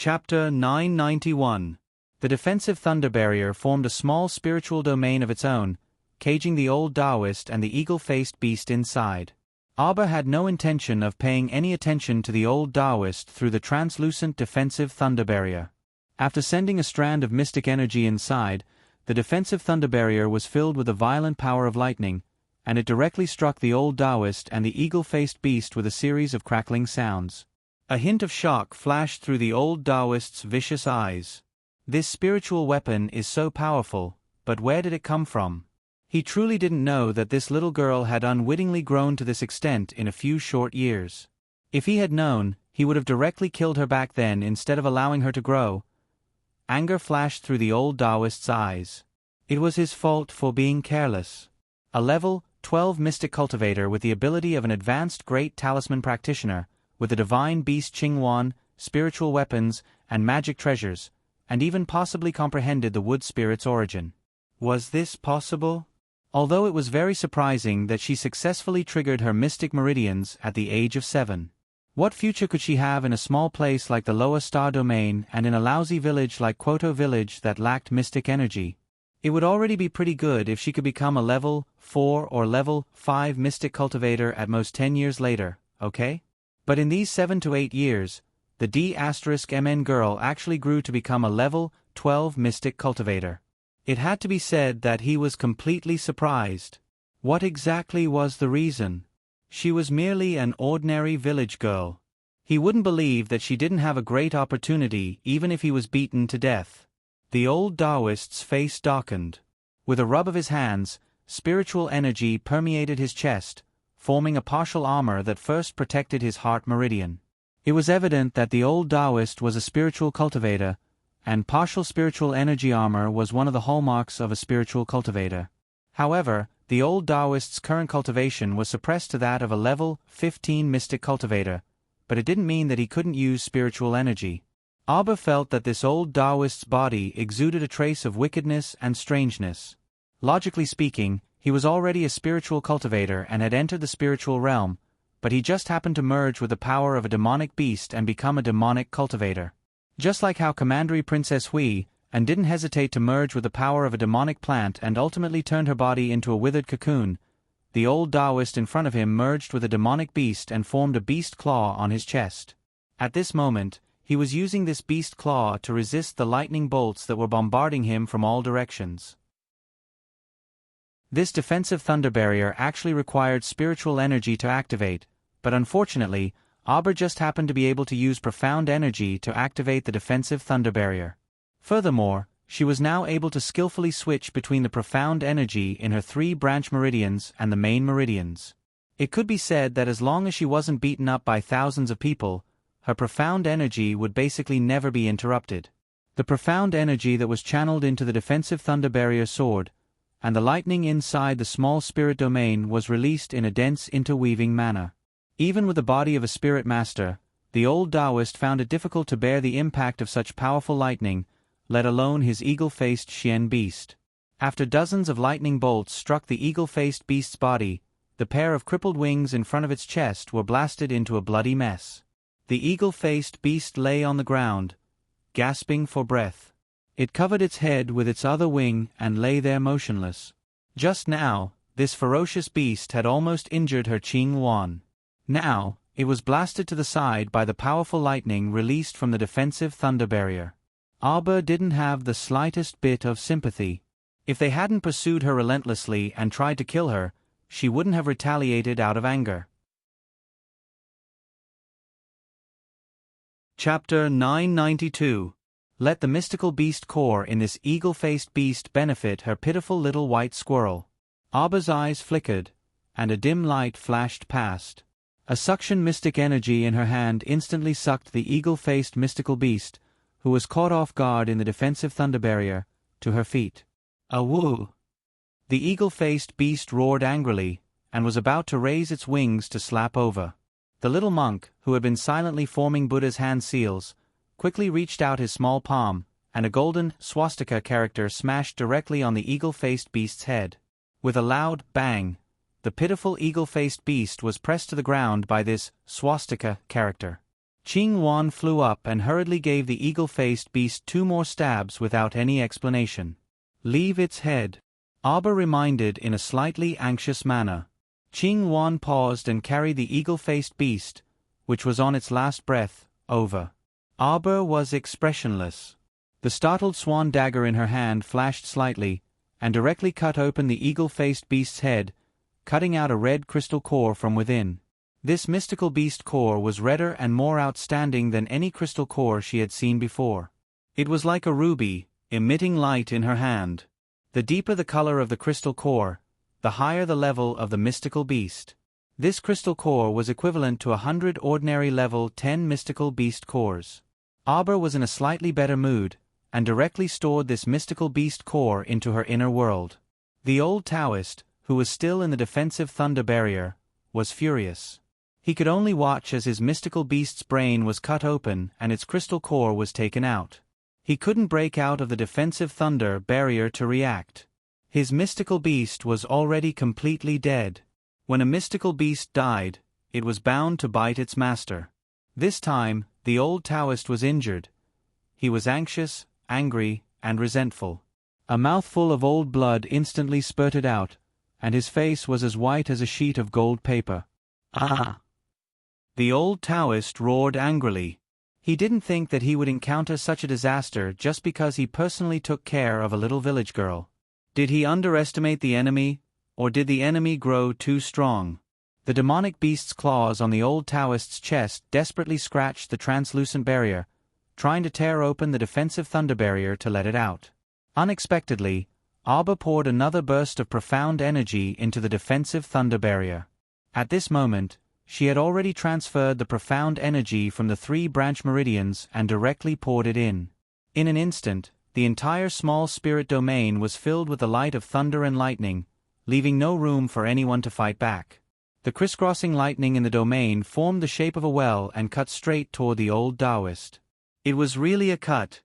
Chapter 991. The defensive thunder barrier formed a small spiritual domain of its own, caging the old Taoist and the eagle-faced beast inside. Abba had no intention of paying any attention to the old Taoist through the translucent defensive thunder barrier. After sending a strand of mystic energy inside, the defensive thunder barrier was filled with the violent power of lightning, and it directly struck the old Taoist and the eagle-faced beast with a series of crackling sounds. A hint of shock flashed through the old Taoist's vicious eyes. This spiritual weapon is so powerful, but where did it come from? He truly didn't know that this little girl had unwittingly grown to this extent in a few short years. If he had known, he would have directly killed her back then instead of allowing her to grow. Anger flashed through the old Taoist's eyes. It was his fault for being careless. A level 12 mystic cultivator with the ability of an advanced great talisman practitioner, with the divine beast Qingwan, spiritual weapons, and magic treasures, and even possibly comprehended the wood spirit's origin. Was this possible? Although it was very surprising that she successfully triggered her mystic meridians at the age of 7. What future could she have in a small place like the Loa Star Domain and in a lousy village like Kwoto Village that lacked mystic energy? It would already be pretty good if she could become a level 4 or level 5 mystic cultivator at most 10 years later, okay? But in these 7 to 8 years, the D*MN girl actually grew to become a level 12 mystic cultivator. It had to be said that he was completely surprised. What exactly was the reason? She was merely an ordinary village girl. He wouldn't believe that she didn't have a great opportunity even if he was beaten to death. The old Taoist's face darkened. With a rub of his hands, spiritual energy permeated his chest, forming a partial armor that first protected his heart meridian. It was evident that the old Taoist was a spiritual cultivator, and partial spiritual energy armor was one of the hallmarks of a spiritual cultivator. However, the old Taoist's current cultivation was suppressed to that of a level 15 mystic cultivator, but it didn't mean that he couldn't use spiritual energy. Abba felt that this old Taoist's body exuded a trace of wickedness and strangeness. Logically speaking, he was already a spiritual cultivator and had entered the spiritual realm, but he just happened to merge with the power of a demonic beast and become a demonic cultivator. Just like how Commandery Princess Hui, and didn't hesitate to merge with the power of a demonic plant and ultimately turned her body into a withered cocoon, the old Taoist in front of him merged with a demonic beast and formed a beast claw on his chest. At this moment, he was using this beast claw to resist the lightning bolts that were bombarding him from all directions. This defensive thunder barrier actually required spiritual energy to activate, but unfortunately, Abba just happened to be able to use profound energy to activate the defensive thunder barrier. Furthermore, she was now able to skillfully switch between the profound energy in her 3 branch meridians and the main meridians. It could be said that as long as she wasn't beaten up by thousands of people, her profound energy would basically never be interrupted. The profound energy that was channeled into the defensive thunder barrier soared, and the lightning inside the small spirit domain was released in a dense interweaving manner. Even with the body of a spirit master, the old Taoist found it difficult to bear the impact of such powerful lightning, let alone his eagle-faced Xian beast. After dozens of lightning bolts struck the eagle-faced beast's body, the pair of crippled wings in front of its chest were blasted into a bloody mess. The eagle-faced beast lay on the ground, gasping for breath. It covered its head with its other wing and lay there motionless. Just now, this ferocious beast had almost injured her Qingwan. Now, it was blasted to the side by the powerful lightning released from the defensive thunder barrier. Abba didn't have the slightest bit of sympathy. If they hadn't pursued her relentlessly and tried to kill her, she wouldn't have retaliated out of anger. Chapter 992. Let the mystical beast core in this eagle-faced beast benefit her pitiful little white squirrel. Abba's eyes flickered, and a dim light flashed past. A suction mystic energy in her hand instantly sucked the eagle-faced mystical beast, who was caught off guard in the defensive thunder barrier, to her feet. "Awoo!" The eagle-faced beast roared angrily, and was about to raise its wings to slap over. The little monk, who had been silently forming Buddha's hand seals, quickly reached out his small palm, and a golden swastika character smashed directly on the eagle-faced beast's head. With a loud bang, the pitiful eagle-faced beast was pressed to the ground by this swastika character. Qing Wan flew up and hurriedly gave the eagle-faced beast 2 more stabs without any explanation. "Leave its head," Arbor reminded in a slightly anxious manner. Qing Wan paused and carried the eagle-faced beast, which was on its last breath, over. Arbor was expressionless. The startled swan dagger in her hand flashed slightly, and directly cut open the eagle-faced beast's head, cutting out a red crystal core from within. This mystical beast core was redder and more outstanding than any crystal core she had seen before. It was like a ruby, emitting light in her hand. The deeper the color of the crystal core, the higher the level of the mystical beast. This crystal core was equivalent to 100 ordinary level 10 mystical beast cores. Arbor was in a slightly better mood, and directly stored this mystical beast core into her inner world. The old Taoist, who was still in the defensive thunder barrier, was furious. He could only watch as his mystical beast's brain was cut open and its crystal core was taken out. He couldn't break out of the defensive thunder barrier to react. His mystical beast was already completely dead. When a mystical beast died, it was bound to bite its master. This time, the old Taoist was injured. He was anxious, angry, and resentful. A mouthful of old blood instantly spurted out, and his face was as white as a sheet of gold paper. "Ah!" The old Taoist roared angrily. He didn't think that he would encounter such a disaster just because he personally took care of a little village girl. Did he underestimate the enemy, or did the enemy grow too strong? The demonic beast's claws on the old Taoist's chest desperately scratched the translucent barrier, trying to tear open the defensive thunder barrier to let it out. Unexpectedly, Arbor poured another burst of profound energy into the defensive thunder barrier. At this moment, she had already transferred the profound energy from the 3 branch meridians and directly poured it in. In an instant, the entire small spirit domain was filled with the light of thunder and lightning, leaving no room for anyone to fight back. The crisscrossing lightning in the domain formed the shape of a well and cut straight toward the old Taoist. It was really a cut.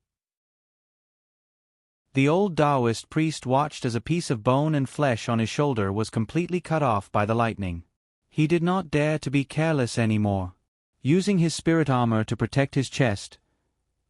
The old Taoist priest watched as a piece of bone and flesh on his shoulder was completely cut off by the lightning. He did not dare to be careless anymore. Using his spirit armor to protect his chest,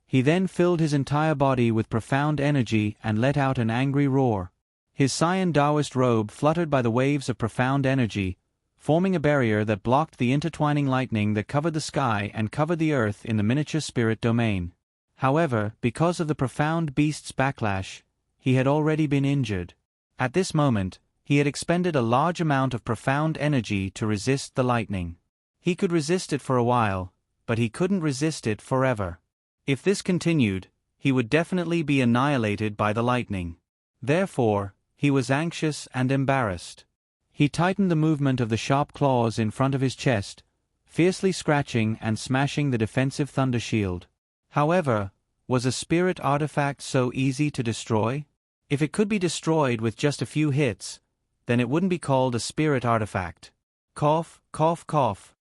he then filled his entire body with profound energy and let out an angry roar. His cyan Taoist robe fluttered by the waves of profound energy, forming a barrier that blocked the intertwining lightning that covered the sky and covered the earth in the miniature spirit domain. However, because of the profound beast's backlash, he had already been injured. At this moment, he had expended a large amount of profound energy to resist the lightning. He could resist it for a while, but he couldn't resist it forever. If this continued, he would definitely be annihilated by the lightning. Therefore, he was anxious and embarrassed. He tightened the movement of the sharp claws in front of his chest, fiercely scratching and smashing the defensive thunder shield. However, was a spirit artifact so easy to destroy? If it could be destroyed with just a few hits, then it wouldn't be called a spirit artifact. Cough, cough, cough.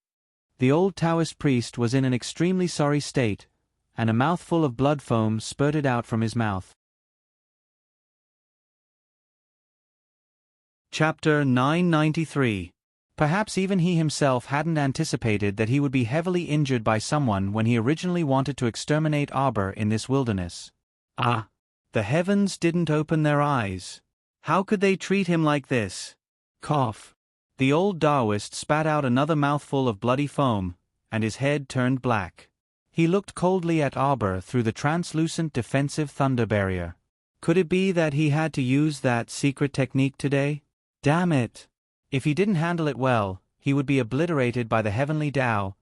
The old Taoist priest was in an extremely sorry state, and a mouthful of blood foam spurted out from his mouth. Chapter 993. Perhaps even he himself hadn't anticipated that he would be heavily injured by someone when he originally wanted to exterminate Arbor in this wilderness. Ah! The heavens didn't open their eyes. How could they treat him like this? Cough. The old Taoist spat out another mouthful of bloody foam, and his head turned black. He looked coldly at Arbor through the translucent defensive thunder barrier. Could it be that he had to use that secret technique today? Damn it! If he didn't handle it well, he would be obliterated by the heavenly Tao.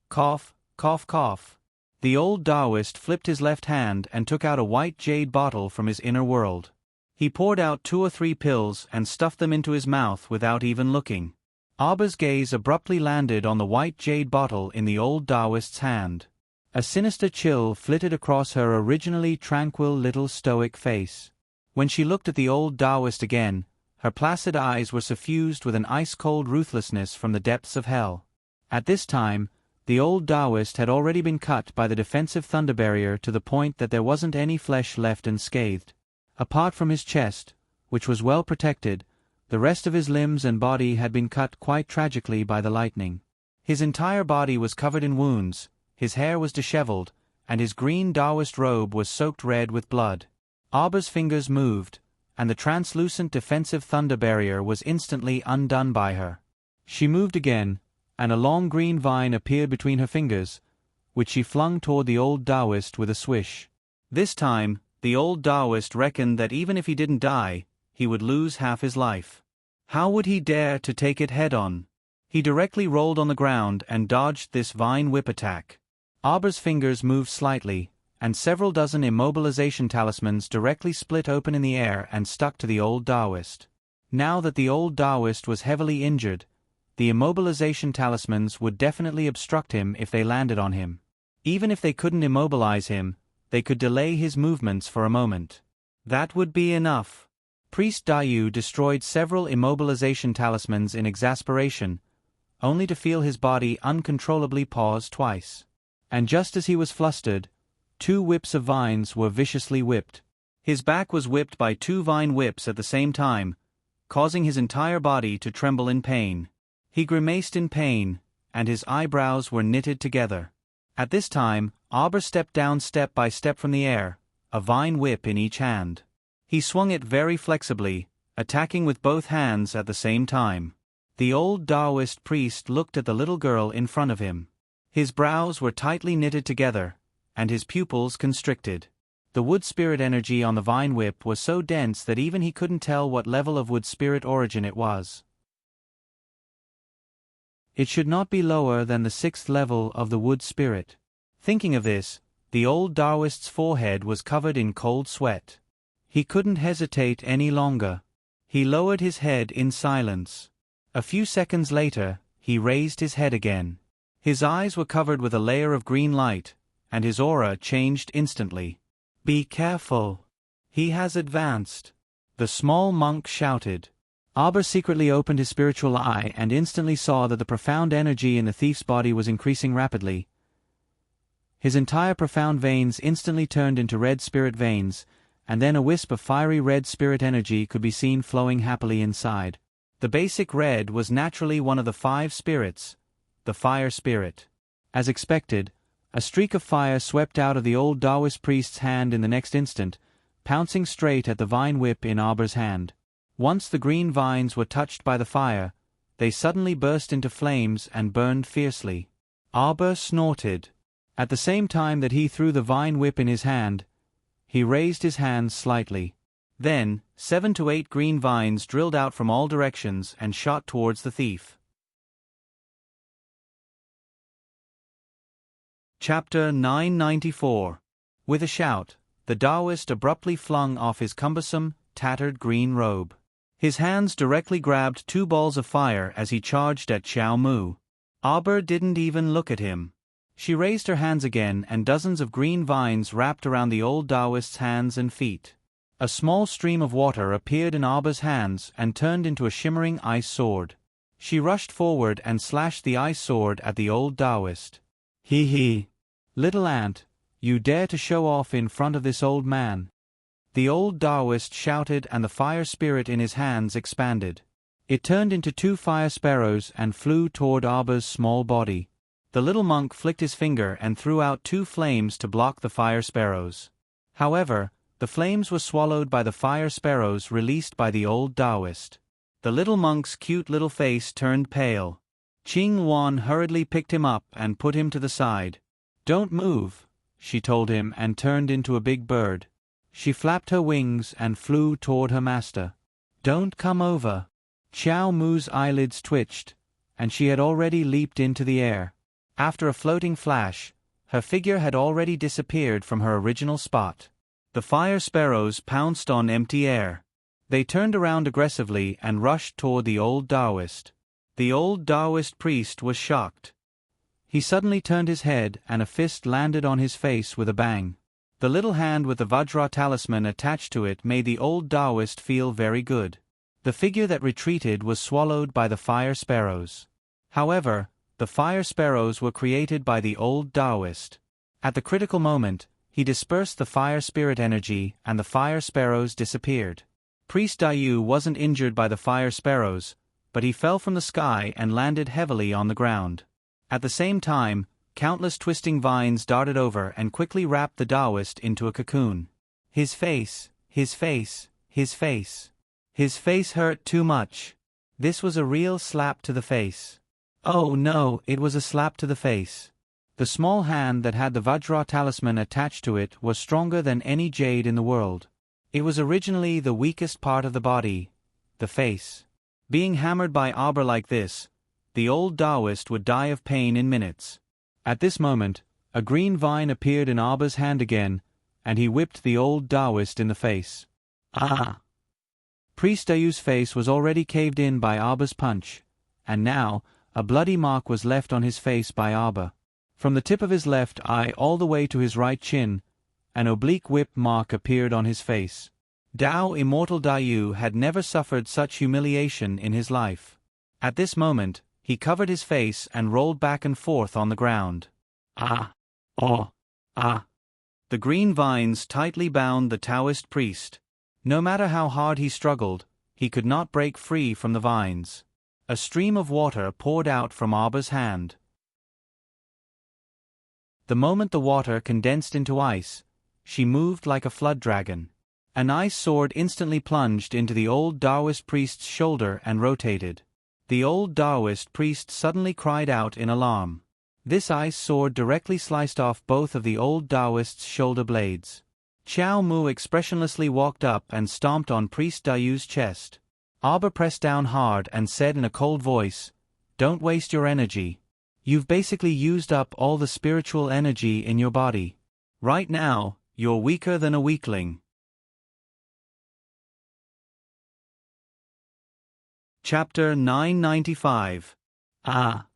Cough, cough, cough. The old Taoist flipped his left hand and took out a white jade bottle from his inner world. He poured out 2 or 3 pills and stuffed them into his mouth without even looking. Arbor's gaze abruptly landed on the white jade bottle in the old Taoist's hand. A sinister chill flitted across her originally tranquil little stoic face. When she looked at the old Taoist again, her placid eyes were suffused with an ice-cold ruthlessness from the depths of hell. At this time, the old Taoist had already been cut by the defensive thunder barrier to the point that there wasn't any flesh left unscathed. Apart from his chest, which was well protected, the rest of his limbs and body had been cut quite tragically by the lightning. His entire body was covered in wounds, his hair was disheveled, and his green Taoist robe was soaked red with blood. Arber's fingers moved, and the translucent defensive thunder barrier was instantly undone by her. She moved again, and a long green vine appeared between her fingers, which she flung toward the old Taoist with a swish. This time, the old Taoist reckoned that even if he didn't die, he would lose half his life. How would he dare to take it head-on? He directly rolled on the ground and dodged this vine whip attack. Arber's fingers moved slightly, and several dozen immobilization talismans directly split open in the air and stuck to the old Taoist. Now that the old Taoist was heavily injured, the immobilization talismans would definitely obstruct him if they landed on him. Even if they couldn't immobilize him, they could delay his movements for a moment. That would be enough. Priest Dayu destroyed several immobilization talismans in exasperation, only to feel his body uncontrollably pause twice. And just as he was flustered, 2 whips of vines were viciously whipped. His back was whipped by 2 vine whips at the same time, causing his entire body to tremble in pain. He grimaced in pain, and his eyebrows were knitted together. At this time, Arber stepped down step by step from the air, a vine whip in each hand. He swung it very flexibly, attacking with both hands at the same time. The old Taoist priest looked at the little girl in front of him. His brows were tightly knitted together, and his pupils constricted. The wood spirit energy on the vine whip was so dense that even he couldn't tell what level of wood spirit origin it was. It should not be lower than the 6th level of the wood spirit. Thinking of this, the old Taoist's forehead was covered in cold sweat. He couldn't hesitate any longer. He lowered his head in silence. A few seconds later, he raised his head again. His eyes were covered with a layer of green light, and his aura changed instantly. "Be careful. He has advanced," the small monk shouted. Arber secretly opened his spiritual eye and instantly saw that the profound energy in the thief's body was increasing rapidly. His entire profound veins instantly turned into red spirit veins, and then a wisp of fiery red spirit energy could be seen flowing happily inside. The basic red was naturally one of the 5 spirits, the fire spirit. As expected, a streak of fire swept out of the old Taoist priest's hand in the next instant, pouncing straight at the vine whip in Arber's hand. Once the green vines were touched by the fire, they suddenly burst into flames and burned fiercely. Arber snorted. At the same time that he threw the vine whip in his hand, he raised his hands slightly. Then, 7 to 8 green vines drilled out from all directions and shot towards the thief. Chapter 994. With a shout, the Taoist abruptly flung off his cumbersome, tattered green robe. His hands directly grabbed 2 balls of fire as he charged at Xiao Mu. Arber didn't even look at him. She raised her hands again and dozens of green vines wrapped around the old Taoist's hands and feet. A small stream of water appeared in Arber's hands and turned into a shimmering ice sword. She rushed forward and slashed the ice sword at the old Taoist. "He. Little ant, you dare to show off in front of this old man." The old Taoist shouted and the fire spirit in his hands expanded. It turned into 2 fire sparrows and flew toward Arber's small body. The little monk flicked his finger and threw out 2 flames to block the fire sparrows. However, the flames were swallowed by the fire sparrows released by the old Taoist. The little monk's cute little face turned pale. Qing Wan hurriedly picked him up and put him to the side. "Don't move," she told him and turned into a big bird. She flapped her wings and flew toward her master. "Don't come over." Xiao Mu's eyelids twitched, and she had already leaped into the air. After a floating flash, her figure had already disappeared from her original spot. The fire sparrows pounced on empty air. They turned around aggressively and rushed toward the old Taoist. The old Taoist priest was shocked. He suddenly turned his head and a fist landed on his face with a bang. The little hand with the Vajra talisman attached to it made the old Taoist feel very good. The figure that retreated was swallowed by the fire sparrows. However, the fire sparrows were created by the old Taoist. At the critical moment, he dispersed the fire spirit energy and the fire sparrows disappeared. Priest Dayu wasn't injured by the fire sparrows, but he fell from the sky and landed heavily on the ground. At the same time, countless twisting vines darted over and quickly wrapped the Taoist into a cocoon. His face hurt too much. This was a real slap to the face. Oh no, it was a slap to the face. The small hand that had the Vajra talisman attached to it was stronger than any jade in the world. It was originally the weakest part of the body, the face. Being hammered by Auber like this, the old Taoist would die of pain in minutes. At this moment, a green vine appeared in Auber's hand again, and he whipped the old Taoist in the face. Ah! Priest Dayu's face was already caved in by Auber's punch, and now, a bloody mark was left on his face by Auber. From the tip of his left eye all the way to his right chin, an oblique whip mark appeared on his face. Dao Immortal Dayu had never suffered such humiliation in his life. At this moment, he covered his face and rolled back and forth on the ground. Ah! Oh! Ah! The green vines tightly bound the Taoist priest. No matter how hard he struggled, he could not break free from the vines. A stream of water poured out from Auber's hand. The moment the water condensed into ice, she moved like a flood dragon. An ice sword instantly plunged into the old Taoist priest's shoulder and rotated. The old Taoist priest suddenly cried out in alarm. This ice sword directly sliced off both of the old Taoist's shoulder blades. Qiao Mu expressionlessly walked up and stomped on Priest Dayu's chest. Auber pressed down hard and said in a cold voice, "Don't waste your energy. You've basically used up all the spiritual energy in your body. Right now, you're weaker than a weakling." Chapter 995. Ah!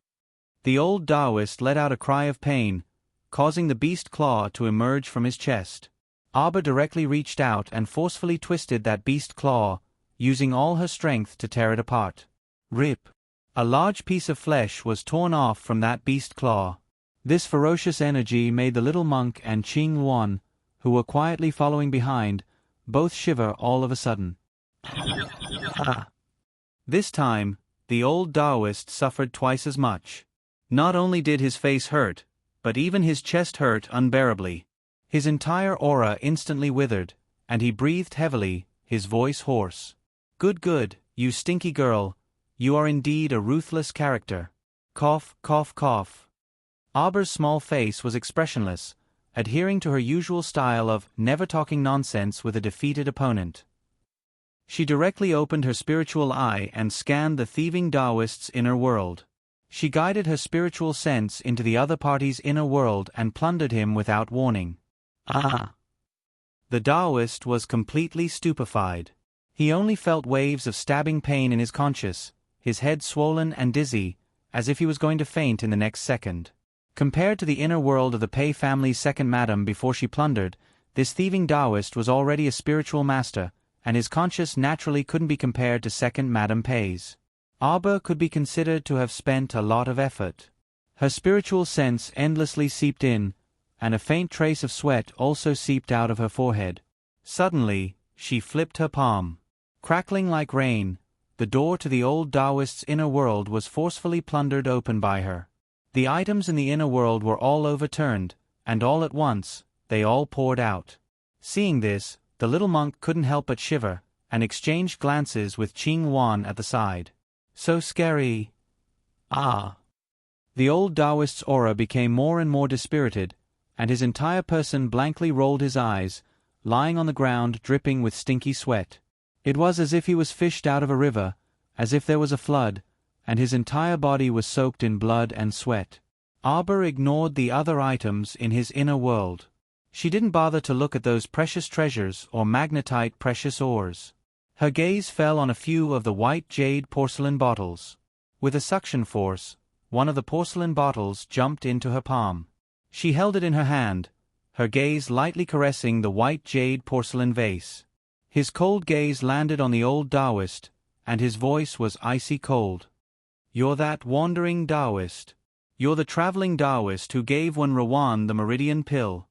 The old Taoist let out a cry of pain, causing the beast claw to emerge from his chest. Auber directly reached out and forcefully twisted that beast claw, using all her strength to tear it apart. Rip! A large piece of flesh was torn off from that beast claw. This ferocious energy made the little monk and Qing Yuan, who were quietly following behind, both shiver all of a sudden. Ah! This time, the old Taoist suffered twice as much. Not only did his face hurt, but even his chest hurt unbearably. His entire aura instantly withered, and he breathed heavily, his voice hoarse. Good, you stinky girl. You are indeed a ruthless character. Cough, cough, cough. Auber's small face was expressionless, adhering to her usual style of never talking nonsense with a defeated opponent. She directly opened her spiritual eye and scanned the thieving Taoist's inner world. She guided her spiritual sense into the other party's inner world and plundered him without warning. Ah! The Taoist was completely stupefied. He only felt waves of stabbing pain in his conscience, his head swollen and dizzy, as if he was going to faint in the next second. Compared to the inner world of the Pei family's second madam before she plundered, this thieving Taoist was already a spiritual master, and his conscience naturally couldn't be compared to second Madame Pei's. Auber could be considered to have spent a lot of effort. Her spiritual sense endlessly seeped in, and a faint trace of sweat also seeped out of her forehead. Suddenly, she flipped her palm. Crackling like rain, the door to the old Taoist's inner world was forcefully plundered open by her. The items in the inner world were all overturned, and all at once, they all poured out. Seeing this, the little monk couldn't help but shiver, and exchanged glances with Qing Yuan at the side. So scary. Ah! The old Taoist's aura became more and more dispirited, and his entire person blankly rolled his eyes, lying on the ground dripping with stinky sweat. It was as if he was fished out of a river, as if there was a flood, and his entire body was soaked in blood and sweat. Auber ignored the other items in his inner world. She didn't bother to look at those precious treasures or magnetite precious ores. Her gaze fell on a few of the white jade porcelain bottles. With a suction force, one of the porcelain bottles jumped into her palm. She held it in her hand, her gaze lightly caressing the white jade porcelain vase. His cold gaze landed on the old Taoist, and his voice was icy cold. "You're that wandering Taoist. You're the traveling Taoist who gave Wen Rawan the meridian pill."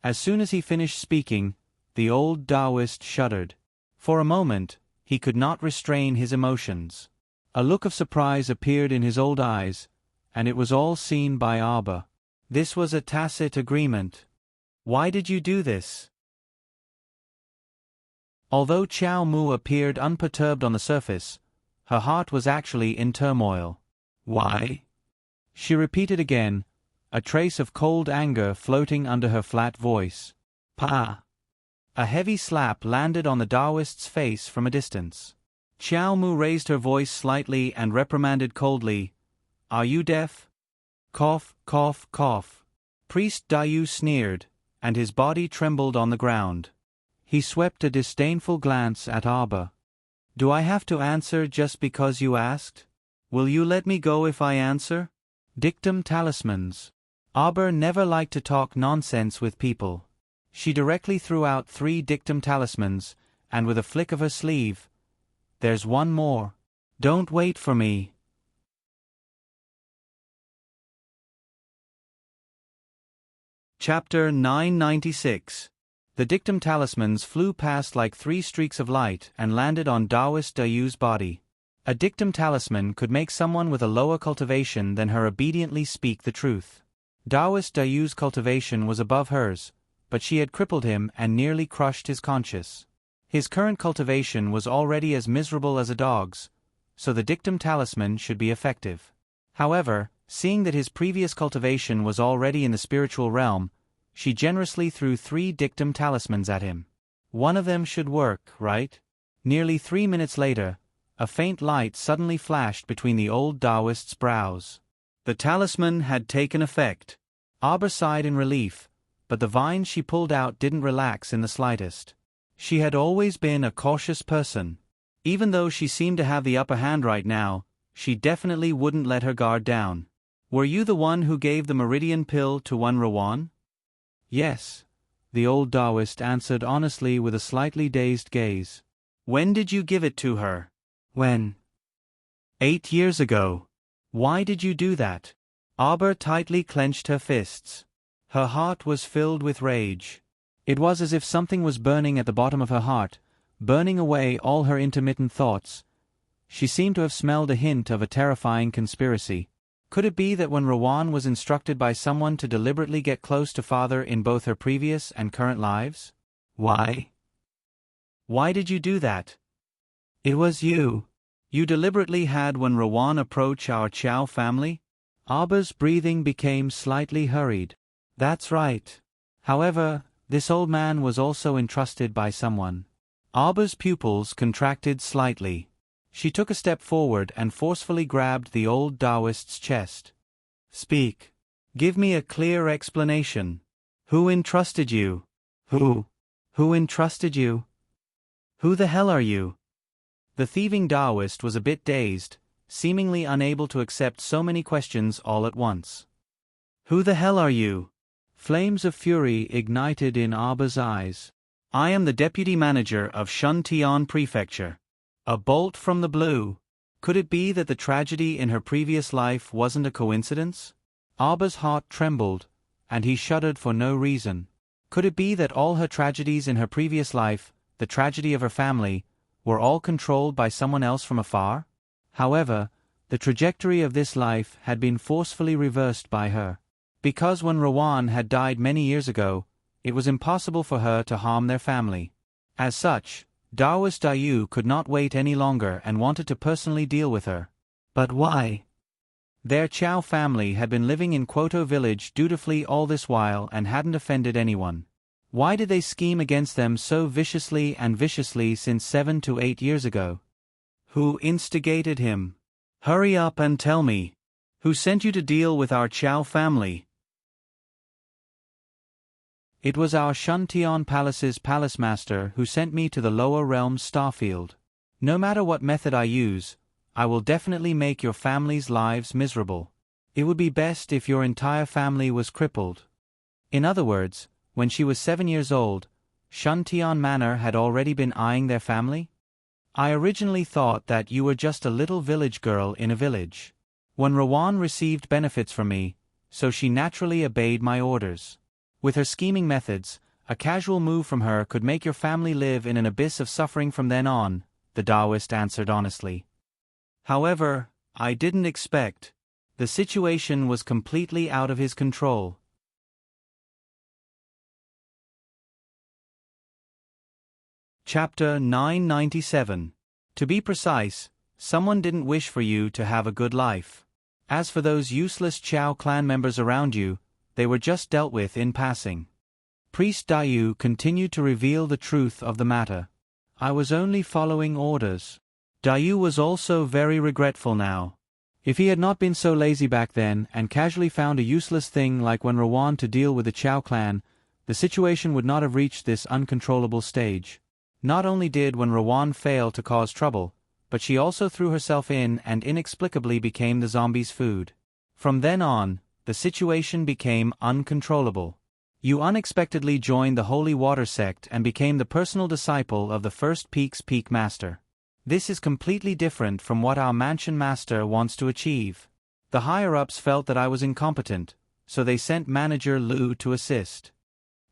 As soon as he finished speaking, the old Taoist shuddered. For a moment, he could not restrain his emotions. A look of surprise appeared in his old eyes, and it was all seen by Auber. This was a tacit agreement. Why did you do this? Although Qiao Mu appeared unperturbed on the surface, her heart was actually in turmoil. Why? She repeated again, a trace of cold anger floating under her flat voice. Pa! A heavy slap landed on the Taoist's face from a distance. Qiao Mu raised her voice slightly and reprimanded coldly, "Are you deaf?" Cough, cough, cough. Priest Dayu sneered, and his body trembled on the ground. He swept a disdainful glance at Arba. "Do I have to answer just because you asked? Will you let me go if I answer?" Dictum talismans. Arba never liked to talk nonsense with people. She directly threw out 3 dictum talismans, and with a flick of her sleeve, "There's one more. Don't wait for me." Chapter 996. The dictum talismans flew past like 3 streaks of light and landed on Taoist Dayu's body. A dictum talisman could make someone with a lower cultivation than her obediently speak the truth. Taoist Dayu's cultivation was above hers, but she had crippled him and nearly crushed his conscience. His current cultivation was already as miserable as a dog's, so the dictum talisman should be effective. However, seeing that his previous cultivation was already in the spiritual realm, she generously threw 3 dictum talismans at him. One of them should work, right? Nearly 3 minutes later, a faint light suddenly flashed between the old Taoist's brows. The talisman had taken effect. Arba sighed in relief, but the vines she pulled out didn't relax in the slightest. She had always been a cautious person. Even though she seemed to have the upper hand right now, she definitely wouldn't let her guard down. "Were you the one who gave the meridian pill to one Rawan?" "Yes," the old Taoist answered honestly with a slightly dazed gaze. "When did you give it to her?" "When?" 8 years ago. Why did you do that?" Arba tightly clenched her fists. Her heart was filled with rage. It was as if something was burning at the bottom of her heart, burning away all her intermittent thoughts. She seemed to have smelled a hint of a terrifying conspiracy. Could it be that when Rawan was instructed by someone to deliberately get close to father in both her previous and current lives? Why? Why did you do that? It was you. You deliberately had when Rawan approach our Qiao family? Arba's breathing became slightly hurried. That's right. However, this old man was also entrusted by someone. Arba's pupils contracted slightly. She took a step forward and forcefully grabbed the old Taoist's chest. "Speak. Give me a clear explanation. Who entrusted you? Who entrusted you? Who the hell are you?" The thieving Taoist was a bit dazed, seemingly unable to accept so many questions all at once. "Who the hell are you?" Flames of fury ignited in Arba's eyes. "I am the deputy manager of Shuntian Prefecture." A bolt from the blue. Could it be that the tragedy in her previous life wasn't a coincidence? Arba's heart trembled, and he shuddered for no reason. Could it be that all her tragedies in her previous life, the tragedy of her family, were all controlled by someone else from afar? However, the trajectory of this life had been forcefully reversed by her. Because when Rawan had died many years ago, it was impossible for her to harm their family. As such, Taoist Dayu could not wait any longer and wanted to personally deal with her. But why? Their Qiao family had been living in Kwoto village dutifully all this while and hadn't offended anyone. Why did they scheme against them so viciously since 7 to 8 years ago? Who instigated him? Hurry up and tell me. Who sent you to deal with our Qiao family? It was our Shuntian Palace's palace master who sent me to the lower realms starfield. No matter what method I use, I will definitely make your family's lives miserable. It would be best if your entire family was crippled. In other words, when she was 7 years old, Shuntian Manor had already been eyeing their family? I originally thought that you were just a little village girl in a village. When Rawan received benefits from me, so she naturally obeyed my orders. With her scheming methods, a casual move from her could make your family live in an abyss of suffering from then on, the Taoist answered honestly. However, I didn't expect. The situation was completely out of his control. Chapter 997. To be precise, someone didn't wish for you to have a good life. As for those useless Chao clan members around you, they were just dealt with in passing. Priest Dayu continued to reveal the truth of the matter. I was only following orders. Dayu was also very regretful now. If he had not been so lazy back then and casually found a useless thing like when Rawan to deal with the Chao clan, the situation would not have reached this uncontrollable stage. Not only did Wen Rawan fail to cause trouble, but she also threw herself in and inexplicably became the zombies' food. From then on, the situation became uncontrollable. You unexpectedly joined the Holy Water sect and became the personal disciple of the first Peak's Peak Master. This is completely different from what our Mansion Master wants to achieve. The higher-ups felt that I was incompetent, so they sent Manager Lu to assist.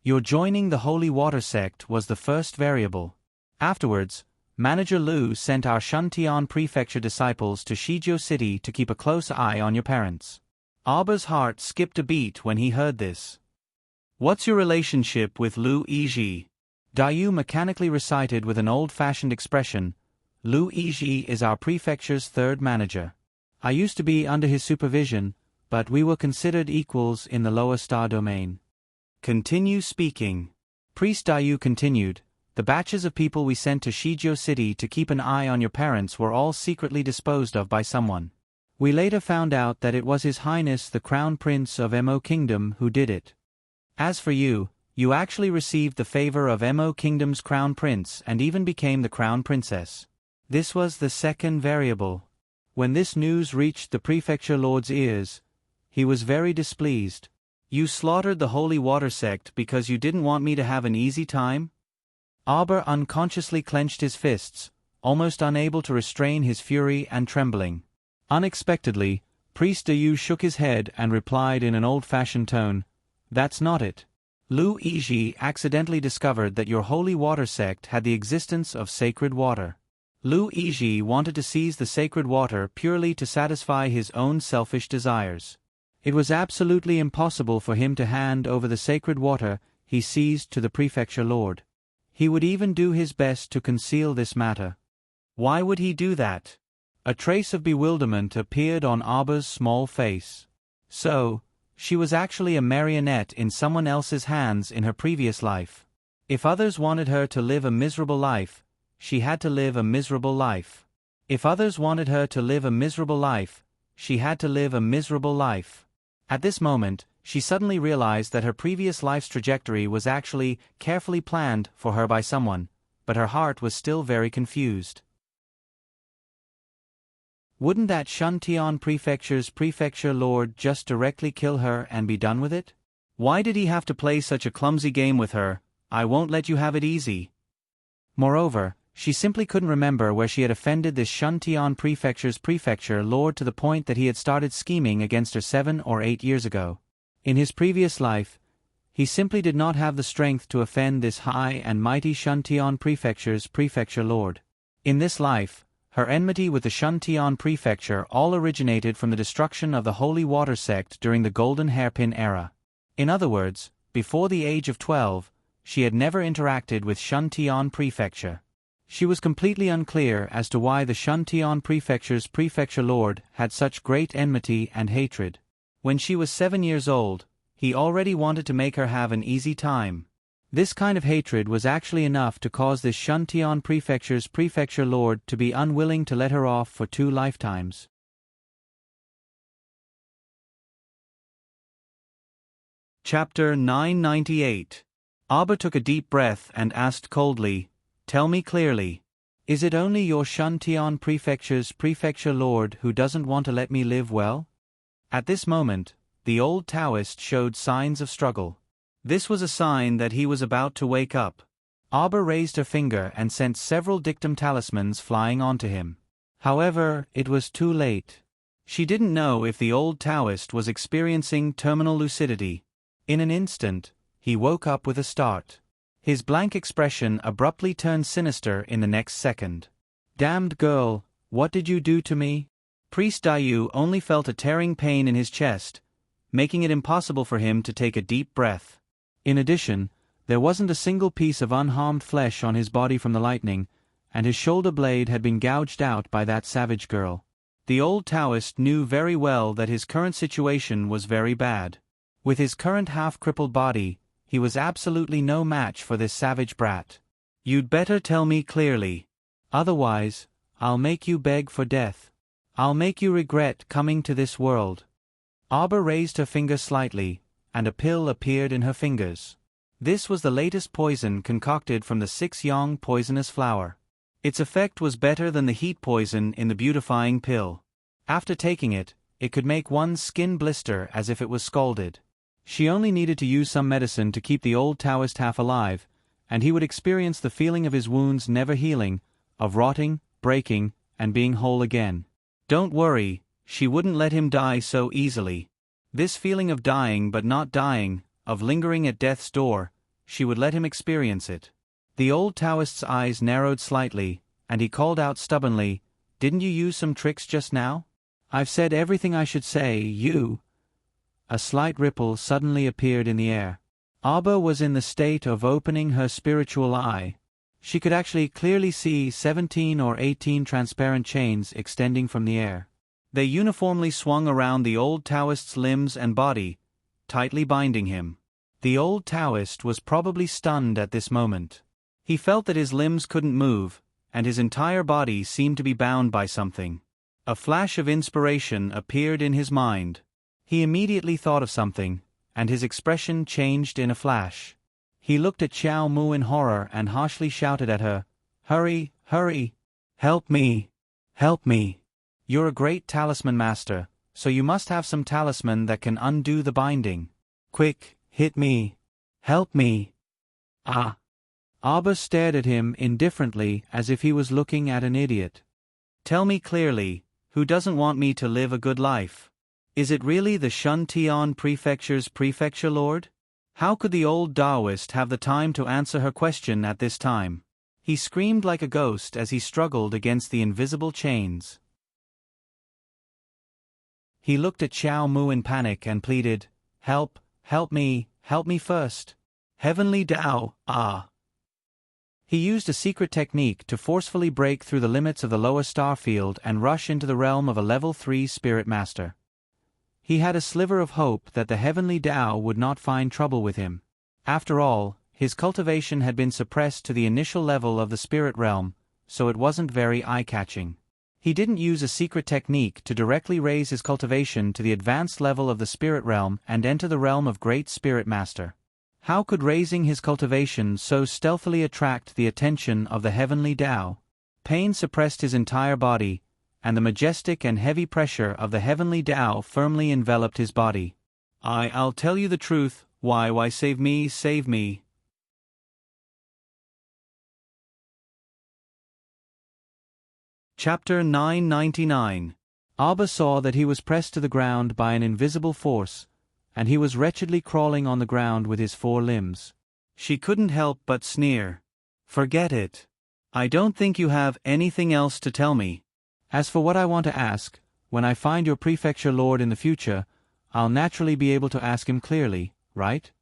Your joining the Holy Water sect was the first variable. Afterwards, Manager Lu sent our Shuntian Prefecture disciples to Shijiu City to keep a close eye on your parents. Aba's heart skipped a beat when he heard this. What's your relationship with Lu Yizhi? Dayu mechanically recited with an old-fashioned expression, Lu Yizhi is our prefecture's third manager. I used to be under his supervision, but we were considered equals in the lower star domain. Continue speaking. Priest Dayu continued. The batches of people we sent to Shijiu City to keep an eye on your parents were all secretly disposed of by someone. We later found out that it was His Highness the Crown Prince of Mo Kingdom who did it. As for you, you actually received the favor of Mo Kingdom's Crown Prince and even became the Crown Princess. This was the second variable. When this news reached the Prefecture Lord's ears, he was very displeased. You slaughtered the Holy Water sect because you didn't want me to have an easy time? Aba unconsciously clenched his fists, almost unable to restrain his fury and trembling. Unexpectedly, Priest Dayu shook his head and replied in an old-fashioned tone, That's not it. Lu Yizhi accidentally discovered that your Holy Water sect had the existence of sacred water. Lu Yizhi wanted to seize the sacred water purely to satisfy his own selfish desires. It was absolutely impossible for him to hand over the sacred water he seized to the Prefecture Lord. He would even do his best to conceal this matter. Why would he do that? A trace of bewilderment appeared on Aba's small face. So, she was actually a marionette in someone else's hands in her previous life. If others wanted her to live a miserable life, she had to live a miserable life. If others wanted her to live a miserable life, she had to live a miserable life. At this moment, she suddenly realized that her previous life's trajectory was actually carefully planned for her by someone, but her heart was still very confused. Wouldn't that Shuntian Prefecture's Prefecture Lord just directly kill her and be done with it? Why did he have to play such a clumsy game with her? I won't let you have it easy. Moreover, she simply couldn't remember where she had offended this Shuntian Prefecture's Prefecture Lord to the point that he had started scheming against her 7 or 8 years ago. In his previous life, he simply did not have the strength to offend this high and mighty Shuntian Prefecture's Prefecture Lord. In this life, her enmity with the Shuntian Prefecture all originated from the destruction of the Holy Water sect during the Golden Hairpin era. In other words, before the age of 12, she had never interacted with Shuntian Prefecture. She was completely unclear as to why the Shuntian Prefecture's Prefecture Lord had such great enmity and hatred. When she was 7 years old, he already wanted to make her have an easy time. This kind of hatred was actually enough to cause this Shuntian Prefecture's Prefecture Lord to be unwilling to let her off for 2 lifetimes. Chapter 998. Aba took a deep breath and asked coldly, Tell me clearly. Is it only your Shuntian Prefecture's Prefecture Lord who doesn't want to let me live well? At this moment, the old Taoist showed signs of struggle. This was a sign that he was about to wake up. Aba raised her finger and sent several dictum talismans flying onto him. However, it was too late. She didn't know if the old Taoist was experiencing terminal lucidity. In an instant, he woke up with a start. His blank expression abruptly turned sinister in the next second. Damned girl, what did you do to me? Priest Dayu only felt a tearing pain in his chest, making it impossible for him to take a deep breath. In addition, there wasn't a single piece of unharmed flesh on his body from the lightning, and his shoulder blade had been gouged out by that savage girl. The old Taoist knew very well that his current situation was very bad. With his current half-crippled body, he was absolutely no match for this savage brat. "You'd better tell me clearly. Otherwise, I'll make you beg for death. I'll make you regret coming to this world." Arbor raised her finger slightly, and a pill appeared in her fingers. This was the latest poison concocted from the 6-yang poisonous flower. Its effect was better than the heat poison in the beautifying pill. After taking it, it could make one's skin blister as if it was scalded. She only needed to use some medicine to keep the old Taoist half alive, and he would experience the feeling of his wounds never healing, of rotting, breaking, and being whole again. Don't worry, she wouldn't let him die so easily. This feeling of dying but not dying, of lingering at death's door, she would let him experience it. The old Taoist's eyes narrowed slightly, and he called out stubbornly, "Didn't you use some tricks just now? I've said everything I should say, you—" A slight ripple suddenly appeared in the air. Arbor was in the state of opening her spiritual eye. She could actually clearly see 17 or 18 transparent chains extending from the air. They uniformly swung around the old Taoist's limbs and body, tightly binding him. The old Taoist was probably stunned at this moment. He felt that his limbs couldn't move, and his entire body seemed to be bound by something. A flash of inspiration appeared in his mind. He immediately thought of something, and his expression changed in a flash. He looked at Xiao Mu in horror and harshly shouted at her, "Hurry, hurry! Help me! Help me! You're a great talisman master, so you must have some talisman that can undo the binding. Quick, hit me! Help me!" "Ah!" Arbor stared at him indifferently as if he was looking at an idiot. "Tell me clearly, who doesn't want me to live a good life? Is it really the Shuntian Prefecture's prefecture lord?" How could the old Taoist have the time to answer her question at this time? He screamed like a ghost as he struggled against the invisible chains. He looked at Xiao Mu in panic and pleaded, "Help, help me first. Heavenly Tao, ah!" He used a secret technique to forcefully break through the limits of the lower star field and rush into the realm of a level 3 spirit master. He had a sliver of hope that the heavenly Tao would not find trouble with him. After all, his cultivation had been suppressed to the initial level of the spirit realm, so it wasn't very eye-catching. He didn't use a secret technique to directly raise his cultivation to the advanced level of the spirit realm and enter the realm of Great Spirit Master. How could raising his cultivation so stealthily attract the attention of the heavenly Tao? Pain suppressed his entire body, and the majestic and heavy pressure of the heavenly Tao firmly enveloped his body. I'll tell you the truth, why save me, save me." Chapter 999. Arbor saw that he was pressed to the ground by an invisible force, and he was wretchedly crawling on the ground with his 4 limbs. She couldn't help but sneer. "Forget it. I don't think you have anything else to tell me. As for what I want to ask, when I find your prefecture lord in the future, I'll naturally be able to ask him clearly, right?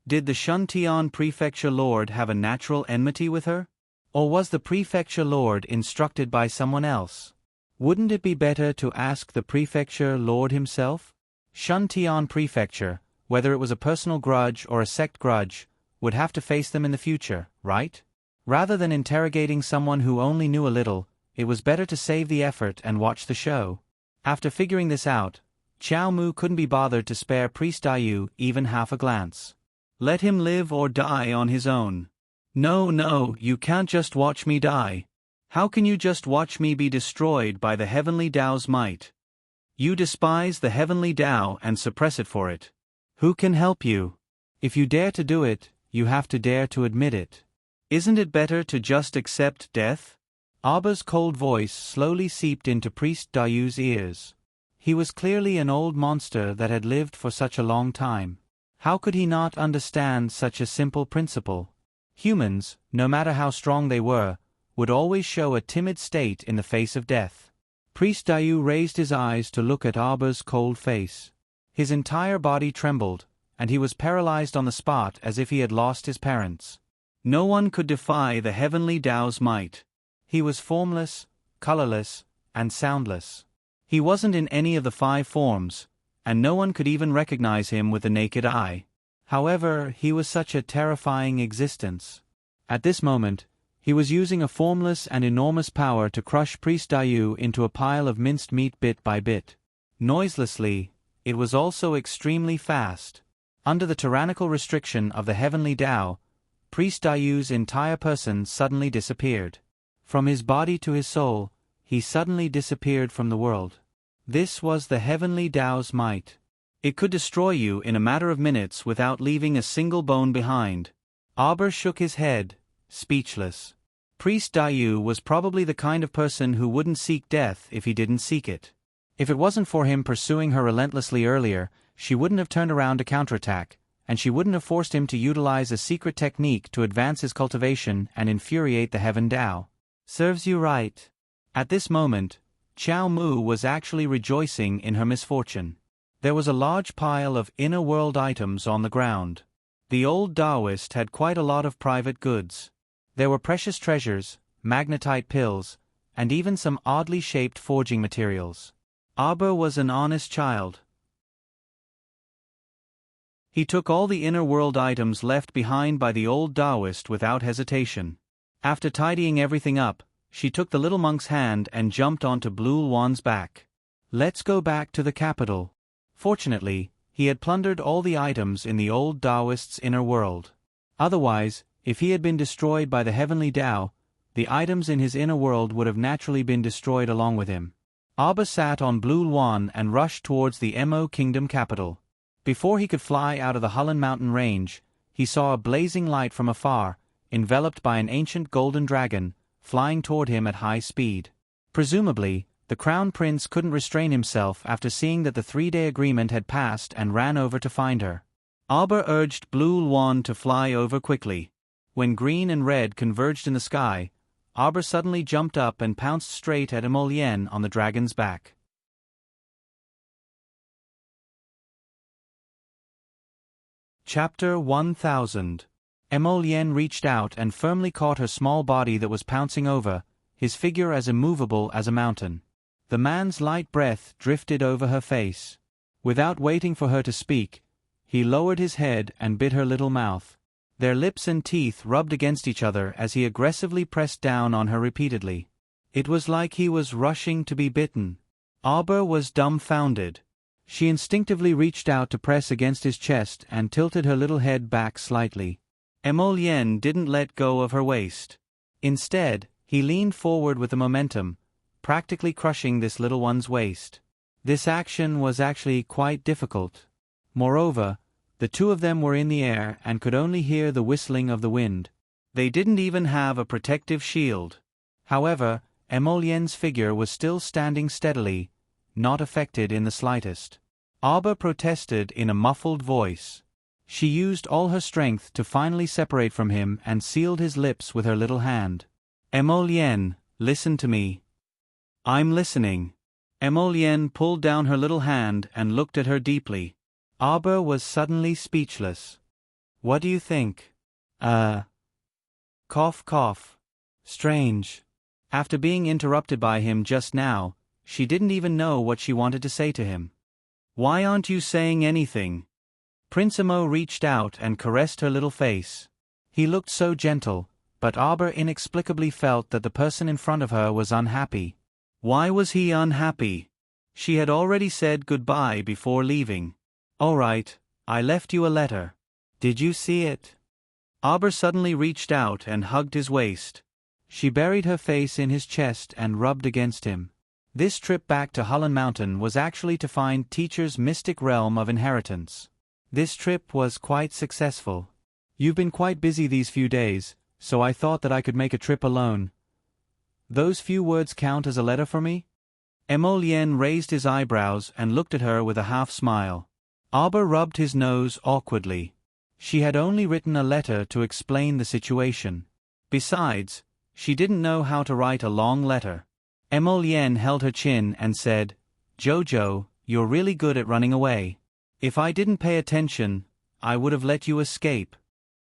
Did the Shuntian prefecture lord have a natural enmity with her? Or was the prefecture lord instructed by someone else? Wouldn't it be better to ask the prefecture lord himself? Shuntian prefecture, whether it was a personal grudge or a sect grudge, would have to face them in the future, right? Rather than interrogating someone who only knew a little, it was better to save the effort and watch the show. After figuring this out, Xiao Mu couldn't be bothered to spare Priest Dayu even half a glance. Let him live or die on his own. No, you can't just watch me die. How can you just watch me be destroyed by the heavenly Tao's might? You despise the heavenly Tao and suppress it for it. Who can help you? If you dare to do it, you have to dare to admit it. Isn't it better to just accept death? Arbor's cold voice slowly seeped into Priest Dayu's ears. He was clearly an old monster that had lived for such a long time. How could he not understand such a simple principle? Humans, no matter how strong they were, would always show a timid state in the face of death. Priest Dayu raised his eyes to look at Arba's cold face. His entire body trembled, and he was paralyzed on the spot as if he had lost his parents. No one could defy the heavenly Tao's might. He was formless, colorless, and soundless. He wasn't in any of the 5 forms, and no one could even recognize him with the naked eye. However, he was such a terrifying existence. At this moment, he was using a formless and enormous power to crush Priest Dayu into a pile of minced meat bit by bit. Noiselessly, it was also extremely fast. Under the tyrannical restriction of the heavenly Tao, Priest Dayu's entire person suddenly disappeared. From his body to his soul, he suddenly disappeared from the world. This was the heavenly Tao's might. It could destroy you in a matter of minutes without leaving a single bone behind. Arba shook his head, speechless. Priest Dayu was probably the kind of person who wouldn't seek death if he didn't seek it. If it wasn't for him pursuing her relentlessly earlier, she wouldn't have turned around to counterattack, and she wouldn't have forced him to utilize a secret technique to advance his cultivation and infuriate the Heaven Tao. Serves you right. At this moment, Qiao Mu was actually rejoicing in her misfortune. There was a large pile of inner world items on the ground. The old Taoist had quite a lot of private goods. There were precious treasures, magnetite pills, and even some oddly shaped forging materials. Arba was an honest child. He took all the inner world items left behind by the old Taoist without hesitation. After tidying everything up, she took the little monk's hand and jumped onto Blue Luan's back. Let's go back to the capital. Fortunately, he had plundered all the items in the old Taoist's inner world. Otherwise, if he had been destroyed by the heavenly Tao, the items in his inner world would have naturally been destroyed along with him. Arba sat on Blue Luan and rushed towards the Mo Kingdom capital. Before he could fly out of the Hulun mountain range, he saw a blazing light from afar, enveloped by an ancient golden dragon, flying toward him at high speed. Presumably, the Crown Prince couldn't restrain himself after seeing that the 3-day agreement had passed and ran over to find her. Arba urged Blue Luan to fly over quickly. When green and red converged in the sky, Arba suddenly jumped up and pounced straight at Emolien on the dragon's back. Chapter 1000. Emolien reached out and firmly caught her small body that was pouncing over, his figure as immovable as a mountain. The man's light breath drifted over her face. Without waiting for her to speak, he lowered his head and bit her little mouth. Their lips and teeth rubbed against each other as he aggressively pressed down on her repeatedly. It was like he was rushing to be bitten. Arba was dumbfounded. She instinctively reached out to press against his chest and tilted her little head back slightly. Emolien didn't let go of her waist. Instead, he leaned forward with the momentum, practically crushing this little one's waist. This action was actually quite difficult. Moreover, the two of them were in the air and could only hear the whistling of the wind. They didn't even have a protective shield. However, Emolien's figure was still standing steadily, not affected in the slightest. Arba protested in a muffled voice. She used all her strength to finally separate from him and sealed his lips with her little hand. Emolien, listen to me. I'm listening. Emolien pulled down her little hand and looked at her deeply. Arba was suddenly speechless. What do you think? Cough cough. Strange. After being interrupted by him just now, she didn't even know what she wanted to say to him. Why aren't you saying anything? Prince Emo reached out and caressed her little face. He looked so gentle, but Arba inexplicably felt that the person in front of her was unhappy. Why was he unhappy? She had already said goodbye before leaving. All right, I left you a letter. Did you see it? Arba suddenly reached out and hugged his waist. She buried her face in his chest and rubbed against him. This trip back to Hulun Mountain was actually to find Teacher's mystic realm of inheritance. This trip was quite successful. You've been quite busy these few days, so I thought that I could make a trip alone. Those few words count as a letter for me? Emolien raised his eyebrows and looked at her with a half-smile. Arba rubbed his nose awkwardly. She had only written a letter to explain the situation. Besides, she didn't know how to write a long letter. Emolienne held her chin and said, "Jojo, you're really good at running away. If I didn't pay attention, I would have let you escape."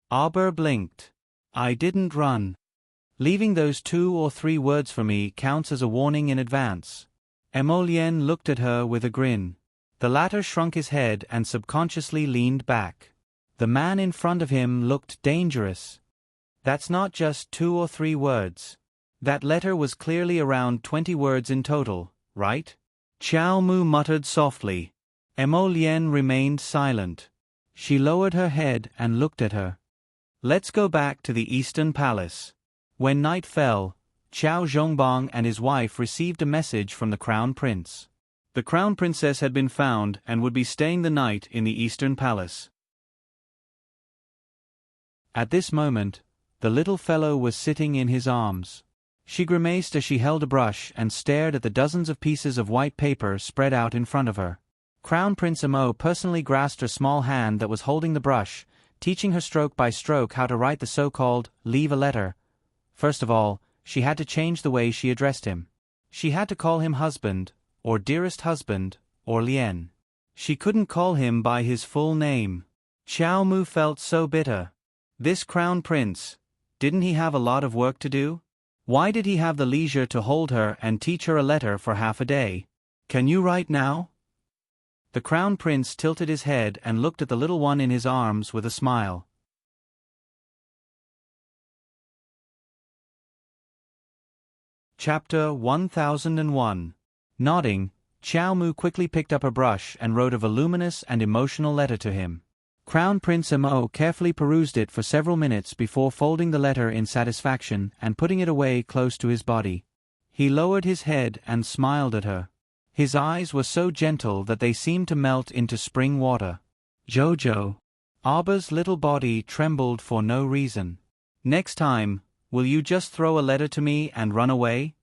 Arbor blinked. "I didn't run. Leaving those 2 or 3 words for me counts as a warning in advance." Emolienne looked at her with a grin. The latter shrunk his head and subconsciously leaned back. The man in front of him looked dangerous. "That's not just 2 or 3 words. That letter was clearly around 20 words in total, right?" Xiao Mu muttered softly. Emolienne remained silent. She lowered her head and looked at her. "Let's go back to the Eastern Palace." When night fell, Qiao Zhongbang and his wife received a message from the Crown Prince. The Crown Princess had been found and would be staying the night in the Eastern Palace. At this moment, the little fellow was sitting in his arms. She grimaced as she held a brush and stared at the dozens of pieces of white paper spread out in front of her. Crown Prince Amo personally grasped her small hand that was holding the brush, teaching her stroke by stroke how to write the so-called leave a letter. First of all, she had to change the way she addressed him. She had to call him husband, or dearest husband, or Lien. She couldn't call him by his full name. Xiao Mu felt so bitter. This Crown Prince, didn't he have a lot of work to do? Why did he have the leisure to hold her and teach her a letter for half a day? "Can you write now?" The Crown Prince tilted his head and looked at the little one in his arms with a smile. Chapter 1001. Nodding, Xiao Mu quickly picked up a brush and wrote a voluminous and emotional letter to him. Crown Prince Amo carefully perused it for several minutes before folding the letter in satisfaction and putting it away close to his body. He lowered his head and smiled at her. His eyes were so gentle that they seemed to melt into spring water. "Jojo." Arbor's little body trembled for no reason. "Next time, will you just throw a letter to me and run away?"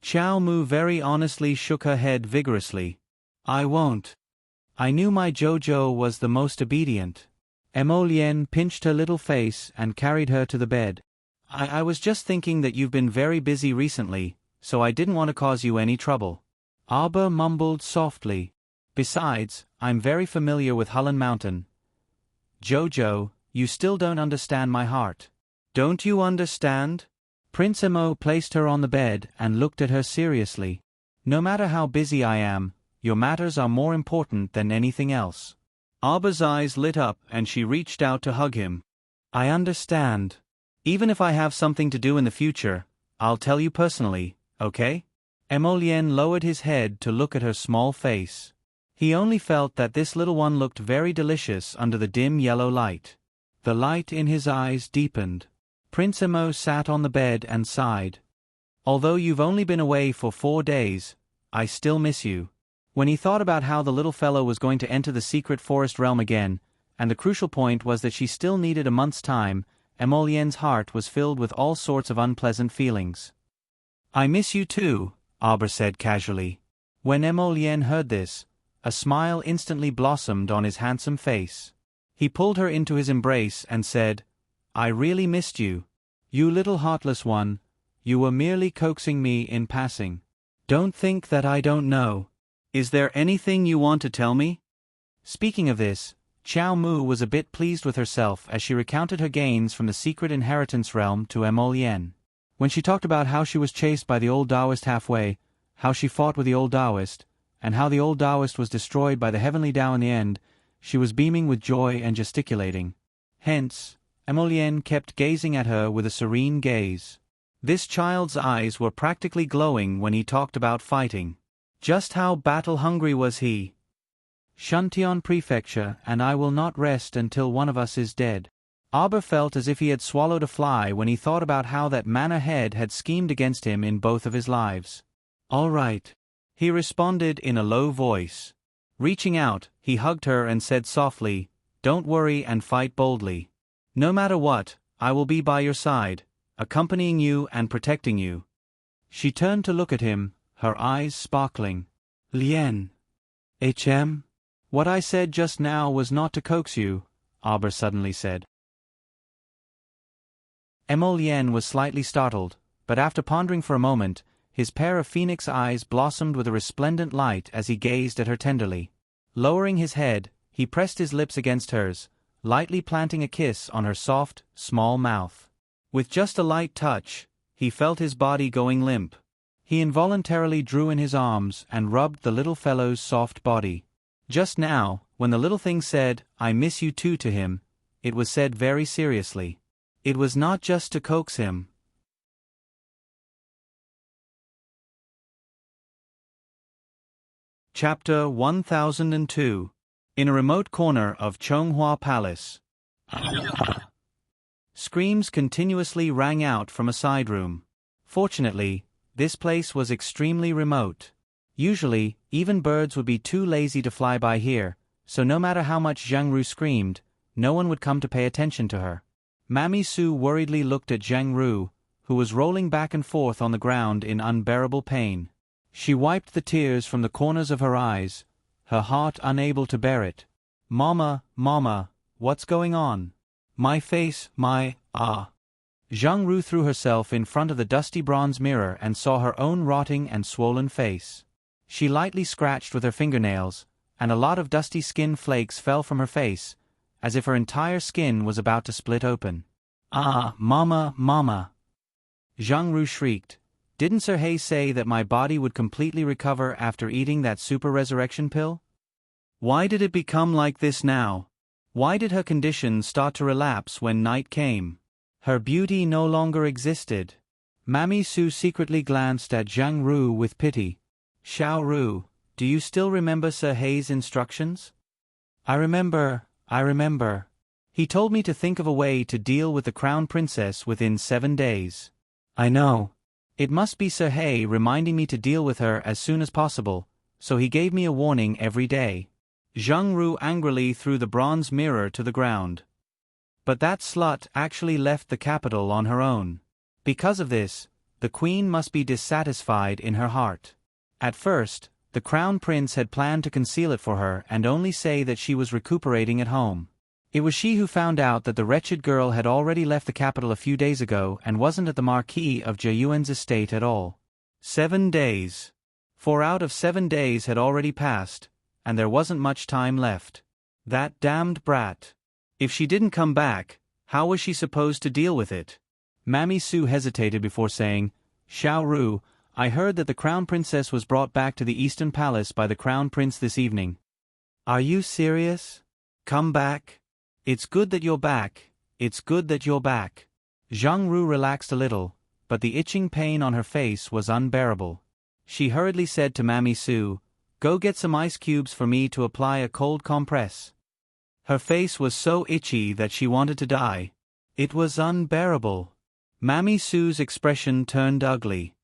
Xiao Mu very honestly shook her head vigorously. "I won't. I knew my Jojo was the most obedient." Emolienne pinched her little face and carried her to the bed. I was just thinking that you've been very busy recently, so I didn't want to cause you any trouble." Arbor mumbled softly. "Besides, I'm very familiar with Hulun Mountain. Jojo, you still don't understand my heart." "Don't you understand?" Prince Amo placed her on the bed and looked at her seriously. "No matter how busy I am, your matters are more important than anything else." Arbor's eyes lit up and she reached out to hug him. "I understand. Even if I have something to do in the future, I'll tell you personally, okay?" Emolienne lowered his head to look at her small face. He only felt that this little one looked very delicious under the dim yellow light. The light in his eyes deepened. Prince Amo sat on the bed and sighed. "Although you've only been away for 4 days, I still miss you." When he thought about how the little fellow was going to enter the secret forest realm again, and the crucial point was that she still needed a month's time, Emolienne's heart was filled with all sorts of unpleasant feelings. "I miss you too," Arbor said casually. When Emolienne heard this, a smile instantly blossomed on his handsome face. He pulled her into his embrace and said, "I really missed you. You little heartless one, you were merely coaxing me in passing. Don't think that I don't know. Is there anything you want to tell me?" Speaking of this, Xiao Mu was a bit pleased with herself as she recounted her gains from the secret inheritance realm to Emolienne. When she talked about how she was chased by the old Taoist halfway, how she fought with the old Taoist, and how the old Taoist was destroyed by the heavenly Tao in the end, she was beaming with joy and gesticulating. Hence, Emolienne kept gazing at her with a serene gaze. This child's eyes were practically glowing when he talked about fighting. Just how battle-hungry was he? "Shantian Prefecture, and I will not rest until one of us is dead." Arbor felt as if he had swallowed a fly when he thought about how that man ahead had schemed against him in both of his lives. "All right," he responded in a low voice. Reaching out, he hugged her and said softly, "Don't worry and fight boldly. No matter what, I will be by your side, accompanying you and protecting you." She turned to look at him, her eyes sparkling. "Lien. HM? What I said just now was not to coax you," Arbor suddenly said. Emolienne was slightly startled, but after pondering for a moment, his pair of phoenix eyes blossomed with a resplendent light as he gazed at her tenderly. Lowering his head, he pressed his lips against hers, lightly planting a kiss on her soft, small mouth. With just a light touch, he felt his body going limp. He involuntarily drew in his arms and rubbed the little fellow's soft body. Just now, when the little thing said, "I miss you too" to him, it was said very seriously. It was not just to coax him. Chapter 1002. In a remote corner of Chonghua Palace. Screams continuously rang out from a side room. Fortunately, this place was extremely remote. Usually, even birds would be too lazy to fly by here, so no matter how much Zhang Ru screamed, no one would come to pay attention to her. Mammy Su worriedly looked at Zhang Ru, who was rolling back and forth on the ground in unbearable pain. She wiped the tears from the corners of her eyes, her heart unable to bear it. "Mama, Mama, what's going on? My face, Zhang Ru threw herself in front of the dusty bronze mirror and saw her own rotting and swollen face. She lightly scratched with her fingernails, and a lot of dusty skin flakes fell from her face, as if her entire skin was about to split open. Mama, Mama!" Zhang Ru shrieked. "Didn't Sir He say that my body would completely recover after eating that super resurrection pill? Why did it become like this now? Why did her condition start to relapse when night came? Her beauty no longer existed." Mammy Su secretly glanced at Zhang Ru with pity. "Xiao Ru, do you still remember Sir He's instructions?" I remember. He told me to think of a way to deal with the crown princess within 7 days. I know. It must be Sir He reminding me to deal with her as soon as possible, so he gave me a warning every day." Zhang Ru angrily threw the bronze mirror to the ground. But that slut actually left the capital on her own. Because of this, the queen must be dissatisfied in her heart. At first, the crown prince had planned to conceal it for her and only say that she was recuperating at home. It was she who found out that the wretched girl had already left the capital a few days ago and wasn't at the Marquis of Jiayuan's estate at all. 7 days. 4 out of 7 days had already passed, and there wasn't much time left. That damned brat. If she didn't come back, how was she supposed to deal with it? Mammy Su hesitated before saying, "Xiao Ru, I heard that the crown princess was brought back to the Eastern Palace by the crown prince this evening." "Are you serious? Come back? It's good that you're back, it's good that you're back." Zhang Ru relaxed a little, but the itching pain on her face was unbearable. She hurriedly said to Mammy Su, "Go get some ice cubes for me to apply a cold compress." Her face was so itchy that she wanted to die. It was unbearable. Mammy Su's expression turned ugly.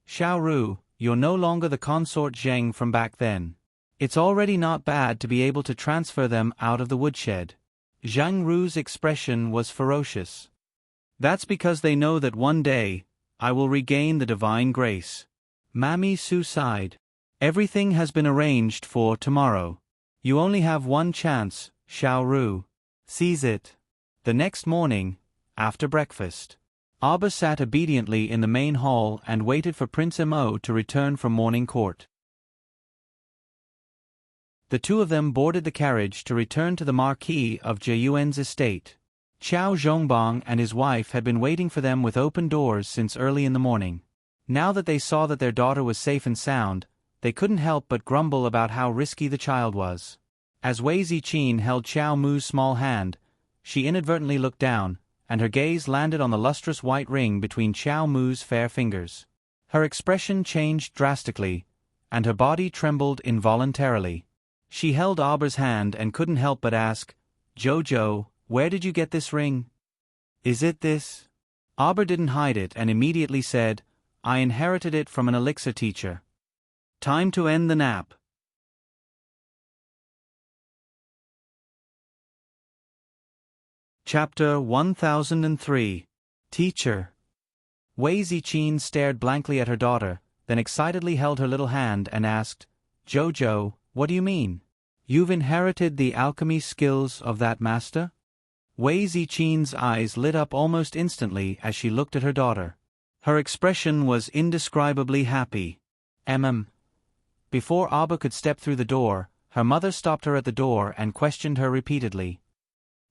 "Xiao Ru, you're no longer the consort Zheng from back then. It's already not bad to be able to transfer them out of the woodshed." Zhang Ru's expression was ferocious. "That's because they know that one day, I will regain the divine grace." Mammy Su sighed. "Everything has been arranged for tomorrow. You only have one chance, Xiao Ru. Seize it." The next morning, after breakfast, Arba sat obediently in the main hall and waited for Prince Mo to return from morning court. The two of them boarded the carriage to return to the Marquis of Jiayuan's estate. Qiao Zhongbang and his wife had been waiting for them with open doors since early in the morning. Now that they saw that their daughter was safe and sound, they couldn't help but grumble about how risky the child was. As Wei Ziqin held Qiao Mu's small hand, she inadvertently looked down, and her gaze landed on the lustrous white ring between Qiao Mu's fair fingers. Her expression changed drastically, and her body trembled involuntarily. She held Arba's hand and couldn't help but ask, "Jojo, where did you get this ring? Is it this?" Arba didn't hide it and immediately said, "I inherited it from an elixir teacher." Time to end the nap. Chapter 1003. Teacher. Wei Ziqin stared blankly at her daughter, then excitedly held her little hand and asked, "Jojo, what do you mean? You've inherited the alchemy skills of that master?" Wei Ziqin's eyes lit up almost instantly as she looked at her daughter. Her expression was indescribably happy. Before Abba could step through the door, her mother stopped her at the door and questioned her repeatedly.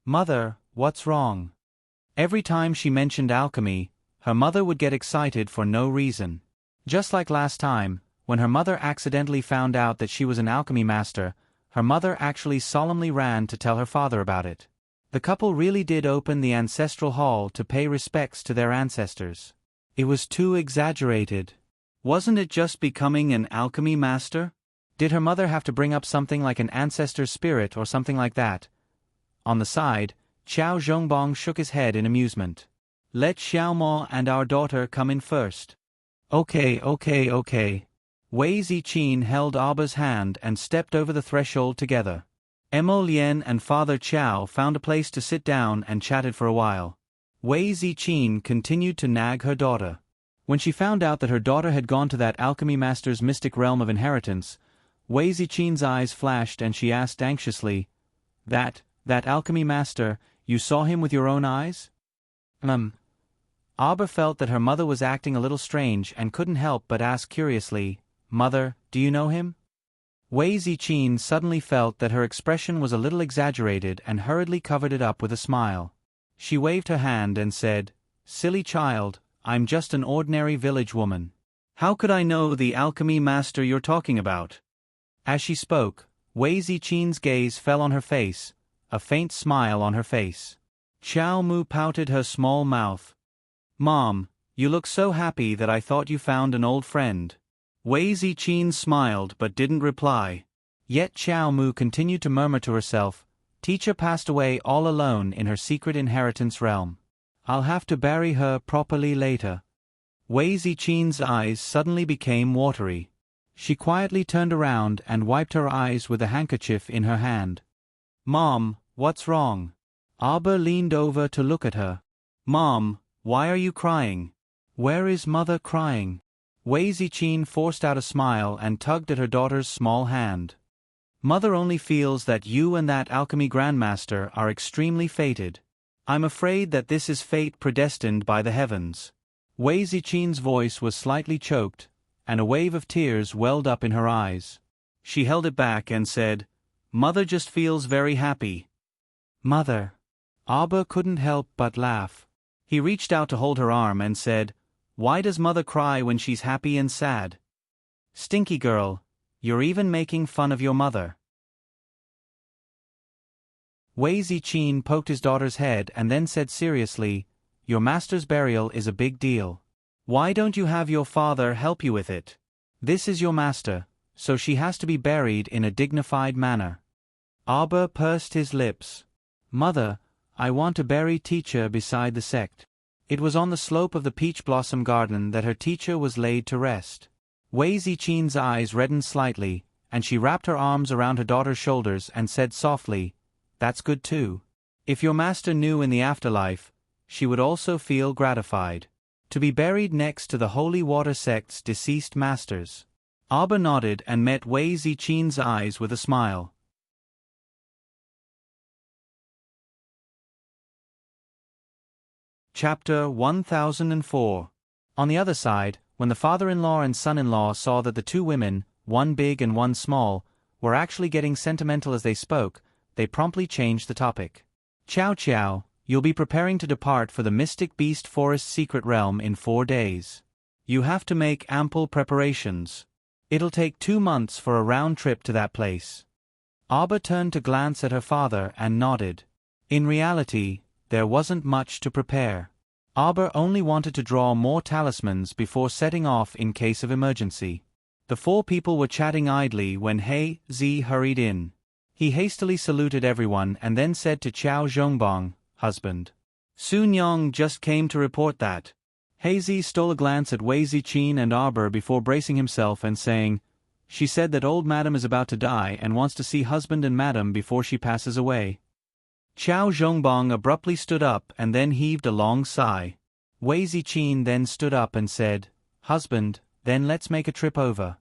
Mother, what's wrong? Every time she mentioned alchemy, her mother would get excited for no reason. Just like last time, when her mother accidentally found out that she was an alchemy master, her mother actually solemnly ran to tell her father about it. The couple really did open the ancestral hall to pay respects to their ancestors. It was too exaggerated. Wasn't it just becoming an alchemy master? Did her mother have to bring up something like an ancestor's spirit or something like that? On the side, Xiao Zhongbong shook his head in amusement. Let Xiaomo and our daughter come in first. Okay. Wei Ziqin held Abba's hand and stepped over the threshold together. Emo Lien and Father Qiao found a place to sit down and chatted for a while. Wei Ziqin continued to nag her daughter. When she found out that her daughter had gone to that alchemy master's mystic realm of inheritance, Wei Ziqin's eyes flashed and she asked anxiously, That alchemy master, you saw him with your own eyes? Abba felt that her mother was acting a little strange and couldn't help but ask curiously, Mother, do you know him? Wei Ziqin suddenly felt that her expression was a little exaggerated and hurriedly covered it up with a smile. She waved her hand and said, Silly child, I'm just an ordinary village woman. How could I know the alchemy master you're talking about? As she spoke, Wei Ziqin's gaze fell on her face, a faint smile on her face. Xiao Mu pouted her small mouth. Mom, you look so happy that I thought you found an old friend. Wei Ziqin smiled but didn't reply. Yet Xiao Mu continued to murmur to herself, Teacher passed away all alone in her secret inheritance realm. I'll have to bury her properly later. Wei Ziqin's eyes suddenly became watery. She quietly turned around and wiped her eyes with a handkerchief in her hand. Mom, what's wrong? Abba leaned over to look at her. Mom, why are you crying? Where is Mother crying? Wei Ziqin forced out a smile and tugged at her daughter's small hand. Mother only feels that you and that alchemy grandmaster are extremely fated. I'm afraid that this is fate predestined by the heavens. Wei Ziqin's voice was slightly choked, and a wave of tears welled up in her eyes. She held it back and said, Mother just feels very happy. Mother. Abba couldn't help but laugh. He reached out to hold her arm and said, Why does Mother cry when she's happy and sad? Stinky girl, you're even making fun of your mother. Wei Ziqin poked his daughter's head and then said seriously, Your master's burial is a big deal. Why don't you have your father help you with it? This is your master, so she has to be buried in a dignified manner. Abba pursed his lips. Mother, I want to bury teacher beside the sect. It was on the slope of the peach blossom garden that her teacher was laid to rest. Wei Ziqin's eyes reddened slightly, and she wrapped her arms around her daughter's shoulders and said softly, That's good too. If your master knew in the afterlife, she would also feel gratified. To be buried next to the holy water sect's deceased masters. Abba nodded and met Wei Ziqin's eyes with a smile. Chapter 1004. On the other side, when the father-in-law and son-in-law saw that the two women, one big and one small, were actually getting sentimental as they spoke, they promptly changed the topic. Qiao Qiao, you'll be preparing to depart for the Mystic Beast Forest secret realm in 4 days. You have to make ample preparations. It'll take 2 months for a round trip to that place. Abba turned to glance at her father and nodded. In reality, there wasn't much to prepare. Abba only wanted to draw more talismans before setting off in case of emergency. The 4 people were chatting idly when He Zi hurried in. He hastily saluted everyone and then said to Qiao Zhongbong, husband. Sun Yong just came to report that. He Zi stole a glance at Wei Ziqin and Abba before bracing himself and saying, She said that old madam is about to die and wants to see husband and madam before she passes away. Qiao Zhongbong abruptly stood up and then heaved a long sigh. Wei Ziqin then stood up and said, Husband, then let's make a trip over.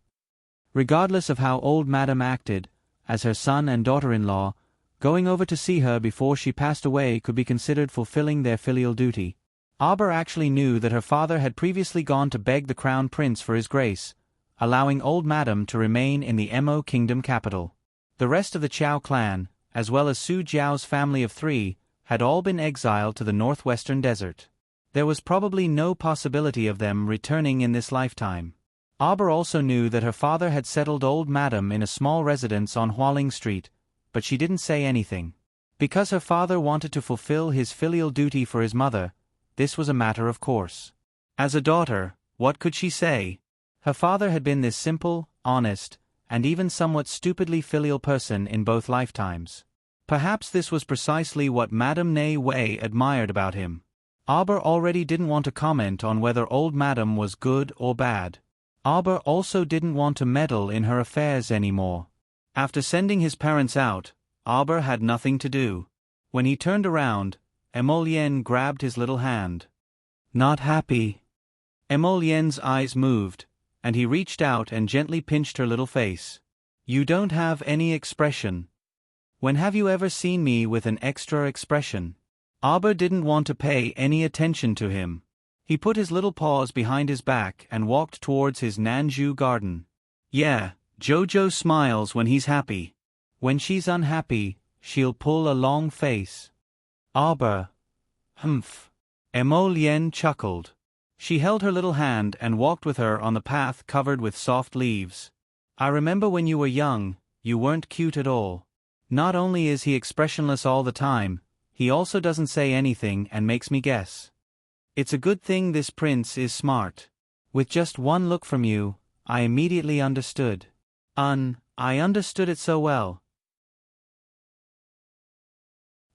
Regardless of how old madam acted, as her son and daughter-in-law, going over to see her before she passed away could be considered fulfilling their filial duty. Auber actually knew that her father had previously gone to beg the crown prince for his grace, allowing old Madam to remain in the Mo kingdom capital. The rest of the Chao clan, as well as Su Jiao's family of 3, had all been exiled to the northwestern desert. There was probably no possibility of them returning in this lifetime. Auber also knew that her father had settled old Madam in a small residence on Hualing Street, but she didn't say anything. Because her father wanted to fulfill his filial duty for his mother, this was a matter of course. As a daughter, what could she say? Her father had been this simple, honest, and even somewhat stupidly filial person in both lifetimes. Perhaps this was precisely what Madame Nei Wei admired about him. Auber already didn't want to comment on whether old Madam was good or bad. Auber also didn't want to meddle in her affairs anymore. After sending his parents out, Auber had nothing to do. When he turned around, Emolienne grabbed his little hand. Not happy. Emolienne's eyes moved, and he reached out and gently pinched her little face. You don't have any expression. When have you ever seen me with an extra expression? Auber didn't want to pay any attention to him. He put his little paws behind his back and walked towards his Nanju garden. Yeah, Jojo smiles when he's happy. When she's unhappy, she'll pull a long face. Auber. Humph. Emolienne chuckled. She held her little hand and walked with her on the path covered with soft leaves. I remember when you were young, you weren't cute at all. Not only is he expressionless all the time, he also doesn't say anything and makes me guess. It's a good thing this prince is smart. With just one look from you, I immediately understood. I understood it so well.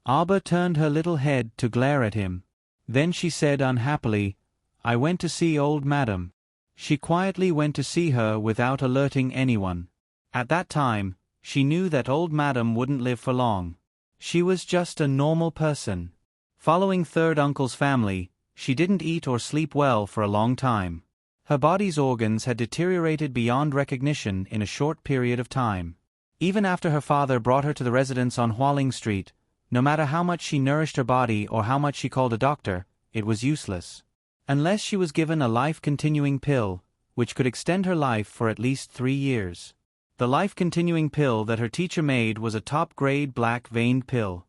Auber turned her little head to glare at him. Then she said unhappily, I went to see old Madam. She quietly went to see her without alerting anyone. At that time, she knew that old Madam wouldn't live for long. She was just a normal person. Following third uncle's family, she didn't eat or sleep well for a long time. Her body's organs had deteriorated beyond recognition in a short period of time. Even after her father brought her to the residence on Hualing Street, no matter how much she nourished her body or how much she called a doctor, it was useless. Unless she was given a life-continuing pill, which could extend her life for at least 3 years. The life-continuing pill that her teacher made was a top-grade black-veined pill.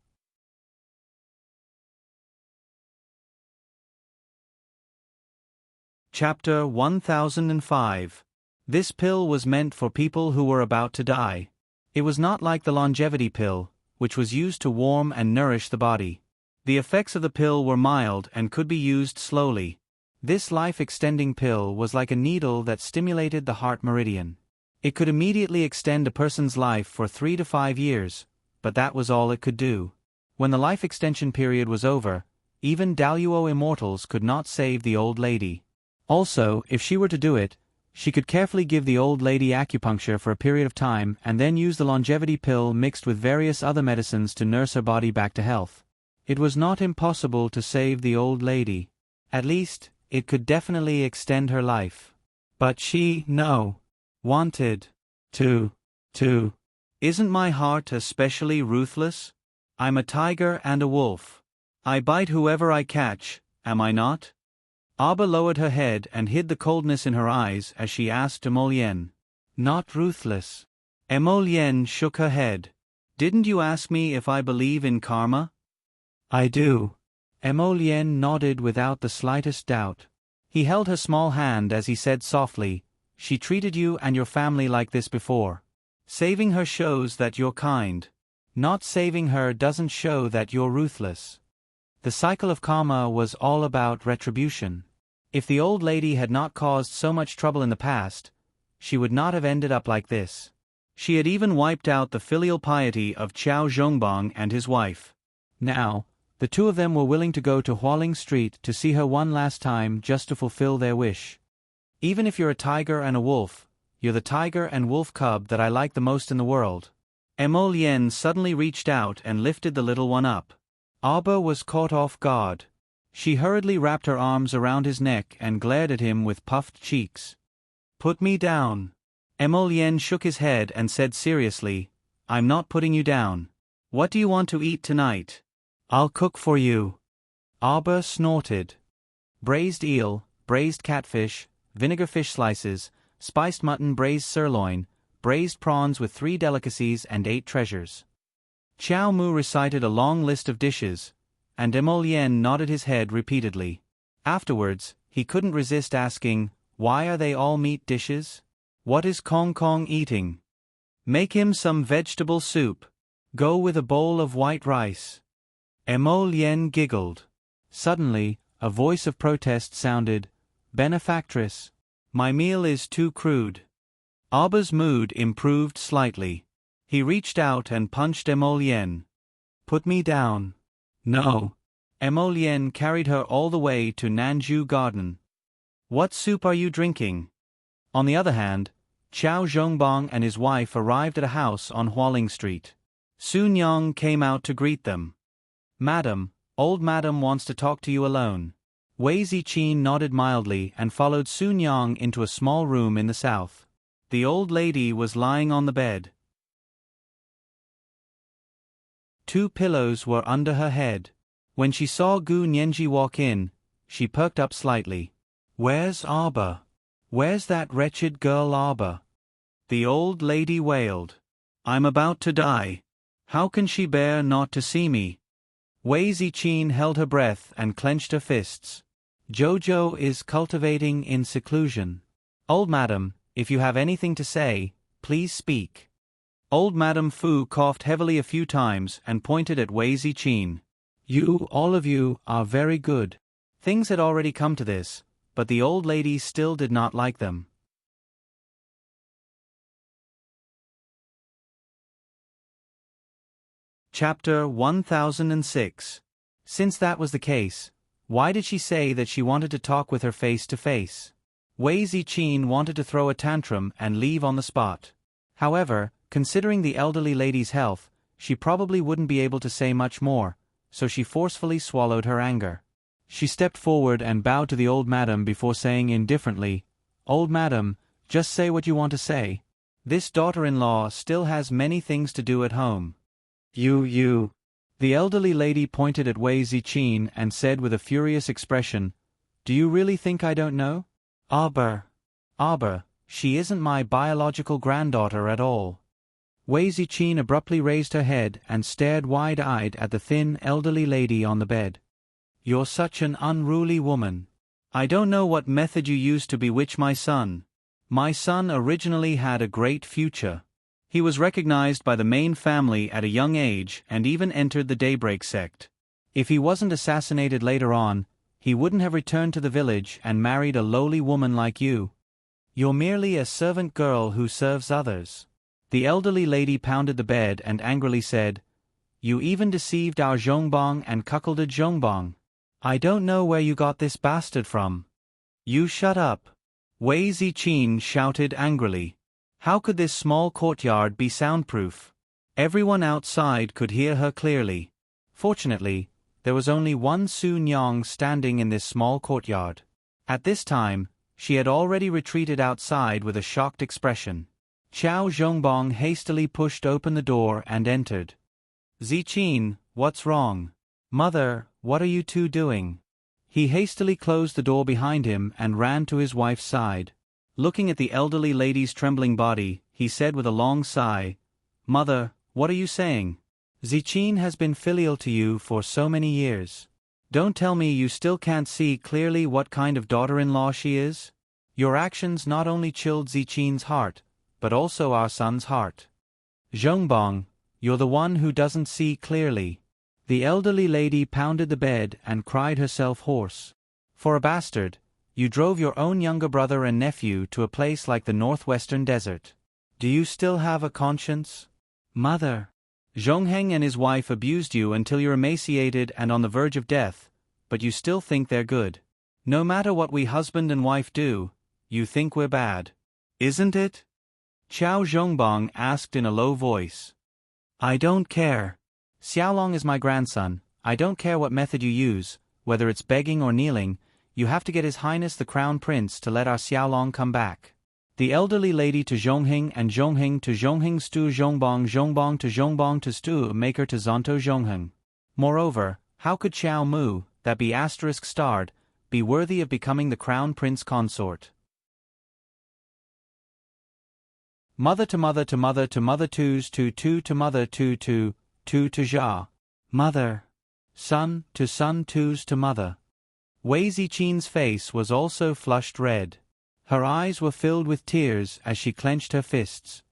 Chapter 1005. This pill was meant for people who were about to die. It was not like the longevity pill, which was used to warm and nourish the body. The effects of the pill were mild and could be used slowly. This life-extending pill was like a needle that stimulated the heart meridian. It could immediately extend a person's life for 3 to 5 years, but that was all it could do. When the life extension period was over, even Daluo immortals could not save the old lady. Also, if she were to do it, she could carefully give the old lady acupuncture for a period of time and then use the longevity pill mixed with various other medicines to nurse her body back to health. It was not impossible to save the old lady. At least, it could definitely extend her life. But she, wanted to. Isn't my heart especially ruthless? I'm a tiger and a wolf. I bite whoever I catch, am I not? Auber lowered her head and hid the coldness in her eyes as she asked Emolienne. Not ruthless. Emolienne shook her head. Didn't you ask me if I believe in karma? I do. Emolienne nodded without the slightest doubt. He held her small hand as he said softly, She treated you and your family like this before. Saving her shows that you're kind. Not saving her doesn't show that you're ruthless. The cycle of karma was all about retribution. If the old lady had not caused so much trouble in the past, she would not have ended up like this. She had even wiped out the filial piety of Qiao Zhongbang and his wife. Now, the two of them were willing to go to Hualing Street to see her one last time just to fulfill their wish. Even if you're a tiger and a wolf, you're the tiger and wolf cub that I like the most in the world. Emolienne suddenly reached out and lifted the little one up. Auber was caught off guard. She hurriedly wrapped her arms around his neck and glared at him with puffed cheeks. Put me down. Emolienne shook his head and said seriously, I'm not putting you down. What do you want to eat tonight? I'll cook for you. Auber snorted. braised eel, braised catfish, vinegar fish slices, spiced mutton, braised sirloin, braised prawns with 3 delicacies and 8 treasures. Chiao Mu recited a long list of dishes, and Demolien nodded his head repeatedly. Afterwards, he couldn't resist asking, why are they all meat dishes? What is Kong Kong eating? Make him some vegetable soup. Go with a bowl of white rice. Demolien giggled. Suddenly, a voice of protest sounded, Benefactress, my meal is too crude. Aba's mood improved slightly. He reached out and punched Demolien. Put me down. No. Demolien carried her all the way to Nanju Garden. What soup are you drinking? On the other hand, Chao Zhongbang and his wife arrived at a house on Hualing Street. Sun Yang came out to greet them. Madam, old madam wants to talk to you alone. Wei Ziqin nodded mildly and followed Sun Yang into a small room in the south. The old lady was lying on the bed. 2 pillows were under her head. When she saw Gu Nianji walk in, she perked up slightly. Where's Aba? Where's that wretched girl Aba? The old lady wailed. I'm about to die. How can she bear not to see me? Wei Ziqin held her breath and clenched her fists. Jojo is cultivating in seclusion. Old madam, if you have anything to say, please speak. Old Madam Fu coughed heavily a few times and pointed at Wei Ziqin. You, all of you, are very good. Things had already come to this, but the old lady still did not like them. Chapter 1006. Since that was the case, why did she say that she wanted to talk with her face to face? Wei Ziqin wanted to throw a tantrum and leave on the spot. However, considering the elderly lady's health, she probably wouldn't be able to say much more, so she forcefully swallowed her anger. She stepped forward and bowed to the old madam before saying indifferently, Old madam, just say what you want to say. This daughter-in-law still has many things to do at home. You. The elderly lady pointed at Wei Ziqin and said with a furious expression, Do you really think I don't know? Aber, she isn't my biological granddaughter at all. Wei Ziqin abruptly raised her head and stared wide-eyed at the thin, elderly lady on the bed. You're such an unruly woman. I don't know what method you used to bewitch my son. My son originally had a great future. He was recognized by the main family at a young age and even entered the Daybreak sect. If he wasn't assassinated later on, he wouldn't have returned to the village and married a lowly woman like you. You're merely a servant girl who serves others. The elderly lady pounded the bed and angrily said, You even deceived our Zhongbang and cuckolded Zhongbang. I don't know where you got this bastard from. You shut up. Wei Ziqin shouted angrily. How could this small courtyard be soundproof? Everyone outside could hear her clearly. Fortunately, there was only one Sun Yang standing in this small courtyard. At this time, she had already retreated outside with a shocked expression. Chao Zhongbang hastily pushed open the door and entered. Ziqin, what's wrong? Mother, what are you two doing? He hastily closed the door behind him and ran to his wife's side. Looking at the elderly lady's trembling body, he said with a long sigh, Mother, what are you saying? Ziqin has been filial to you for so many years. Don't tell me you still can't see clearly what kind of daughter-in-law she is? Your actions not only chilled Ziqin's heart, but also our son's heart. Zhongbang, you're the one who doesn't see clearly. The elderly lady pounded the bed and cried herself hoarse. For a bastard, you drove your own younger brother and nephew to a place like the northwestern desert. Do you still have a conscience? Mother. Zhongheng and his wife abused you until you're emaciated and on the verge of death, but you still think they're good. No matter what we husband and wife do, you think we're bad. Isn't it? Chao Zhongbang asked in a low voice. I don't care. Xiaolong is my grandson. I don't care what method you use, whether it's begging or kneeling, you have to get His Highness the Crown Prince to let our Xiaolong come back. The elderly lady to Zhongheng and Zhongheng to Zhongheng Stu Zhongbang Zhongbang to Zhongbang to Stu Maker to Zonto Zhongheng. Moreover, how could Xiao Mu, that be *******, be worthy of becoming the crown prince consort. Mother to mother to mother to mother twos to mother to to ja. Mother. Son twos to mother. Wei Ziqin's face was also flushed red. Her eyes were filled with tears as she clenched her fists.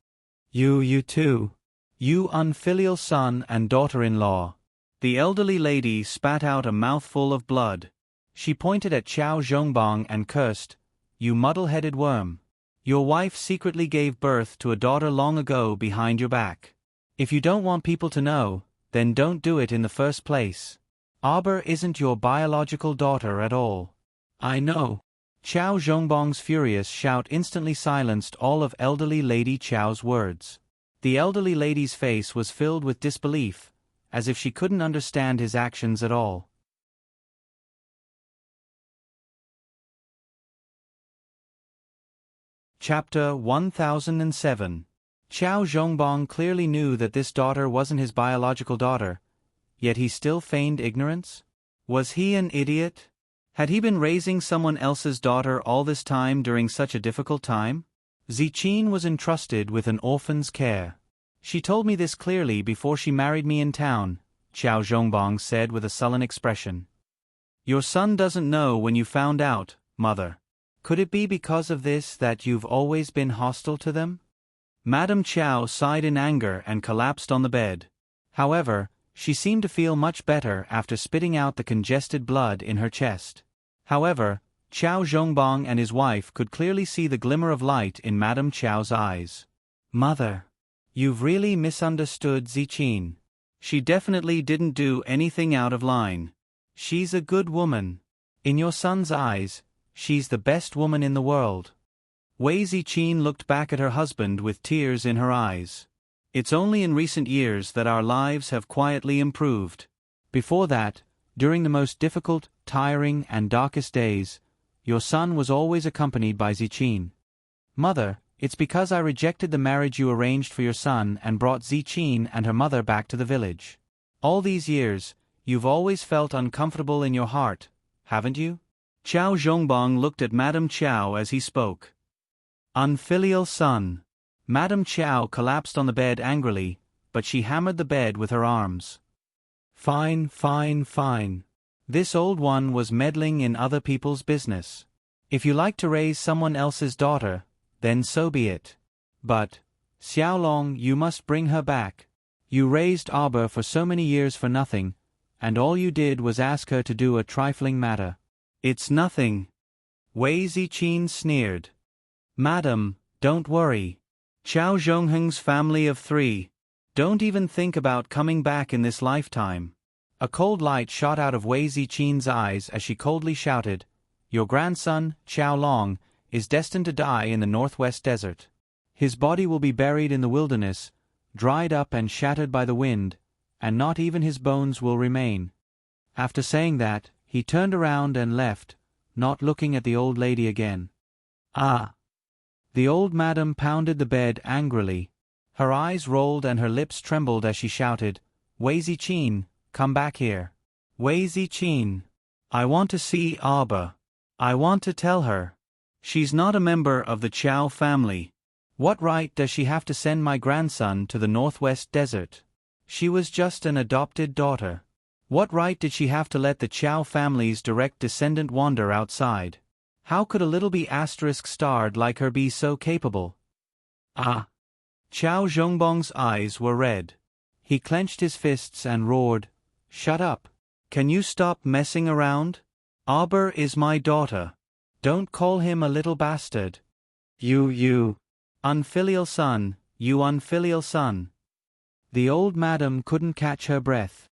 You too. You unfilial son and daughter-in-law. The elderly lady spat out a mouthful of blood. She pointed at Qiao Zhongbang and cursed, "You muddle-headed worm. Your wife secretly gave birth to a daughter long ago behind your back. If you don't want people to know, then don't do it in the first place. Arbor isn't your biological daughter at all." "I know." Qiao Zhongbang's furious shout instantly silenced all of elderly Lady Qiao's words. The elderly lady's face was filled with disbelief, as if she couldn't understand his actions at all. Chapter 1007. Qiao Zhongbang clearly knew that this daughter wasn't his biological daughter, yet he still feigned ignorance? Was he an idiot? Had he been raising someone else's daughter all this time during such a difficult time? Ziqin was entrusted with an orphan's care. "She told me this clearly before she married me in town," Qiao Zhongbang said with a sullen expression. "Your son doesn't know when you found out, mother. Could it be because of this that you've always been hostile to them?" Madame Qiao sighed in anger and collapsed on the bed. However, she seemed to feel much better after spitting out the congested blood in her chest. However, Qiao Zhongbang and his wife could clearly see the glimmer of light in Madame Qiao's eyes. "Mother, you've really misunderstood Ziqin. She definitely didn't do anything out of line. She's a good woman. In your son's eyes, she's the best woman in the world." Wei Ziqin looked back at her husband with tears in her eyes. "It's only in recent years that our lives have quietly improved. Before that, during the most difficult, tiring, and darkest days, your son was always accompanied by Ziqin. Mother, it's because I rejected the marriage you arranged for your son and brought Ziqin and her mother back to the village. All these years, you've always felt uncomfortable in your heart, haven't you?" Qiao Zhongbang looked at Madame Qiao as he spoke. "Unfilial son." Madame Qiao collapsed on the bed angrily, but she hammered the bed with her arms. Fine. This old one was meddling in other people's business. If you like to raise someone else's daughter, then so be it. But, Xiaolong, you must bring her back. You raised Arbor for so many years for nothing, and all you did was ask her to do a trifling matter. "It's nothing." Wei Ziqin sneered. "Madam, don't worry. Qiao Zhongheng's family of 3. Don't even think about coming back in this lifetime." A cold light shot out of Wei Ziqin's eyes as she coldly shouted, "Your grandson, Xiaolong, is destined to die in the northwest desert. His body will be buried in the wilderness, dried up and shattered by the wind, and not even his bones will remain." After saying that, he turned around and left, not looking at the old lady again. "Ah!" The old madam pounded the bed angrily. Her eyes rolled and her lips trembled as she shouted, "Wei Ziqin, come back here. Wei Ziqin. I want to see Arbor. I want to tell her. She's not a member of the Qiao family. What right does she have to send my grandson to the northwest desert? She was just an adopted daughter. What right did she have to let the Qiao family's direct descendant wander outside? How could a little B***starred like her be so capable?" "Ah!" Qiao Zhongbang's eyes were red. He clenched his fists and roared, "Shut up! Can you stop messing around? Arbor is my daughter. Don't call him a little bastard. You unfilial son, you unfilial son." The old madam couldn't catch her breath.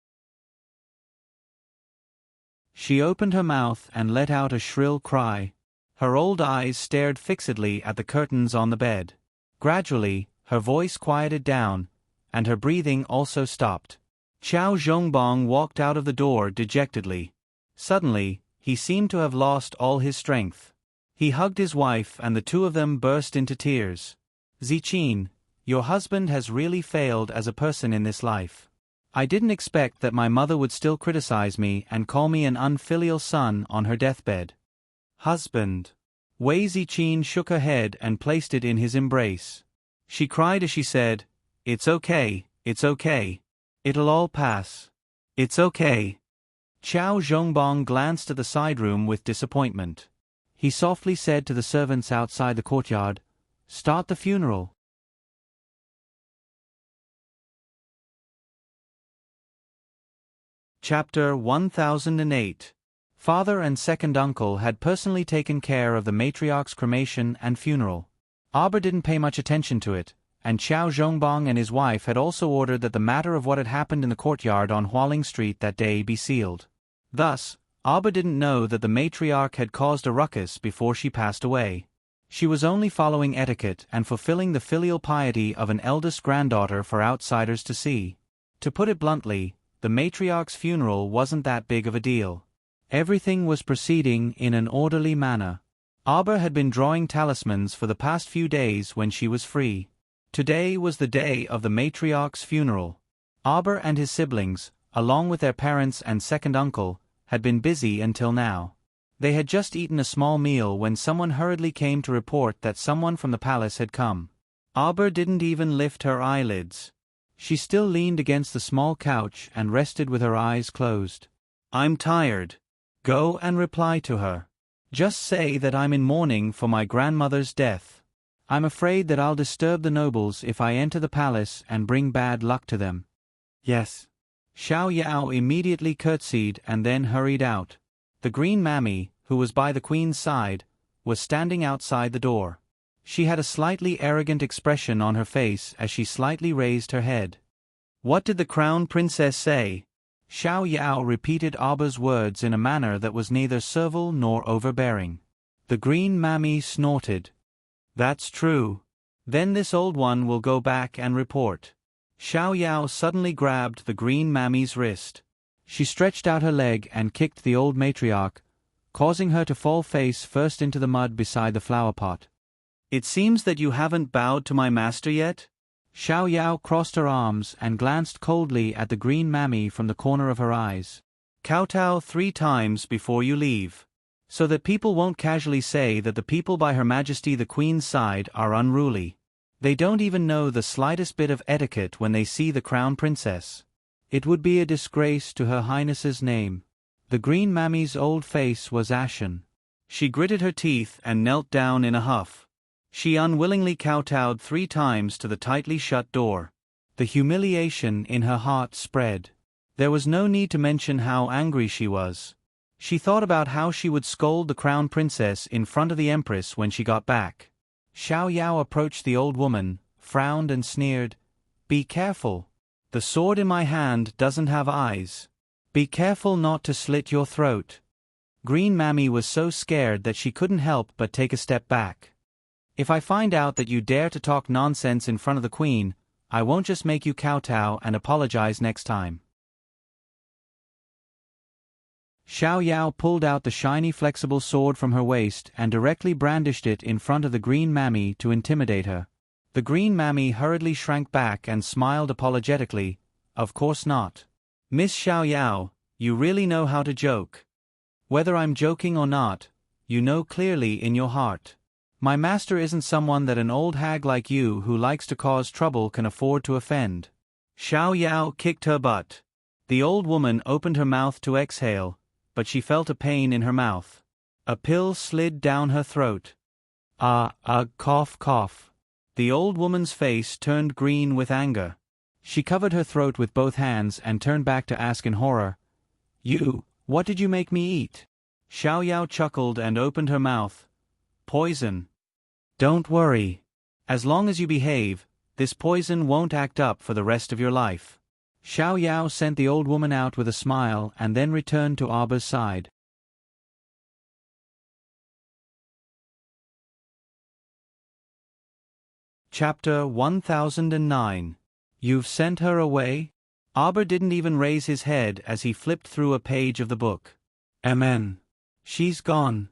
She opened her mouth and let out a shrill cry. Her old eyes stared fixedly at the curtains on the bed. Gradually, her voice quieted down, and her breathing also stopped. Qiao Zhongbang walked out of the door dejectedly. Suddenly, he seemed to have lost all his strength. He hugged his wife and the two of them burst into tears. "Ziqin, your husband has really failed as a person in this life. I didn't expect that my mother would still criticize me and call me an unfilial son on her deathbed. Husband. Wei Ziqin shook her head and placed it in his embrace. She cried as she said, "It's okay, it's okay. It'll all pass. It's okay." Qiao Zhongbong glanced at the side room with disappointment. He softly said to the servants outside the courtyard, "Start the funeral." Chapter 1008. Father and second uncle had personally taken care of the matriarch's cremation and funeral. Arbor didn't pay much attention to it, and Qiao Zhongbong and his wife had also ordered that the matter of what had happened in the courtyard on Hualing Street that day be sealed. Thus, Arbor didn't know that the matriarch had caused a ruckus before she passed away. She was only following etiquette and fulfilling the filial piety of an eldest granddaughter for outsiders to see. To put it bluntly, the matriarch's funeral wasn't that big of a deal. Everything was proceeding in an orderly manner. Arbor had been drawing talismans for the past few days when she was free. Today was the day of the matriarch's funeral. Arbor and his siblings, along with their parents and second uncle, had been busy until now. They had just eaten a small meal when someone hurriedly came to report that someone from the palace had come. Arbor didn't even lift her eyelids. She still leaned against the small couch and rested with her eyes closed. "I'm tired." "Go and reply to her. Just say that I'm in mourning for my grandmother's death. I'm afraid that I'll disturb the nobles if I enter the palace and bring bad luck to them." "Yes." Xiao Yao immediately curtsied and then hurried out. The green mammy, who was by the queen's side, was standing outside the door. She had a slightly arrogant expression on her face as she slightly raised her head. "What did the crown princess say?" Xiao Yao repeated Arbor's words in a manner that was neither servile nor overbearing. The green mammy snorted. "That's true. Then this old one will go back and report." Xiao Yao suddenly grabbed the green mammy's wrist. She stretched out her leg and kicked the old matriarch, causing her to fall face first into the mud beside the flower pot. "It seems that you haven't bowed to my master yet?" Xiao Yao crossed her arms and glanced coldly at the green mammy from the corner of her eyes. "Kowtow 3 times before you leave, so that people won't casually say that the people by Her Majesty the Queen's side are unruly. They don't even know the slightest bit of etiquette when they see the crown princess. It would be a disgrace to Her Highness's name." The green mammy's old face was ashen. She gritted her teeth and knelt down in a huff. She unwillingly kowtowed 3 times to the tightly shut door. The humiliation in her heart spread. There was no need to mention how angry she was. She thought about how she would scold the crown princess in front of the empress when she got back. Xiao Yao approached the old woman, frowned and sneered. "Be careful. The sword in my hand doesn't have eyes. Be careful not to slit your throat." Green Mammy was so scared that she couldn't help but take a step back. "If I find out that you dare to talk nonsense in front of the queen, I won't just make you kowtow and apologize next time." Xiao Yao pulled out the shiny flexible sword from her waist and directly brandished it in front of the green mammy to intimidate her. The green mammy hurriedly shrank back and smiled apologetically. "Of course not. Miss Xiao Yao, you really know how to joke. Whether I'm joking or not, you know clearly in your heart. My master isn't someone that an old hag like you who likes to cause trouble can afford to offend." Xiao Yao kicked her butt. The old woman opened her mouth to exhale, but she felt a pain in her mouth. A pill slid down her throat. Cough, cough. The old woman's face turned green with anger. She covered her throat with both hands and turned back to ask in horror, What did you make me eat?" Xiao Yao chuckled and opened her mouth. "Poison. Don't worry. As long as you behave, this poison won't act up for the rest of your life." Xiao Yao sent the old woman out with a smile and then returned to Arbor's side. Chapter 1009. You've sent her away? Arbor didn't even raise his head as he flipped through a page of the book. Amen. She's gone.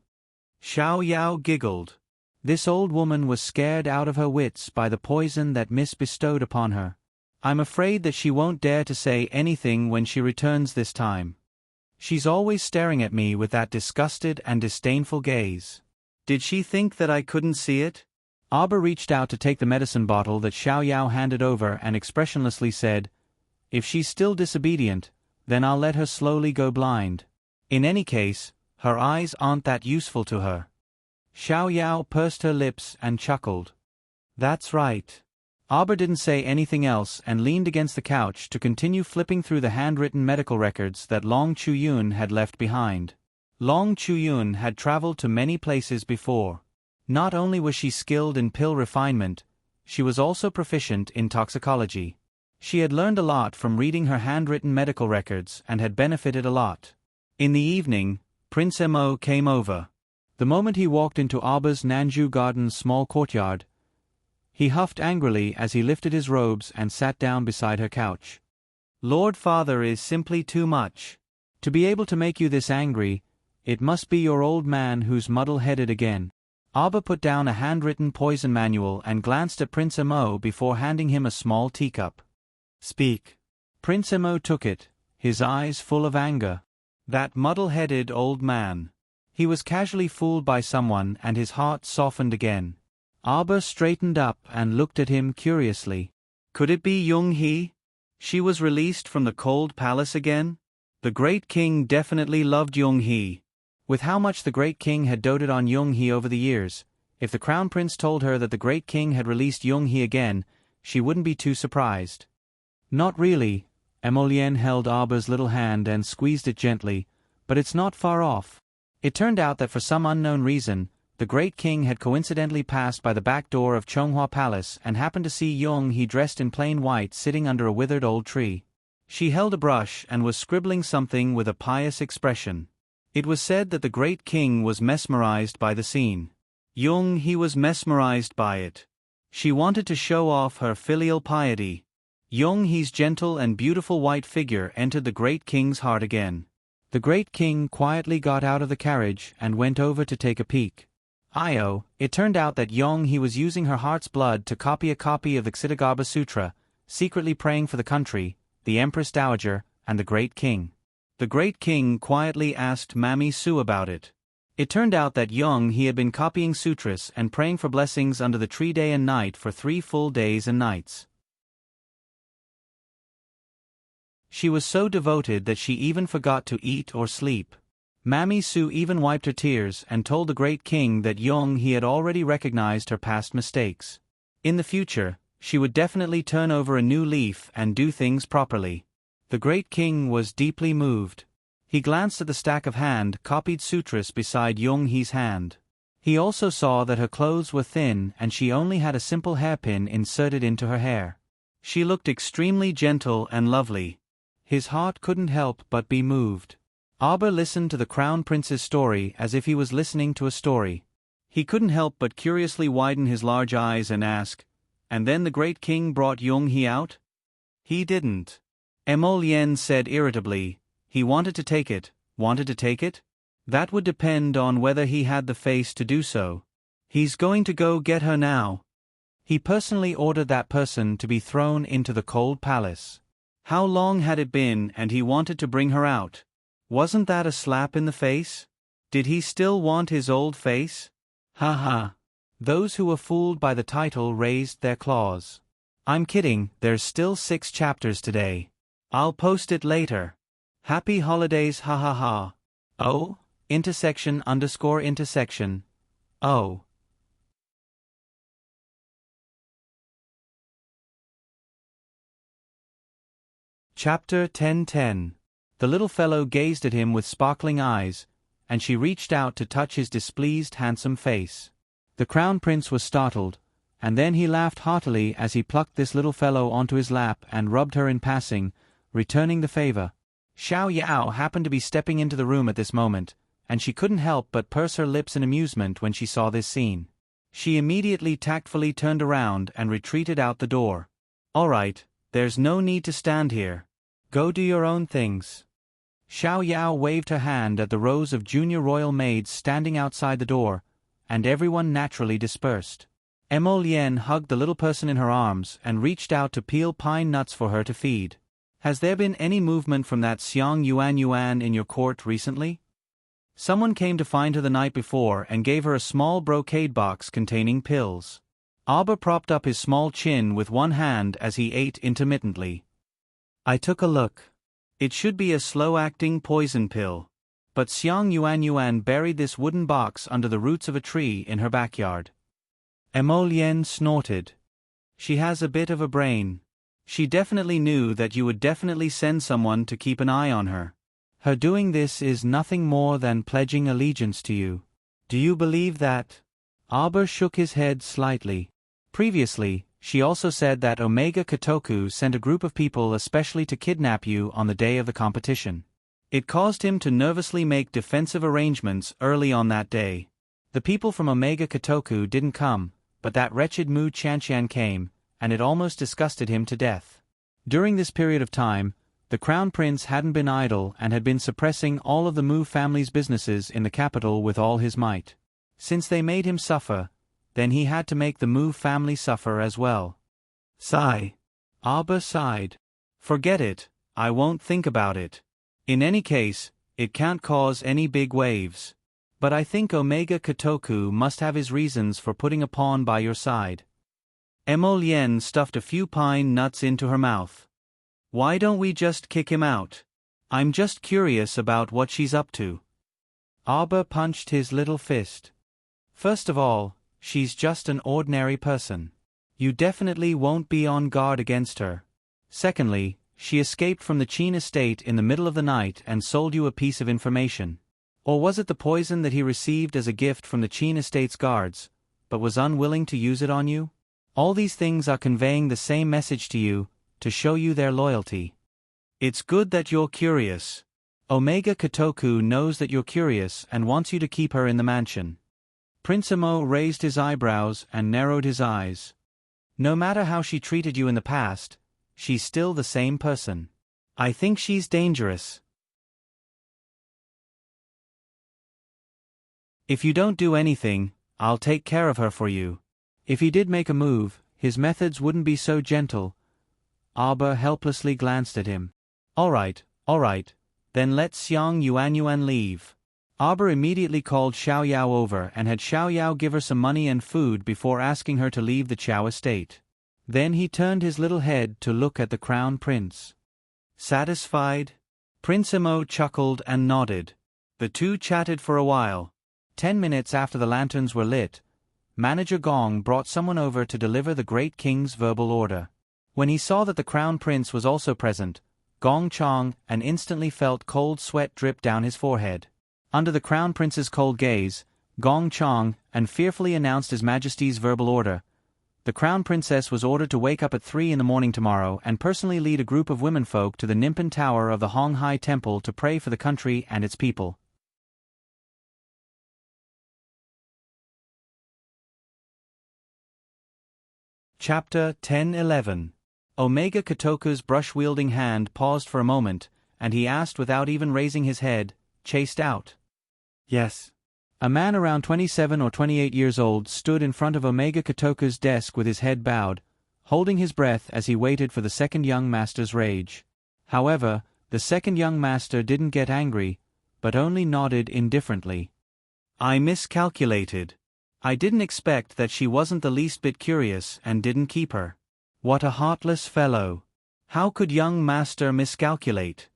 Xiao Yao giggled. This old woman was scared out of her wits by the poison that Miss bestowed upon her. I'm afraid that she won't dare to say anything when she returns this time. She's always staring at me with that disgusted and disdainful gaze. Did she think that I couldn't see it? Arbor reached out to take the medicine bottle that Xiao Yao handed over and expressionlessly said, "If she's still disobedient, then I'll let her slowly go blind. In any case, her eyes aren't that useful to her." Xiao Yao pursed her lips and chuckled. "That's right." Arbor didn't say anything else and leaned against the couch to continue flipping through the handwritten medical records that Long Chuyun had left behind. Long Chuyun had traveled to many places before. Not only was she skilled in pill refinement, she was also proficient in toxicology. She had learned a lot from reading her handwritten medical records and had benefited a lot. In the evening, Prince Mo came over. The moment he walked into Arbor's Nanju Garden's small courtyard, he huffed angrily as he lifted his robes and sat down beside her couch. "Lord Father is simply too much. To be able to make you this angry, it must be your old man who's muddle-headed again." Arbor put down a handwritten poison manual and glanced at Prince Mo before handing him a small teacup. "Speak." Prince Mo took it, his eyes full of anger. That muddle-headed old man. He was casually fooled by someone and his heart softened again. Arbor straightened up and looked at him curiously. Could it be Yung He? She was released from the cold palace again? The Great King definitely loved Yung He. With how much the Great King had doted on Yung He over the years, if the Crown Prince told her that the Great King had released Yung He again, she wouldn't be too surprised. "Not really." Emolien held Arbor's little hand and squeezed it gently, "but it's not far off." It turned out that for some unknown reason, the Great King had coincidentally passed by the back door of Chonghua Palace and happened to see Yung He dressed in plain white sitting under a withered old tree. She held a brush and was scribbling something with a pious expression. It was said that the Great King was mesmerized by the scene. Yung He was mesmerized by it. She wanted to show off her filial piety. Yung He's gentle and beautiful white figure entered the Great King's heart again. The Great King quietly got out of the carriage and went over to take a peek. It turned out that Yung He was using her heart's blood to copy a copy of the Ksitigarbha Sutra, secretly praying for the country, the Empress Dowager, and the Great King. The Great King quietly asked Mammy Su about it. It turned out that Yung He had been copying sutras and praying for blessings under the tree day and night for 3 full days and nights. She was so devoted that she even forgot to eat or sleep. Mammy Su even wiped her tears and told the Great King that Yung He had already recognized her past mistakes. In the future, she would definitely turn over a new leaf and do things properly. The Great King was deeply moved. He glanced at the stack of hand-copied sutras beside Yung He's hand. He also saw that her clothes were thin and she only had a simple hairpin inserted into her hair. She looked extremely gentle and lovely. His heart couldn't help but be moved. Arbor listened to the Crown Prince's story as if he was listening to a story. He couldn't help but curiously widen his large eyes and ask, "And then the Great King brought Yung He out?" "He didn't." Emolien said irritably. "He wanted to take it. Wanted to take it? That would depend on whether he had the face to do so. He's going to go get her now." He personally ordered that person to be thrown into the cold palace. How long had it been and he wanted to bring her out? Wasn't that a slap in the face? Did he still want his old face? Ha ha. Those who were fooled by the title raised their claws. "I'm kidding, there's still 6 chapters today. I'll post it later. Happy holidays, ha ha ha. Oh, __. Oh. Chapter 10:10. The little fellow gazed at him with sparkling eyes, and she reached out to touch his displeased handsome face. The Crown Prince was startled, and then he laughed heartily as he plucked this little fellow onto his lap and rubbed her in passing, returning the favor. Xiao Yao happened to be stepping into the room at this moment, and she couldn't help but purse her lips in amusement when she saw this scene. She immediately tactfully turned around and retreated out the door. "All right, there's no need to stand here. Go do your own things." Xiao Yao waved her hand at the rows of junior royal maids standing outside the door, and everyone naturally dispersed. Emolien hugged the little person in her arms and reached out to peel pine nuts for her to feed. Has there been any movement from that Xiang Yuan in your court recently? Someone came to find her the night before and gave her a small brocade box containing pills. Arba propped up his small chin with one hand as he ate intermittently. I took a look. It should be a slow-acting poison pill. But Xiang Yuan buried this wooden box under the roots of a tree in her backyard. Emolian snorted. She has a bit of a brain. She definitely knew that you would definitely send someone to keep an eye on her. Her doing this is nothing more than pledging allegiance to you. Do you believe that? Arba shook his head slightly. Previously, she also said that Omega Kotoku sent a group of people especially to kidnap you on the day of the competition. It caused him to nervously make defensive arrangements early on that day. The people from Omega Kotoku didn't come, but that wretched Mu Chanxian came, and it almost disgusted him to death. During this period of time, the Crown Prince hadn't been idle and had been suppressing all of the Mu family's businesses in the capital with all his might. Since they made him suffer, then he had to make the Mu family suffer as well. Sigh. Arba sighed. Forget it, I won't think about it. In any case, it can't cause any big waves. But I think Omega Kotoku must have his reasons for putting a pawn by your side. Emolian stuffed a few pine nuts into her mouth. Why don't we just kick him out? I'm just curious about what she's up to. Arba punched his little fist. First of all, she's just an ordinary person. You definitely won't be on guard against her. Secondly, she escaped from the Qin estate in the middle of the night and sold you a piece of information. Or was it the poison that he received as a gift from the Qin estate's guards, but was unwilling to use it on you? All these things are conveying the same message to you, to show you their loyalty. It's good that you're curious. Omega Kotoku knows that you're curious and wants you to keep her in the mansion. Prince Emo raised his eyebrows and narrowed his eyes. No matter how she treated you in the past, she's still the same person. I think she's dangerous. If you don't do anything, I'll take care of her for you. If he did make a move, his methods wouldn't be so gentle. Arba helplessly glanced at him. All right, then let Xiang Yuan leave. Arba immediately called Xiao Yao over and had Xiao Yao give her some money and food before asking her to leave the Chao estate. Then he turned his little head to look at the Crown Prince. Satisfied? Prince Emo chuckled and nodded. The two chatted for a while. 10 minutes after the lanterns were lit, Manager Gong brought someone over to deliver the Great King's verbal order. When he saw that the Crown Prince was also present, Gong Chong and instantly felt cold sweat drip down his forehead. Under the Crown Prince's cold gaze, Gong Chong and fearfully announced His Majesty's verbal order. The Crown Princess was ordered to wake up at 3 in the morning tomorrow and personally lead a group of womenfolk to the Nimpan Tower of the Hong Hai Temple to pray for the country and its people. Chapter 10-11. Omega Kotoku's brush-wielding hand paused for a moment, and he asked without even raising his head, chased out. Yes. A man around 27 or 28 years old stood in front of Omega Kotoku's desk with his head bowed, holding his breath as he waited for the second young master's rage. However, the second young master didn't get angry, but only nodded indifferently. I miscalculated. I didn't expect that she wasn't the least bit curious and didn't keep her. What a heartless fellow. How could young master miscalculate?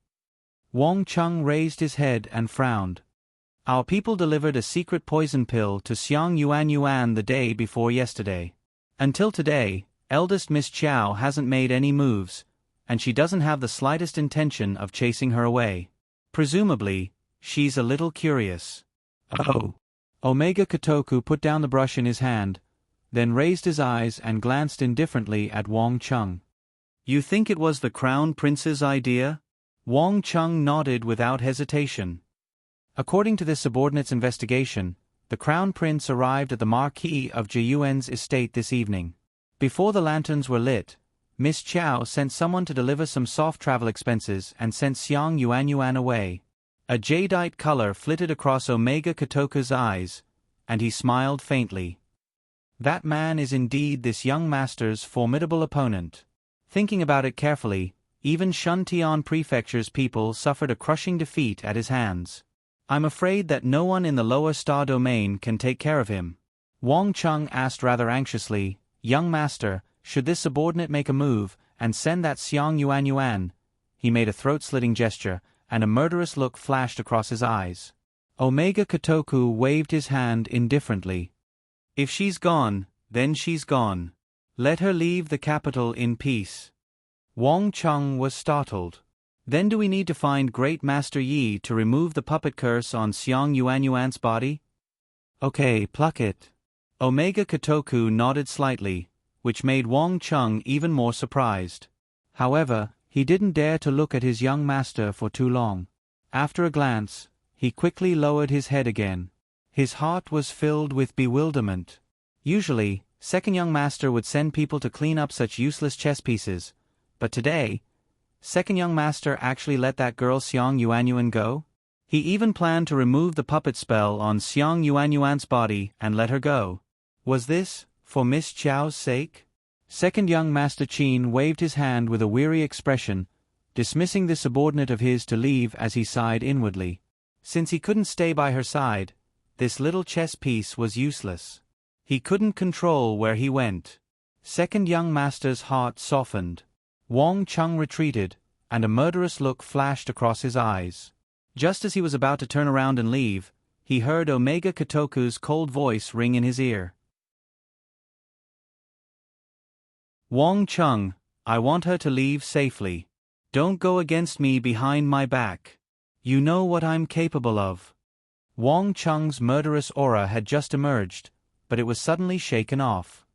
Wang Chung raised his head and frowned. Our people delivered a secret poison pill to Xiang Yuan the day before yesterday. Until today, eldest Miss Chow hasn't made any moves, and she doesn't have the slightest intention of chasing her away. Presumably, she's a little curious. Oh. Omega Kotoku put down the brush in his hand, then raised his eyes and glanced indifferently at Wang Chung. You think it was the Crown Prince's idea? Wang Chung nodded without hesitation. According to this subordinate's investigation, the Crown Prince arrived at the Marquis of Jiyuan's estate this evening. Before the lanterns were lit, Miss Chow sent someone to deliver some soft travel expenses and sent Xiang Yuan away. A jadeite color flitted across Omega Kotoku's eyes, and he smiled faintly. That man is indeed this young master's formidable opponent. Thinking about it carefully, even Shuntian Prefecture's people suffered a crushing defeat at his hands. I'm afraid that no one in the lower star domain can take care of him. Wang Chung asked rather anxiously, Young master, should this subordinate make a move, and send that Xiang Yuan? He made a throat-slitting gesture, and a murderous look flashed across his eyes. Omega Kotoku waved his hand indifferently. If she's gone, then she's gone. Let her leave the capital in peace. Wang Chung was startled. Then do we need to find Great Master Yi to remove the puppet curse on Xiang Yuan's body? Okay, pluck it. Omega Kotoku nodded slightly, which made Wang Chung even more surprised. However, he didn't dare to look at his young master for too long. After a glance, he quickly lowered his head again. His heart was filled with bewilderment. Usually, second young master would send people to clean up such useless chess pieces, but today, second young master actually let that girl Xiang Yuan go? He even planned to remove the puppet spell on Xiang Yuan's body and let her go. Was this for Miss Chiao's sake? Second young master Qin waved his hand with a weary expression, dismissing the subordinate of his to leave as he sighed inwardly. Since he couldn't stay by her side, this little chess piece was useless. He couldn't control where he went. Second young master's heart softened. Wang Chung retreated, and a murderous look flashed across his eyes. Just as he was about to turn around and leave, he heard Omega Kotoku's cold voice ring in his ear. Wang Chung, I want her to leave safely. Don't go against me behind my back. You know what I'm capable of. Wang Chung's murderous aura had just emerged, but it was suddenly shaken off.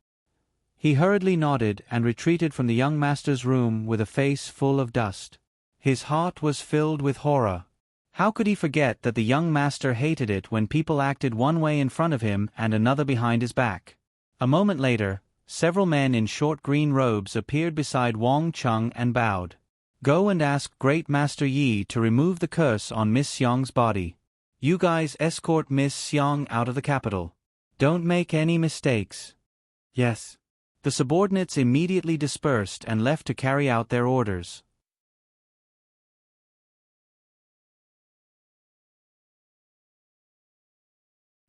He hurriedly nodded and retreated from the young master's room with a face full of dust. His heart was filled with horror. How could he forget that the young master hated it when people acted one way in front of him and another behind his back? A moment later, several men in short green robes appeared beside Wang Chung and bowed. Go and ask Great Master Yi to remove the curse on Miss Xiang's body. You guys escort Miss Xiang out of the capital. Don't make any mistakes. Yes. The subordinates immediately dispersed and left to carry out their orders.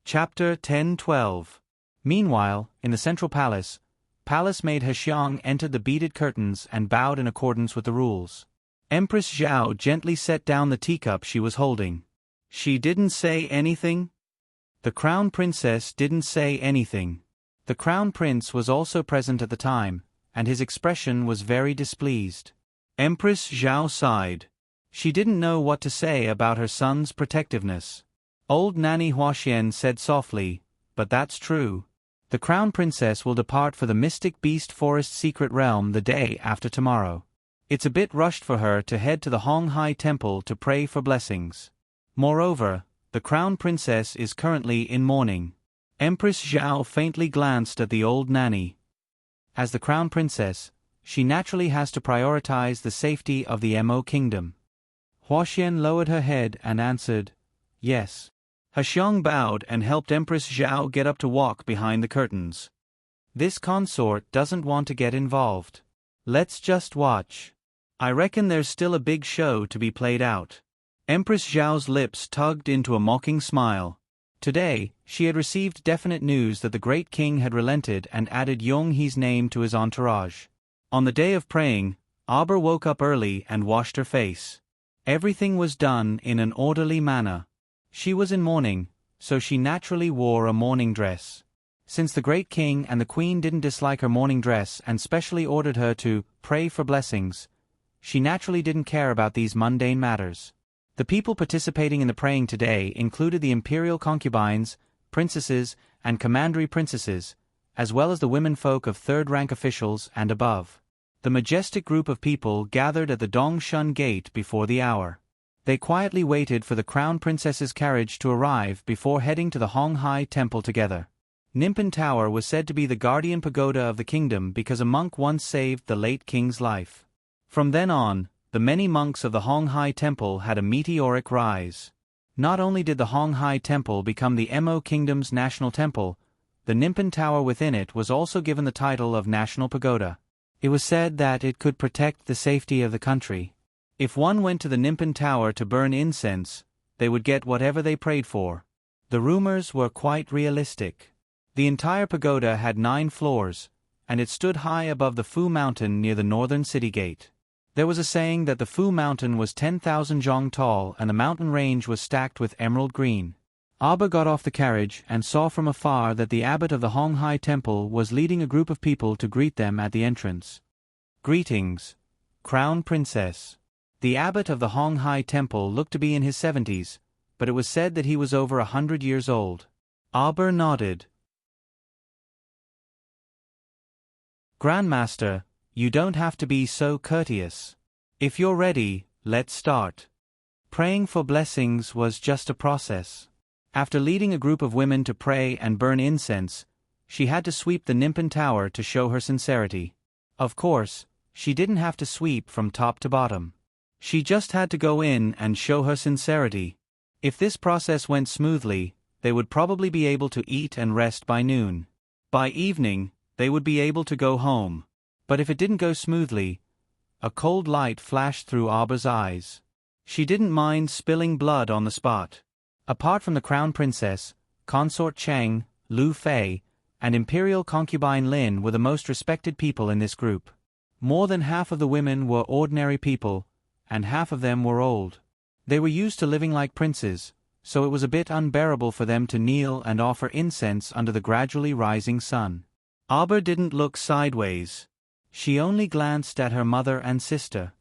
Chapter 10-12. Meanwhile, in the central palace maid Hexiang entered the beaded curtains and bowed in accordance with the rules. Empress Zhao gently set down the teacup she was holding. She didn't say anything? The crown princess didn't say anything. The crown prince was also present at the time, and his expression was very displeased. Empress Zhao sighed. She didn't know what to say about her son's protectiveness. Old Nanny Huaxian said softly, but that's true. The crown princess will depart for the mystic beast forest secret realm the day after tomorrow. It's a bit rushed for her to head to the Honghai temple to pray for blessings. Moreover, the crown princess is currently in mourning. Empress Zhao faintly glanced at the old nanny. As the crown princess, she naturally has to prioritize the safety of the Mo kingdom. Huaxian lowered her head and answered, yes. Hexiang bowed and helped Empress Zhao get up to walk behind the curtains. This consort doesn't want to get involved. Let's just watch. I reckon there's still a big show to be played out. Empress Zhao's lips tugged into a mocking smile. Today, she had received definite news that the great king had relented and added Yonghe's name to his entourage. On the day of praying, Aber woke up early and washed her face. Everything was done in an orderly manner. She was in mourning, so she naturally wore a mourning dress. Since the great king and the queen didn't dislike her mourning dress and specially ordered her to pray for blessings, she naturally didn't care about these mundane matters. The people participating in the praying today included the imperial concubines, princesses, and commandery princesses, as well as the womenfolk of third-rank officials and above. The majestic group of people gathered at the Dongshun Gate before the hour. They quietly waited for the crown princess's carriage to arrive before heading to the Honghai temple together. Nimpin Tower was said to be the guardian pagoda of the kingdom because a monk once saved the late king's life. From then on, the many monks of the Honghai temple had a meteoric rise. Not only did the Honghai temple become the Mo kingdom's national temple, the Nimpin Tower within it was also given the title of national pagoda. It was said that it could protect the safety of the country. If one went to the Nimpan Tower to burn incense, they would get whatever they prayed for. The rumors were quite realistic. The entire pagoda had 9 floors, and it stood high above the Fu Mountain near the northern city gate. There was a saying that the Fu Mountain was 10,000 zhong tall and the mountain range was stacked with emerald green. Abba got off the carriage and saw from afar that the abbot of the Honghai Temple was leading a group of people to greet them at the entrance. Greetings, Crown Princess. The abbot of the Honghai Temple looked to be in his 70s, but it was said that he was over 100 years old. Abba nodded. Grandmaster, you don't have to be so courteous. If you're ready, let's start. Praying for blessings was just a process. After leading a group of women to pray and burn incense, she had to sweep the Nimpan Tower to show her sincerity. Of course, she didn't have to sweep from top to bottom. She just had to go in and show her sincerity. If this process went smoothly, they would probably be able to eat and rest by noon. By evening, they would be able to go home. But if it didn't go smoothly, a cold light flashed through Abba's eyes. She didn't mind spilling blood on the spot. Apart from the Crown Princess, Consort Cheng, Lu Fei, and Imperial Concubine Lin were the most respected people in this group. More than half of the women were ordinary people, and half of them were old. They were used to living like princes, so it was a bit unbearable for them to kneel and offer incense under the gradually rising sun. Abba didn't look sideways. She only glanced at her mother and sister.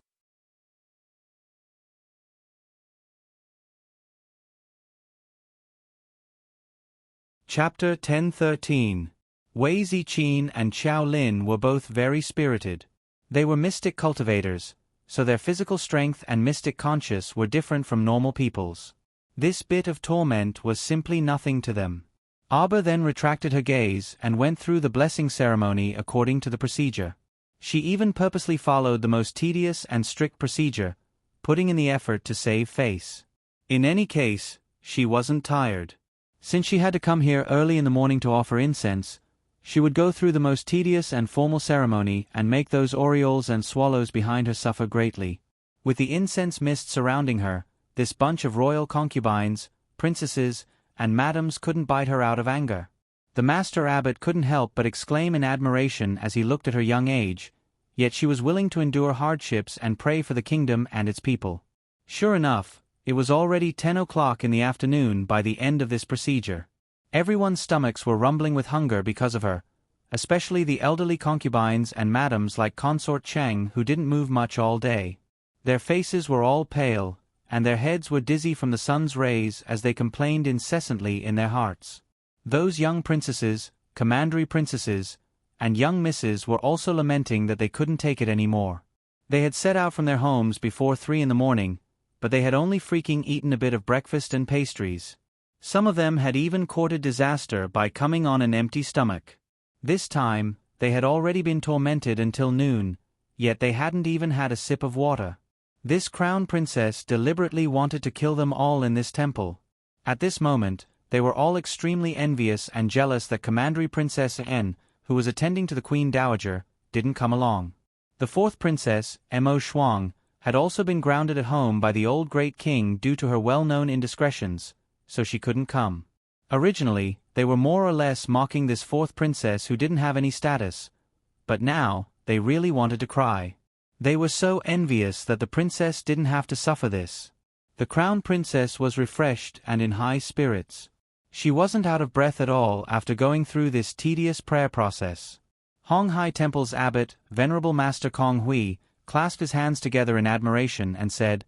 Chapter 10:13. Wei Ziqin and Qiao Lin were both very spirited. They were mystic cultivators, so their physical strength and mystic conscience were different from normal people's. This bit of torment was simply nothing to them. Abba then retracted her gaze and went through the blessing ceremony according to the procedure. She even purposely followed the most tedious and strict procedure, putting in the effort to save face. In any case, she wasn't tired. Since she had to come here early in the morning to offer incense, she would go through the most tedious and formal ceremony and make those orioles and swallows behind her suffer greatly. With the incense mist surrounding her, this bunch of royal concubines, princesses, and madams couldn't bite her out of anger. The master abbot couldn't help but exclaim in admiration as he looked at her young age, yet she was willing to endure hardships and pray for the kingdom and its people. Sure enough, it was already 10 o'clock in the afternoon by the end of this procedure. Everyone's stomachs were rumbling with hunger because of her, especially the elderly concubines and madams like Consort Cheng who didn't move much all day. Their faces were all pale, and their heads were dizzy from the sun's rays as they complained incessantly in their hearts. Those young princesses, commandery princesses, and young misses were also lamenting that they couldn't take it anymore. They had set out from their homes before 3 in the morning, but they had only freaking eaten a bit of breakfast and pastries. Some of them had even courted disaster by coming on an empty stomach. This time, they had already been tormented until noon, yet they hadn't even had a sip of water. This crown princess deliberately wanted to kill them all in this temple. At this moment, they were all extremely envious and jealous that Commandery Princess N, who was attending to the Queen Dowager, didn't come along. The fourth princess, Mo Shuang, had also been grounded at home by the old great king due to her well-known indiscretions, so she couldn't come. Originally, they were more or less mocking this fourth princess who didn't have any status, but now, they really wanted to cry. They were so envious that the princess didn't have to suffer this. The crown princess was refreshed and in high spirits. She wasn't out of breath at all after going through this tedious prayer process. Honghai Temple's abbot, Venerable Master Kong Hui, clasped his hands together in admiration and said,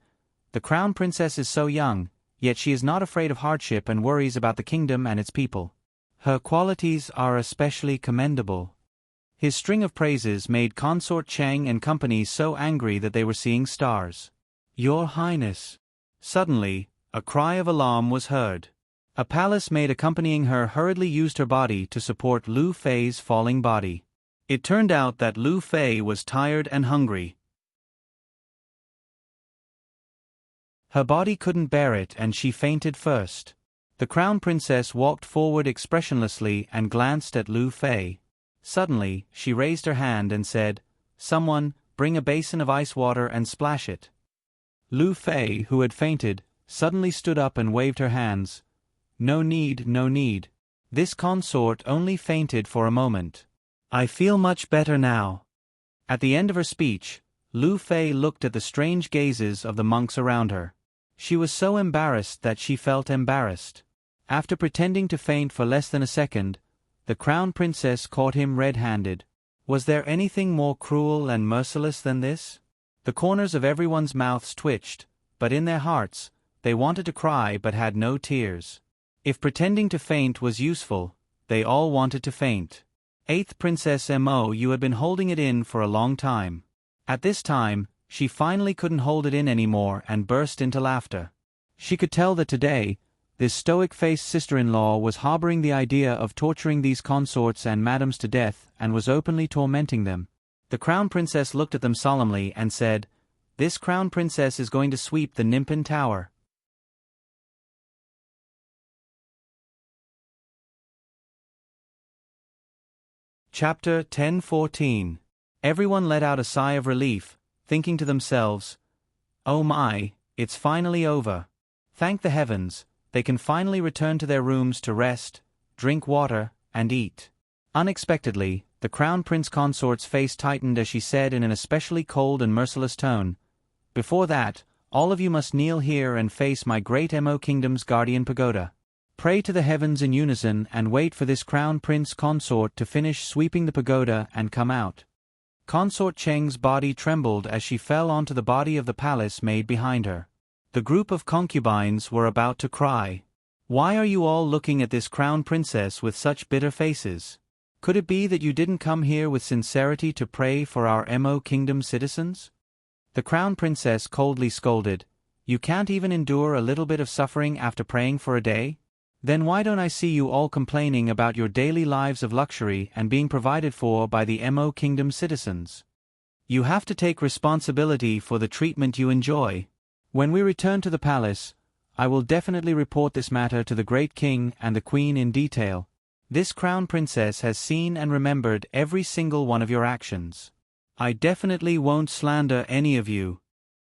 "The crown princess is so young, yet she is not afraid of hardship and worries about the kingdom and its people. Her qualities are especially commendable." His string of praises made Consort Cheng and company so angry that they were seeing stars. "Your Highness." Suddenly, a cry of alarm was heard. A palace maid accompanying her hurriedly used her body to support Lu Fei's falling body. It turned out that Lu Fei was tired and hungry. Her body couldn't bear it and she fainted first. The crown princess walked forward expressionlessly and glanced at Lu Fei. Suddenly, she raised her hand and said, Someone, bring a basin of ice water and splash it. Lu Fei, who had fainted, suddenly stood up and waved her hands. No need, no need. This consort only fainted for a moment. I feel much better now. At the end of her speech, Lu Fei looked at the strange gazes of the monks around her. She was so embarrassed that she felt embarrassed. After pretending to faint for less than a second, the crown princess caught him red-handed. Was there anything more cruel and merciless than this? The corners of everyone's mouths twitched, but in their hearts, they wanted to cry but had no tears. If pretending to faint was useful, they all wanted to faint. 8th Princess Mo, you had been holding it in for a long time. At this time, she finally couldn't hold it in anymore and burst into laughter. She could tell that today, this stoic-faced sister-in-law was harboring the idea of torturing these consorts and madams to death and was openly tormenting them. The crown princess looked at them solemnly and said, "This crown princess is going to sweep the Nimpan Tower." Chapter 10:14. Everyone let out a sigh of relief, thinking to themselves, "Oh my, it's finally over. Thank the heavens, they can finally return to their rooms to rest, drink water, and eat." Unexpectedly, the crown prince consort's face tightened as she said in an especially cold and merciless tone, "Before that, all of you must kneel here and face my great Mo kingdom's guardian pagoda. Pray to the heavens in unison and wait for this crown prince consort to finish sweeping the pagoda and come out." Consort Cheng's body trembled as she fell onto the body of the palace maid behind her. The group of concubines were about to cry. "Why are you all looking at this crown princess with such bitter faces? Could it be that you didn't come here with sincerity to pray for our Mo kingdom citizens?" The crown princess coldly scolded, "You can't even endure a little bit of suffering after praying for a day? Then why don't I see you all complaining about your daily lives of luxury and being provided for by the Mo kingdom citizens? You have to take responsibility for the treatment you enjoy. When we return to the palace, I will definitely report this matter to the great king and the queen in detail. This crown princess has seen and remembered every single one of your actions. I definitely won't slander any of you."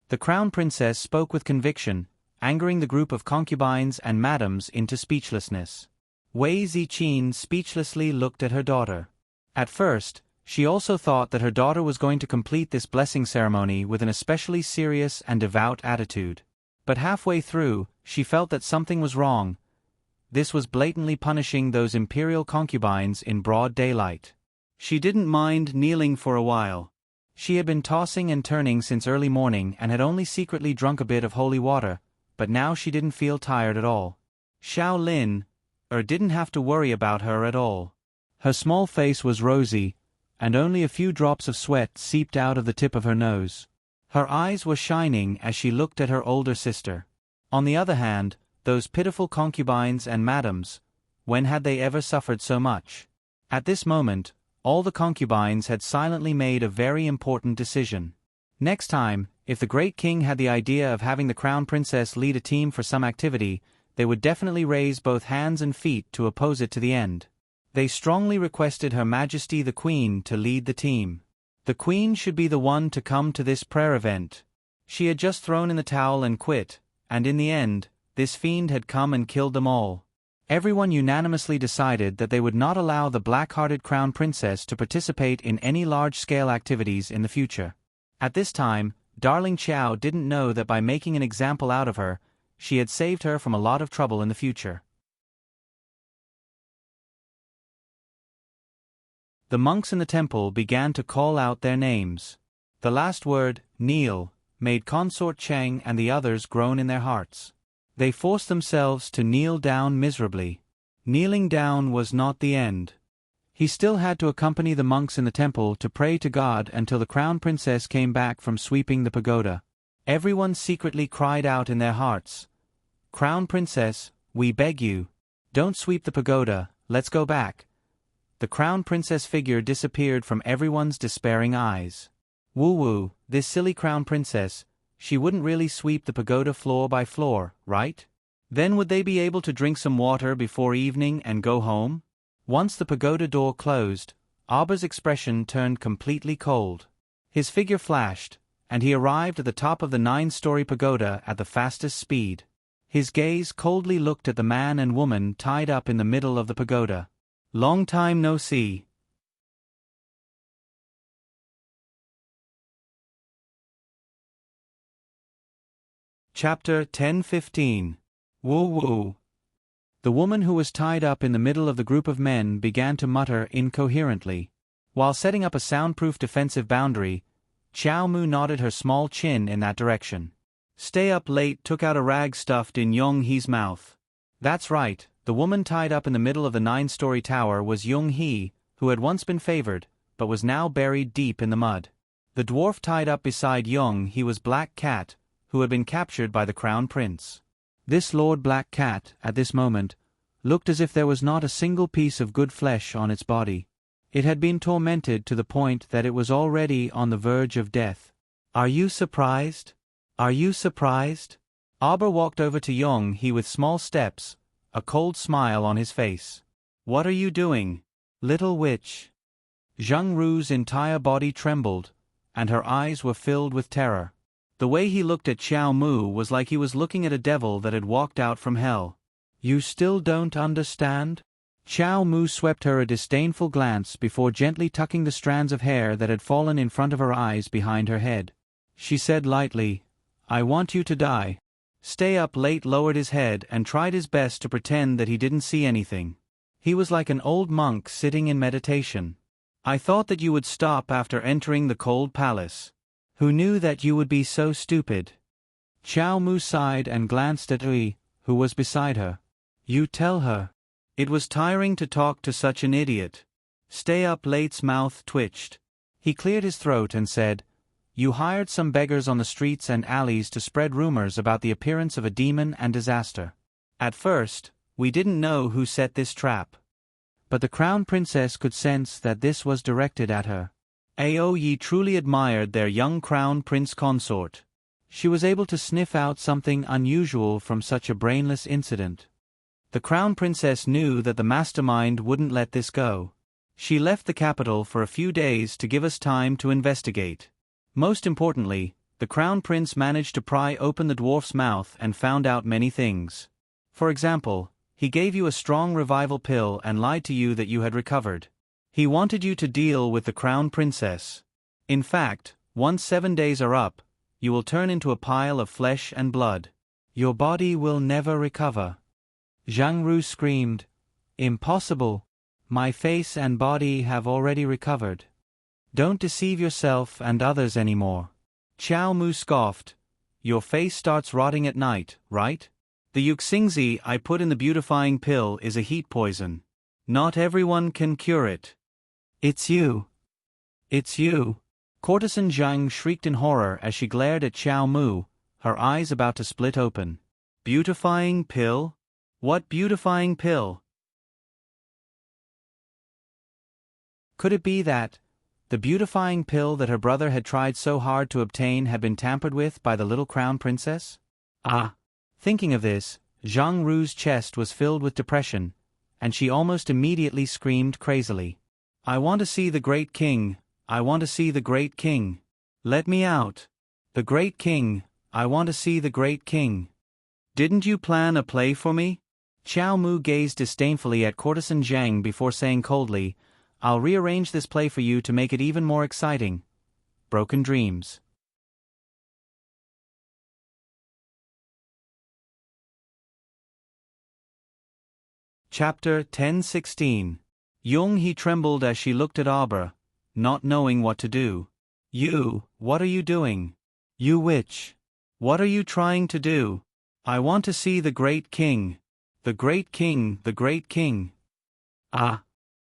The crown princess spoke with conviction, angering the group of concubines and madams into speechlessness. Wei Ziqin speechlessly looked at her daughter. At first, she also thought that her daughter was going to complete this blessing ceremony with an especially serious and devout attitude. But halfway through, she felt that something was wrong. This was blatantly punishing those imperial concubines in broad daylight. She didn't mind kneeling for a while. She had been tossing and turning since early morning and had only secretly drunk a bit of holy water, but now she didn't feel tired at all. Xiao Lin didn't have to worry about her at all. Her small face was rosy, and only a few drops of sweat seeped out of the tip of her nose. Her eyes were shining as she looked at her older sister. On the other hand, those pitiful concubines and madams, when had they ever suffered so much? At this moment, all the concubines had silently made a very important decision. Next time, if the great king had the idea of having the crown princess lead a team for some activity, they would definitely raise both hands and feet to oppose it to the end. They strongly requested Her Majesty the Queen to lead the team. The Queen should be the one to come to this prayer event. She had just thrown in the towel and quit, and in the end, this fiend had come and killed them all. Everyone unanimously decided that they would not allow the black-hearted crown princess to participate in any large-scale activities in the future. At this time, darling Qiao didn't know that by making an example out of her, she had saved her from a lot of trouble in the future. The monks in the temple began to call out their names. The last word, kneel, made Consort Cheng and the others groan in their hearts. They forced themselves to kneel down miserably. Kneeling down was not the end. He still had to accompany the monks in the temple to pray to God until the crown princess came back from sweeping the pagoda. Everyone secretly cried out in their hearts, "Crown princess, we beg you. Don't sweep the pagoda, let's go back." The crown princess figure disappeared from everyone's despairing eyes. Woo-woo, this silly crown princess, she wouldn't really sweep the pagoda floor by floor, right? Then would they be able to drink some water before evening and go home? Once the pagoda door closed, Arba's expression turned completely cold. His figure flashed, and he arrived at the top of the 9-story pagoda at the fastest speed. His gaze coldly looked at the man and woman tied up in the middle of the pagoda. Long time no see. Chapter 10:15. Woo woo. The woman who was tied up in the middle of the group of men began to mutter incoherently. While setting up a soundproof defensive boundary, Xiao Mu nodded her small chin in that direction. Stay Up Late took out a rag stuffed in Yung Hee's mouth. That's right, the woman tied up in the middle of the 9-story tower was Yung Hee, who had once been favored, but was now buried deep in the mud. The dwarf tied up beside Yung Hee was Black Cat, who had been captured by the Crown Prince. This Lord Black Cat, at this moment, looked as if there was not a single piece of good flesh on its body. It had been tormented to the point that it was already on the verge of death. Are you surprised? Are you surprised? Arbor walked over to Yung Hee with small steps, a cold smile on his face. What are you doing, little witch? Zhang Ru's entire body trembled, and her eyes were filled with terror. The way he looked at Xiao Mu was like he was looking at a devil that had walked out from hell. You still don't understand? Xiao Mu swept her a disdainful glance before gently tucking the strands of hair that had fallen in front of her eyes behind her head. She said lightly, I want you to die. Stay Up Late lowered his head and tried his best to pretend that he didn't see anything. He was like an old monk sitting in meditation. I thought that you would stop after entering the cold palace. Who knew that you would be so stupid? Xiao Mu sighed and glanced at Ui, who was beside her. You tell her. It was tiring to talk to such an idiot. Stay Up Late's mouth twitched. He cleared his throat and said, You hired some beggars on the streets and alleys to spread rumors about the appearance of a demon and disaster. At first, we didn't know who set this trap. But the Crown Princess could sense that this was directed at her. Aoyi truly admired their young Crown Prince consort. She was able to sniff out something unusual from such a brainless incident. The Crown Princess knew that the mastermind wouldn't let this go. She left the capital for a few days to give us time to investigate. Most importantly, the Crown Prince managed to pry open the dwarf's mouth and found out many things. For example, he gave you a strong revival pill and lied to you that you had recovered. He wanted you to deal with the Crown Princess. In fact, once 7 days are up, you will turn into a pile of flesh and blood. Your body will never recover. Zhang Ru screamed, Impossible. My face and body have already recovered. Don't deceive yourself and others anymore. Xiao Mu scoffed. Your face starts rotting at night, right? The Yuxingzi I put in the beautifying pill is a heat poison. Not everyone can cure it. It's you. It's you. Courtesan Zhang shrieked in horror as she glared at Xiao Mu, her eyes about to split open. Beautifying pill? What beautifying pill? Could it be that the beautifying pill that her brother had tried so hard to obtain had been tampered with by the little Crown Princess? Ah! Thinking of this, Zhang Ru's chest was filled with depression, and she almost immediately screamed crazily. I want to see the Great King. I want to see the Great King. Let me out. The Great King. I want to see the Great King. Didn't you plan a play for me? Xiao Mu gazed disdainfully at Courtesan Zhang before saying coldly, I'll rearrange this play for you to make it even more exciting. Broken Dreams. Chapter 10:16. Yung Hee trembled as she looked at Arbor, not knowing what to do. You, what are you doing? You witch. What are you trying to do? I want to see the Great King. The Great King, the Great King. Ah.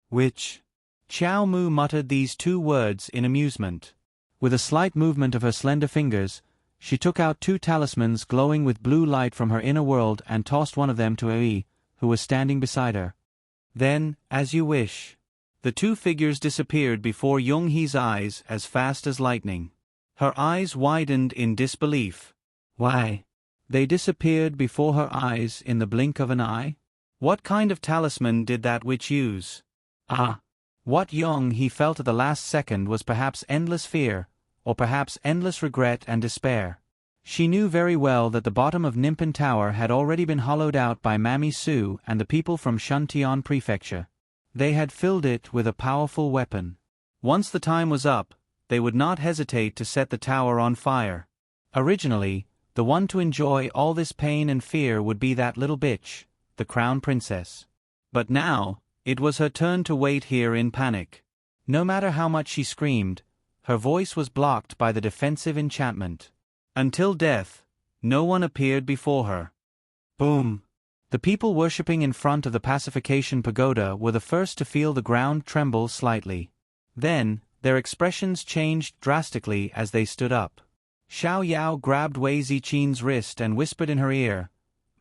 Witch. Xiao Mu muttered these 2 words in amusement. With a slight movement of her slender fingers, she took out 2 talismans glowing with blue light from her inner world and tossed one of them to Ei, who was standing beside her. Then, as you wish. The 2 figures disappeared before Yung Hee's eyes as fast as lightning. Her eyes widened in disbelief. Why? They disappeared before her eyes in the blink of an eye? What kind of talisman did that witch use? Ah! What Yung Hee felt at the last second was perhaps endless fear, or perhaps endless regret and despair. She knew very well that the bottom of Nimpin Tower had already been hollowed out by Mammy Su and the people from Shuntian Prefecture. They had filled it with a powerful weapon. Once the time was up, they would not hesitate to set the tower on fire. Originally, the one to enjoy all this pain and fear would be that little bitch, the Crown Princess. But now, it was her turn to wait here in panic. No matter how much she screamed, her voice was blocked by the defensive enchantment. Until death, no one appeared before her. Boom! The people worshipping in front of the pacification pagoda were the first to feel the ground tremble slightly. Then, their expressions changed drastically as they stood up. Xiao Yao grabbed Wei Zichin's wrist and whispered in her ear,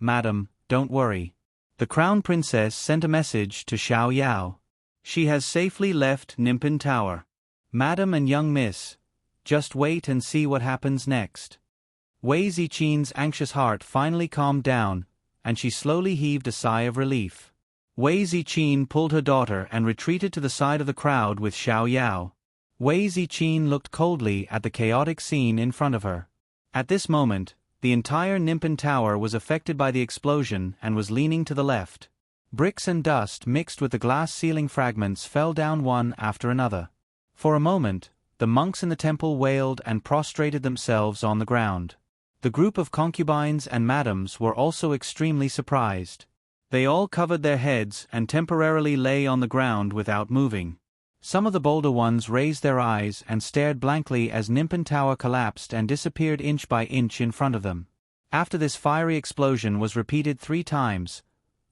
"Madam, don't worry. The Crown Princess sent a message to Xiao Yao. She has safely left Nimpin Tower. Madam and young miss, just wait and see what happens next." Wei Zichin's anxious heart finally calmed down, and she slowly heaved a sigh of relief. Wei Zichin pulled her daughter and retreated to the side of the crowd with Xiao Yao. Wei Zichin looked coldly at the chaotic scene in front of her. At this moment, the entire Nimpin Tower was affected by the explosion and was leaning to the left. Bricks and dust mixed with the glass ceiling fragments fell down one after another. For a moment, the monks in the temple wailed and prostrated themselves on the ground. The group of concubines and madams were also extremely surprised. They all covered their heads and temporarily lay on the ground without moving. Some of the bolder ones raised their eyes and stared blankly as Nimpin Tower collapsed and disappeared inch by inch in front of them. After this fiery explosion was repeated 3 times,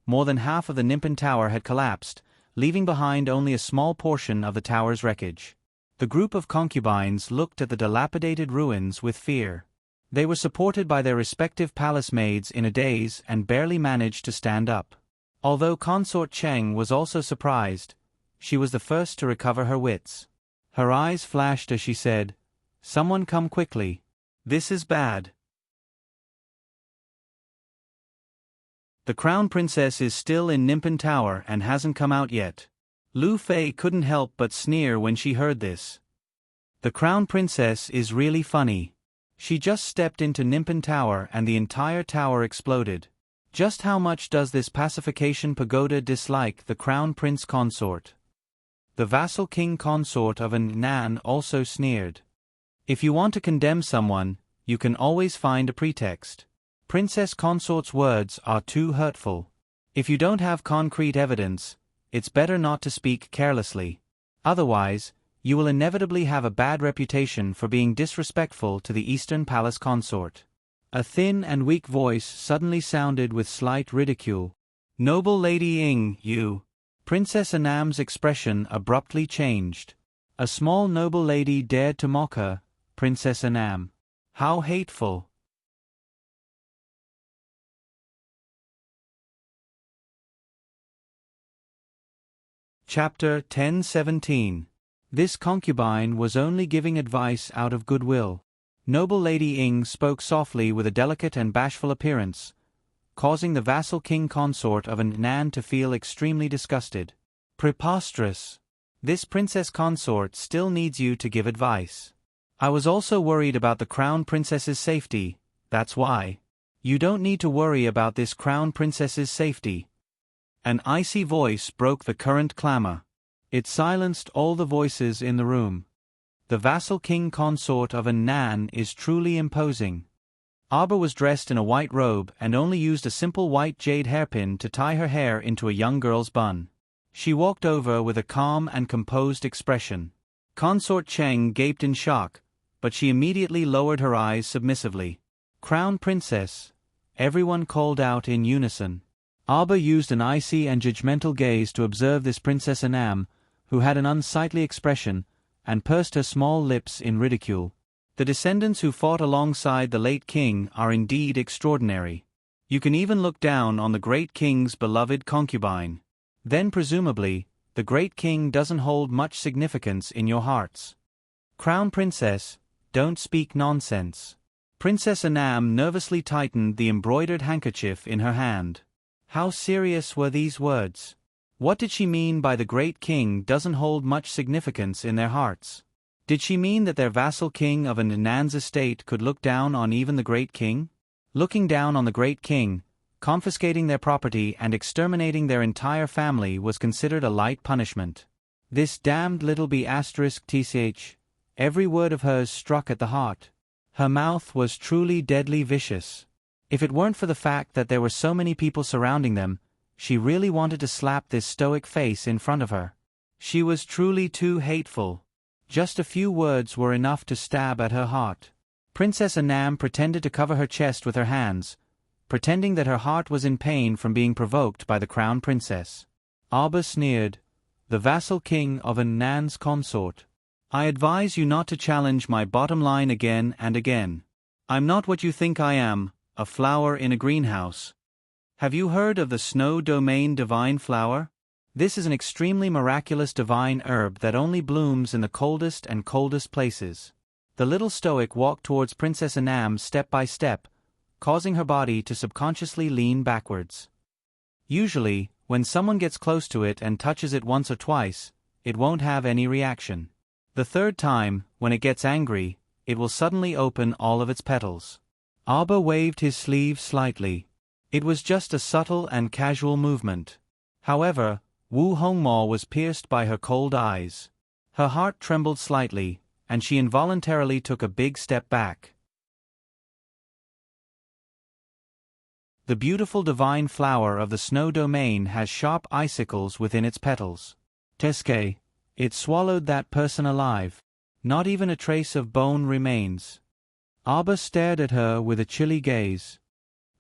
more than half of the Nimpin Tower had collapsed, leaving behind only a small portion of the tower's wreckage. The group of concubines looked at the dilapidated ruins with fear. They were supported by their respective palace maids in a daze and barely managed to stand up. Although Consort Cheng was also surprised, she was the first to recover her wits. Her eyes flashed as she said, "Someone come quickly. This is bad. The Crown Princess is still in Nimpin Tower and hasn't come out yet." Lu Fei couldn't help but sneer when she heard this. The Crown Princess is really funny. She just stepped into Nimpin Tower and the entire tower exploded. Just how much does this pacification pagoda dislike the Crown Prince Consort? The vassal king consort of an Nan also sneered. If you want to condemn someone, you can always find a pretext. Princess Consort's words are too hurtful. If you don't have concrete evidence, it's better not to speak carelessly. Otherwise, you will inevitably have a bad reputation for being disrespectful to the Eastern Palace consort. A thin and weak voice suddenly sounded with slight ridicule. "Noble Lady Ying, you." Princess Anam's expression abruptly changed. A small noble lady dared to mock her, Princess Anam. How hateful. Chapter 1017. This concubine was only giving advice out of goodwill. Noble Lady Ying spoke softly with a delicate and bashful appearance, causing the vassal king consort of an Nan to feel extremely disgusted. Preposterous. This princess consort still needs you to give advice. I was also worried about the crown princess's safety, that's why. You don't need to worry about this crown princess's safety. An icy voice broke the current clamor. It silenced all the voices in the room. The vassal king consort of an Nan is truly imposing. Arbor was dressed in a white robe and only used a simple white jade hairpin to tie her hair into a young girl's bun. She walked over with a calm and composed expression. Consort Cheng gaped in shock, but she immediately lowered her eyes submissively. "Crown Princess," everyone called out in unison. Arbor used an icy and judgmental gaze to observe this Princess Anam, who had an unsightly expression, and pursed her small lips in ridicule. The descendants who fought alongside the late king are indeed extraordinary. You can even look down on the great king's beloved concubine. Then presumably, the great king doesn't hold much significance in your hearts. Crown Princess, don't speak nonsense. Princess Anam nervously tightened the embroidered handkerchief in her hand. How serious were these words? What did she mean by the great king doesn't hold much significance in their hearts? Did she mean that their vassal king of an Nan's estate could look down on even the great king? Looking down on the great king, confiscating their property and exterminating their entire family was considered a light punishment. This damned little b*tch, every word of hers struck at the heart. Her mouth was truly deadly vicious. If it weren't for the fact that there were so many people surrounding them, she really wanted to slap this stoic face in front of her. She was truly too hateful. Just a few words were enough to stab at her heart. Princess Anam pretended to cover her chest with her hands, pretending that her heart was in pain from being provoked by the crown princess. Arba sneered, "The vassal king of an Nan's consort. I advise you not to challenge my bottom line again and again. I'm not what you think I am, a flower in a greenhouse. Have you heard of the Snow Domain divine flower? This is an extremely miraculous divine herb that only blooms in the coldest and coldest places." The little stoic walked towards Princess Anam step by step, causing her body to subconsciously lean backwards. Usually, when someone gets close to it and touches it once or twice, it won't have any reaction. The third time, when it gets angry, it will suddenly open all of its petals. Arba waved his sleeve slightly. It was just a subtle and casual movement. However, Wu Hongmo was pierced by her cold eyes. Her heart trembled slightly, and she involuntarily took a big step back. The beautiful divine flower of the Snow Domain has sharp icicles within its petals. Teske, it swallowed that person alive. Not even a trace of bone remains. Arba stared at her with a chilly gaze.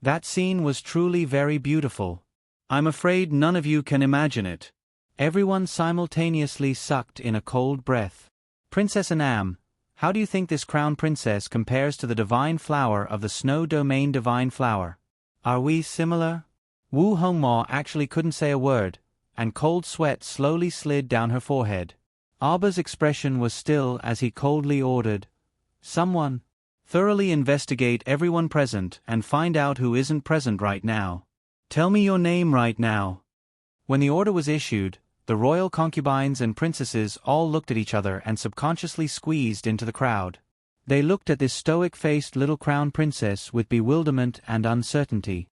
That scene was truly very beautiful. I'm afraid none of you can imagine it. Everyone simultaneously sucked in a cold breath. Princess Anam, how do you think this crown princess compares to the divine flower of the Snow Domain divine flower? Are we similar? Wu Hongmo actually couldn't say a word, and cold sweat slowly slid down her forehead. Arba's expression was still as he coldly ordered, "Someone, thoroughly investigate everyone present and find out who isn't present right now. Tell me your name right now." When the order was issued, the royal concubines and princesses all looked at each other and subconsciously squeezed into the crowd. They looked at this stoic-faced little crown princess with bewilderment and uncertainty.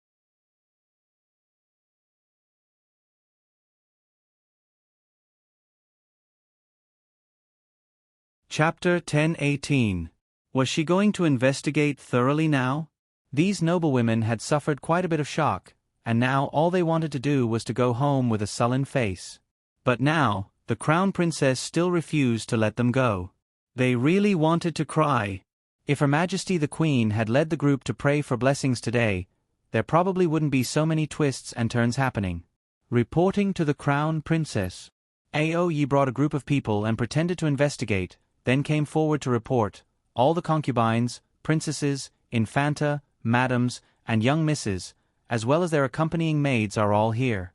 Chapter 10:18. Was she going to investigate thoroughly now? These noblewomen had suffered quite a bit of shock, and now all they wanted to do was to go home with a sullen face. But now, the crown princess still refused to let them go. They really wanted to cry. If Her Majesty the Queen had led the group to pray for blessings today, there probably wouldn't be so many twists and turns happening. Reporting to the crown princess. Aoye brought a group of people and pretended to investigate, then came forward to report, all the concubines, princesses, infanta, madams, and young misses, as well as their accompanying maids are all here.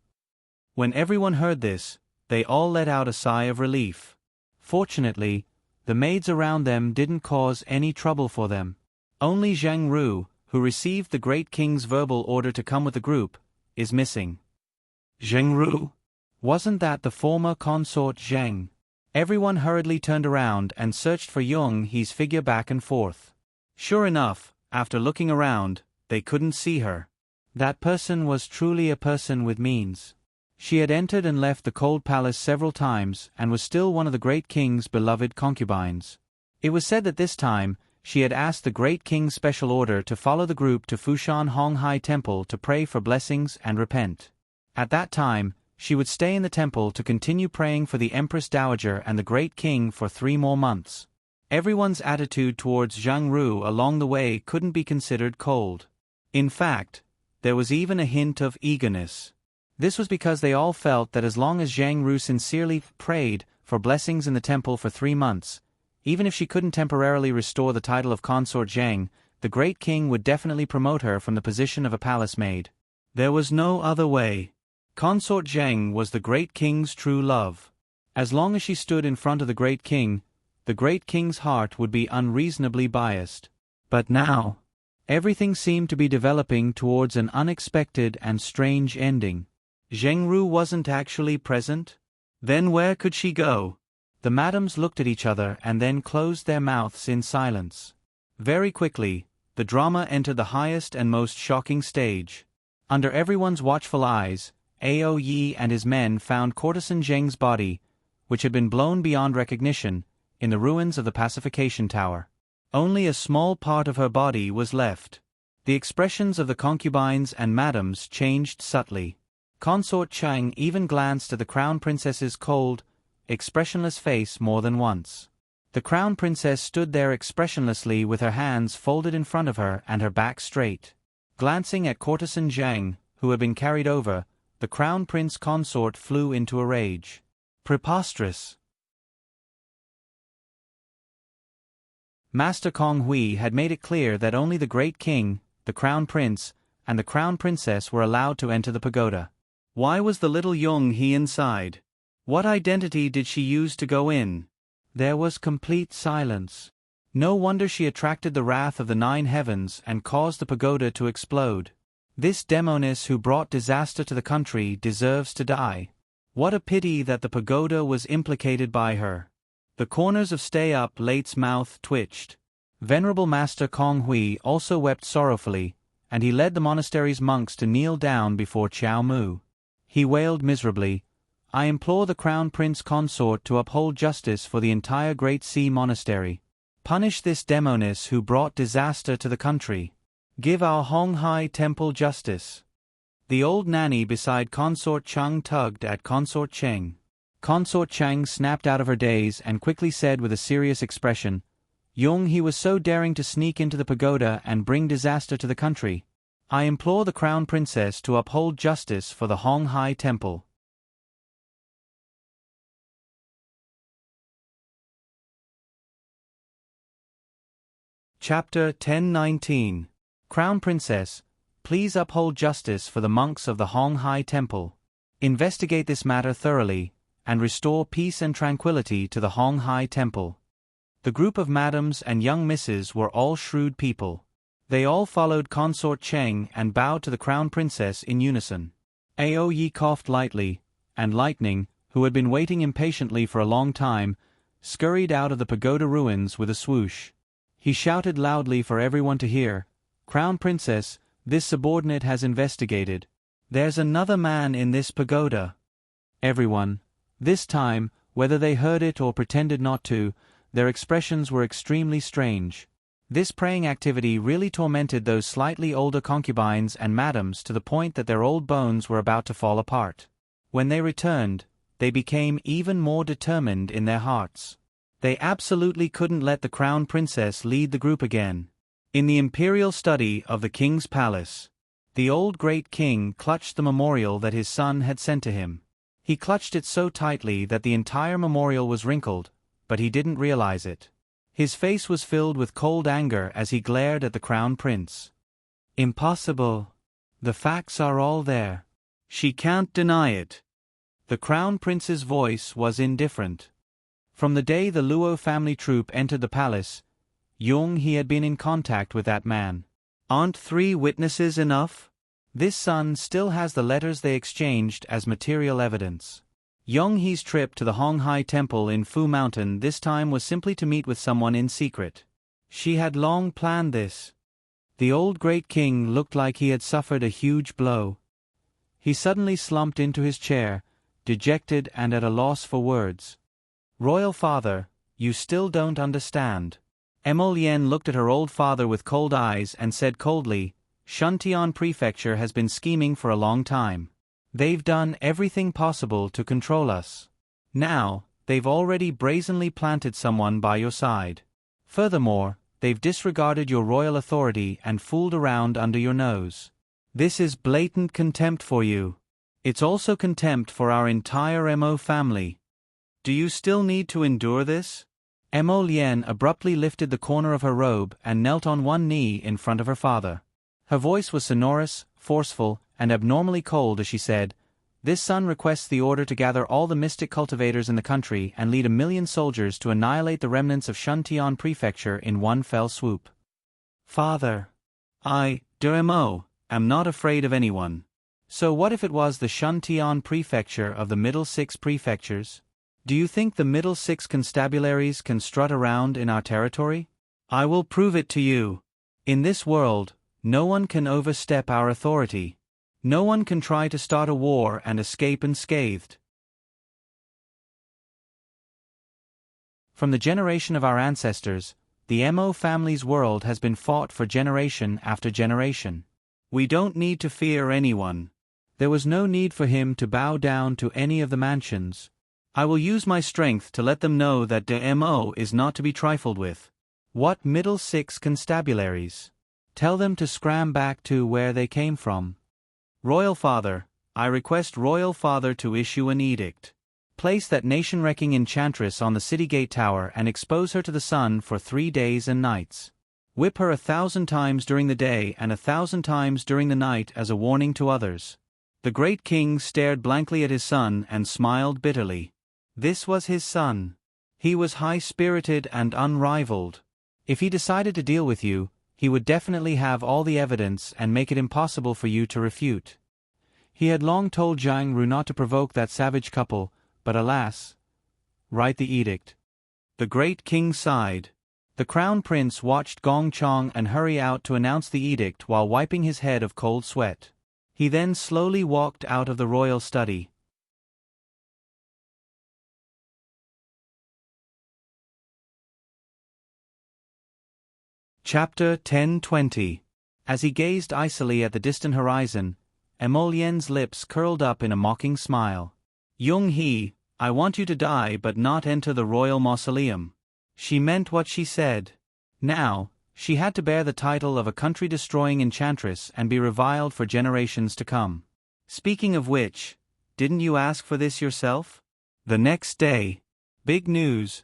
When everyone heard this, they all let out a sigh of relief. Fortunately, the maids around them didn't cause any trouble for them. Only Zheng Ru, who received the great king's verbal order to come with the group, is missing. Zheng Ru? Wasn't that the former consort Zheng? Everyone hurriedly turned around and searched for Yung He's figure back and forth. Sure enough, after looking around, they couldn't see her. That person was truly a person with means. She had entered and left the cold palace several times and was still one of the great king's beloved concubines. It was said that this time, she had asked the great king's special order to follow the group to Fushan Honghai Temple to pray for blessings and repent. At that time, she would stay in the temple to continue praying for the Empress Dowager and the great king for 3 more months. Everyone's attitude towards Zhang Ru along the way couldn't be considered cold. In fact, there was even a hint of eagerness. This was because they all felt that as long as Zhang Ru sincerely prayed for blessings in the temple for 3 months, even if she couldn't temporarily restore the title of consort Zhang, the great king would definitely promote her from the position of a palace maid. There was no other way. Consort Zheng was the great king's true love. As long as she stood in front of the great king's heart would be unreasonably biased. But now, everything seemed to be developing towards an unexpected and strange ending. Zheng Ru wasn't actually present? Then where could she go? The madams looked at each other and then closed their mouths in silence. Very quickly, the drama entered the highest and most shocking stage. Under everyone's watchful eyes, Ao Yi and his men found courtesan Zheng's body, which had been blown beyond recognition, in the ruins of the pacification tower. Only a small part of her body was left. The expressions of the concubines and madams changed subtly. Consort Chang even glanced at the crown princess's cold, expressionless face more than once. The crown princess stood there expressionlessly with her hands folded in front of her and her back straight. Glancing at courtesan Zhang, who had been carried over, the crown prince consort flew into a rage. Preposterous! Master Kong Hui had made it clear that only the great king, the crown prince, and the crown princess were allowed to enter the pagoda. Why was the little Yung He inside? What identity did she use to go in? There was complete silence. No wonder she attracted the wrath of the 9 heavens and caused the pagoda to explode. This demoness who brought disaster to the country deserves to die. What a pity that the pagoda was implicated by her. The corners of Stay Up Late's mouth twitched. Venerable Master Kong Hui also wept sorrowfully, and he led the monastery's monks to kneel down before Chiao Mu. He wailed miserably, "I implore the Crown Prince Consort to uphold justice for the entire Great Sea Monastery. Punish this demoness who brought disaster to the country. Give our Hong Hai Temple justice." The old nanny beside Consort Chang tugged at Consort Cheng. Consort Chang snapped out of her daze and quickly said with a serious expression, "Yung He was so daring to sneak into the pagoda and bring disaster to the country. I implore the Crown Princess to uphold justice for the Hong Hai Temple." Chapter 1019. Crown Princess, please uphold justice for the monks of the Hong Hai Temple. Investigate this matter thoroughly, and restore peace and tranquility to the Hong Hai Temple. The group of madams and young misses were all shrewd people. They all followed Consort Cheng and bowed to the Crown Princess in unison. Ao Yi coughed lightly, and Lightning, who had been waiting impatiently for a long time, scurried out of the pagoda ruins with a swoosh. He shouted loudly for everyone to hear, "Crown Princess, this subordinate has investigated. There's another man in this pagoda." Everyone, this time, whether they heard it or pretended not to, their expressions were extremely strange. This praying activity really tormented those slightly older concubines and madams to the point that their old bones were about to fall apart. When they returned, they became even more determined in their hearts. They absolutely couldn't let the Crown Princess lead the group again. In the imperial study of the king's palace, the old great king clutched the memorial that his son had sent to him. He clutched it so tightly that the entire memorial was wrinkled, but he didn't realize it. His face was filled with cold anger as he glared at the Crown Prince. "Impossible. The facts are all there. She can't deny it." The Crown Prince's voice was indifferent. From the day the Luo family troop entered the palace, Yung He had been in contact with that man. "Aren't 3 witnesses enough?" This son still has the letters they exchanged as material evidence. Yung He's trip to the Hong Hai Temple in Fu Mountain this time was simply to meet with someone in secret. She had long planned this. The old great king looked like he had suffered a huge blow. He suddenly slumped into his chair, dejected and at a loss for words. "Royal father, you still don't understand." Emolienne looked at her old father with cold eyes and said coldly, "Shuntian Prefecture has been scheming for a long time. They've done everything possible to control us. Now, they've already brazenly planted someone by your side. Furthermore, they've disregarded your royal authority and fooled around under your nose. This is blatant contempt for you. It's also contempt for our entire Mo family. Do you still need to endure this?" Emolienne abruptly lifted the corner of her robe and knelt on one knee in front of her father. Her voice was sonorous, forceful, and abnormally cold as she said, "This son requests the order to gather all the mystic cultivators in the country and lead 1,000,000 soldiers to annihilate the remnants of Shuntian Prefecture in one fell swoop." "Father, I, Mo, am not afraid of anyone. So what if it was the Shuntian Prefecture of the middle 6 prefectures? Do you think the middle 6 constabularies can strut around in our territory? I will prove it to you. In this world, no one can overstep our authority. No one can try to start a war and escape unscathed. From the generation of our ancestors, the Mo family's world has been fought for generation after generation. We don't need to fear anyone. There was no need for him to bow down to any of the mansions. I will use my strength to let them know that the Mo is not to be trifled with. What middle 6 constabularies? Tell them to scram back to where they came from. Royal Father, I request Royal Father to issue an edict. Place that nation-wrecking enchantress on the city gate tower and expose her to the sun for 3 days and nights. Whip her 1,000 times during the day and 1,000 times during the night as a warning to others. The great king stared blankly at his son and smiled bitterly. This was his son. He was high-spirited and unrivaled. If he decided to deal with you, he would definitely have all the evidence and make it impossible for you to refute. He had long told Zhang Ru not to provoke that savage couple, but alas, write the edict. The great king sighed. The crown prince watched Gong Chong and hurry out to announce the edict while wiping his head of cold sweat. He then slowly walked out of the royal study. Chapter 10:20. As he gazed icily at the distant horizon, Emolien's lips curled up in a mocking smile. Young He, I want you to die but not enter the royal mausoleum. She meant what she said. Now, she had to bear the title of a country-destroying enchantress and be reviled for generations to come. Speaking of which, didn't you ask for this yourself? The next day. Big news.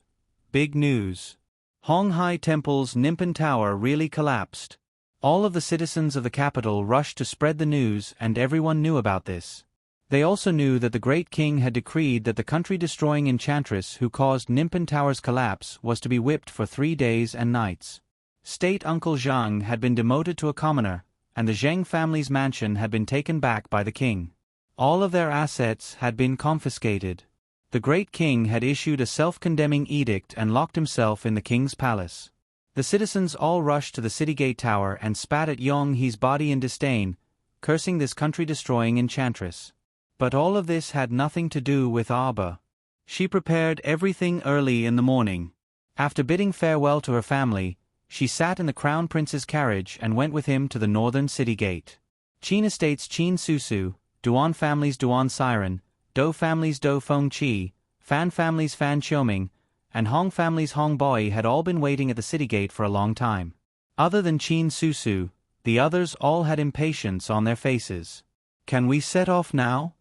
Big news. Hong Hai Temple's Nimpin Tower really collapsed. All of the citizens of the capital rushed to spread the news and everyone knew about this. They also knew that the great king had decreed that the country-destroying enchantress who caused Nimpin Tower's collapse was to be whipped for 3 days and nights. State Uncle Zhang had been demoted to a commoner, and the Zheng family's mansion had been taken back by the king. All of their assets had been confiscated. The great king had issued a self-condemning edict and locked himself in the king's palace. The citizens all rushed to the city gate tower and spat at Yong He's body in disdain, cursing this country-destroying enchantress. But all of this had nothing to do with Arba. She prepared everything early in the morning. After bidding farewell to her family, she sat in the crown prince's carriage and went with him to the northern city gate. Qin estates Qin Susu, Duan family's Duan Siren, Dou family's Dou Feng Qi, Fan family's Fan Qiuming, and Hong family's Hong Boi had all been waiting at the city gate for a long time. Other than Qin Susu, the others all had impatience on their faces. Can we set off now?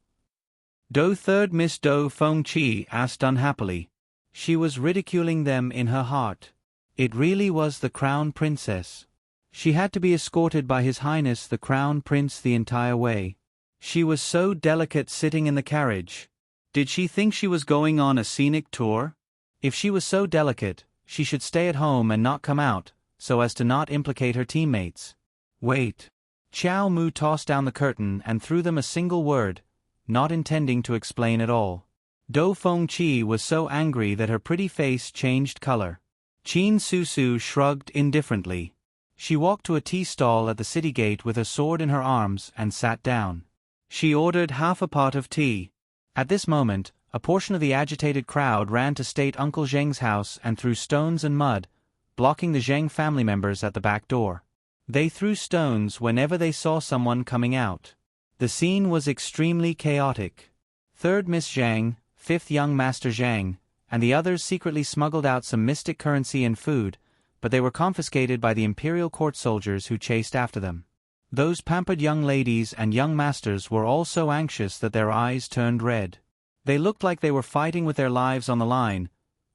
Dou third Miss Dou Feng Qi asked unhappily. She was ridiculing them in her heart. It really was the crown princess. She had to be escorted by His Highness the Crown Prince the entire way. She was so delicate sitting in the carriage. Did she think she was going on a scenic tour? If she was so delicate, she should stay at home and not come out, so as to not implicate her teammates. Wait. Xiao Mu tossed down the curtain and threw them a single word, not intending to explain at all. Dou Feng Qi was so angry that her pretty face changed color. Qin Susu shrugged indifferently. She walked to a tea stall at the city gate with her sword in her arms and sat down. She ordered half a pot of tea. At this moment, a portion of the agitated crowd ran to State Uncle Zheng's house and threw stones and mud, blocking the Zheng family members at the back door. They threw stones whenever they saw someone coming out. The scene was extremely chaotic. Third Miss Zhang, fifth young Master Zhang, and the others secretly smuggled out some mystic currency and food, but they were confiscated by the imperial court soldiers who chased after them. Those pampered young ladies and young masters were all so anxious that their eyes turned red. They looked like they were fighting with their lives on the line,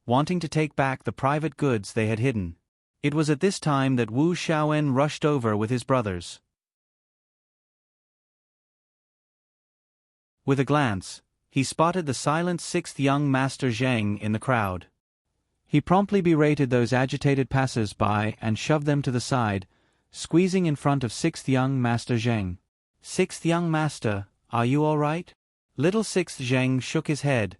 wanting to take back the private goods they had hidden. It was at this time that Wu Xiaoen rushed over with his brothers. With a glance, he spotted the silent sixth young Master Zheng in the crowd. He promptly berated those agitated passers-by and shoved them to the side, squeezing in front of sixth young Master Zheng. Sixth young Master, are you all right? Little sixth Zheng shook his head,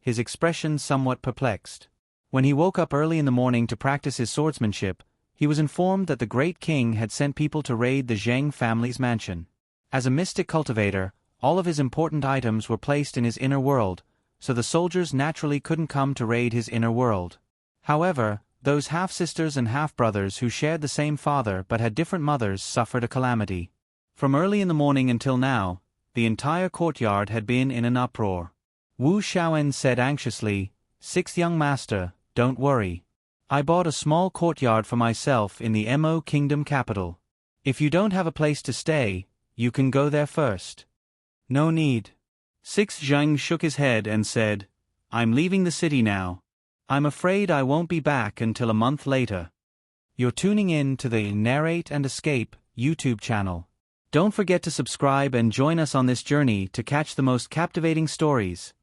his expression somewhat perplexed. When he woke up early in the morning to practice his swordsmanship, he was informed that the great king had sent people to raid the Zheng family's mansion. As a mystic cultivator, all of his important items were placed in his inner world, so the soldiers naturally couldn't come to raid his inner world. However, those half-sisters and half-brothers who shared the same father but had different mothers suffered a calamity. From early in the morning until now, the entire courtyard had been in an uproar. Wu Shaoen said anxiously, "Sixth young master, don't worry. I bought a small courtyard for myself in the Mo Kingdom capital. If you don't have a place to stay, you can go there first." "No need." Sixth Zheng shook his head and said, "I'm leaving the city now. I'm afraid I won't be back until a month later." You're tuning in to the Narrate and Escape YouTube channel. Don't forget to subscribe and join us on this journey to catch the most captivating stories.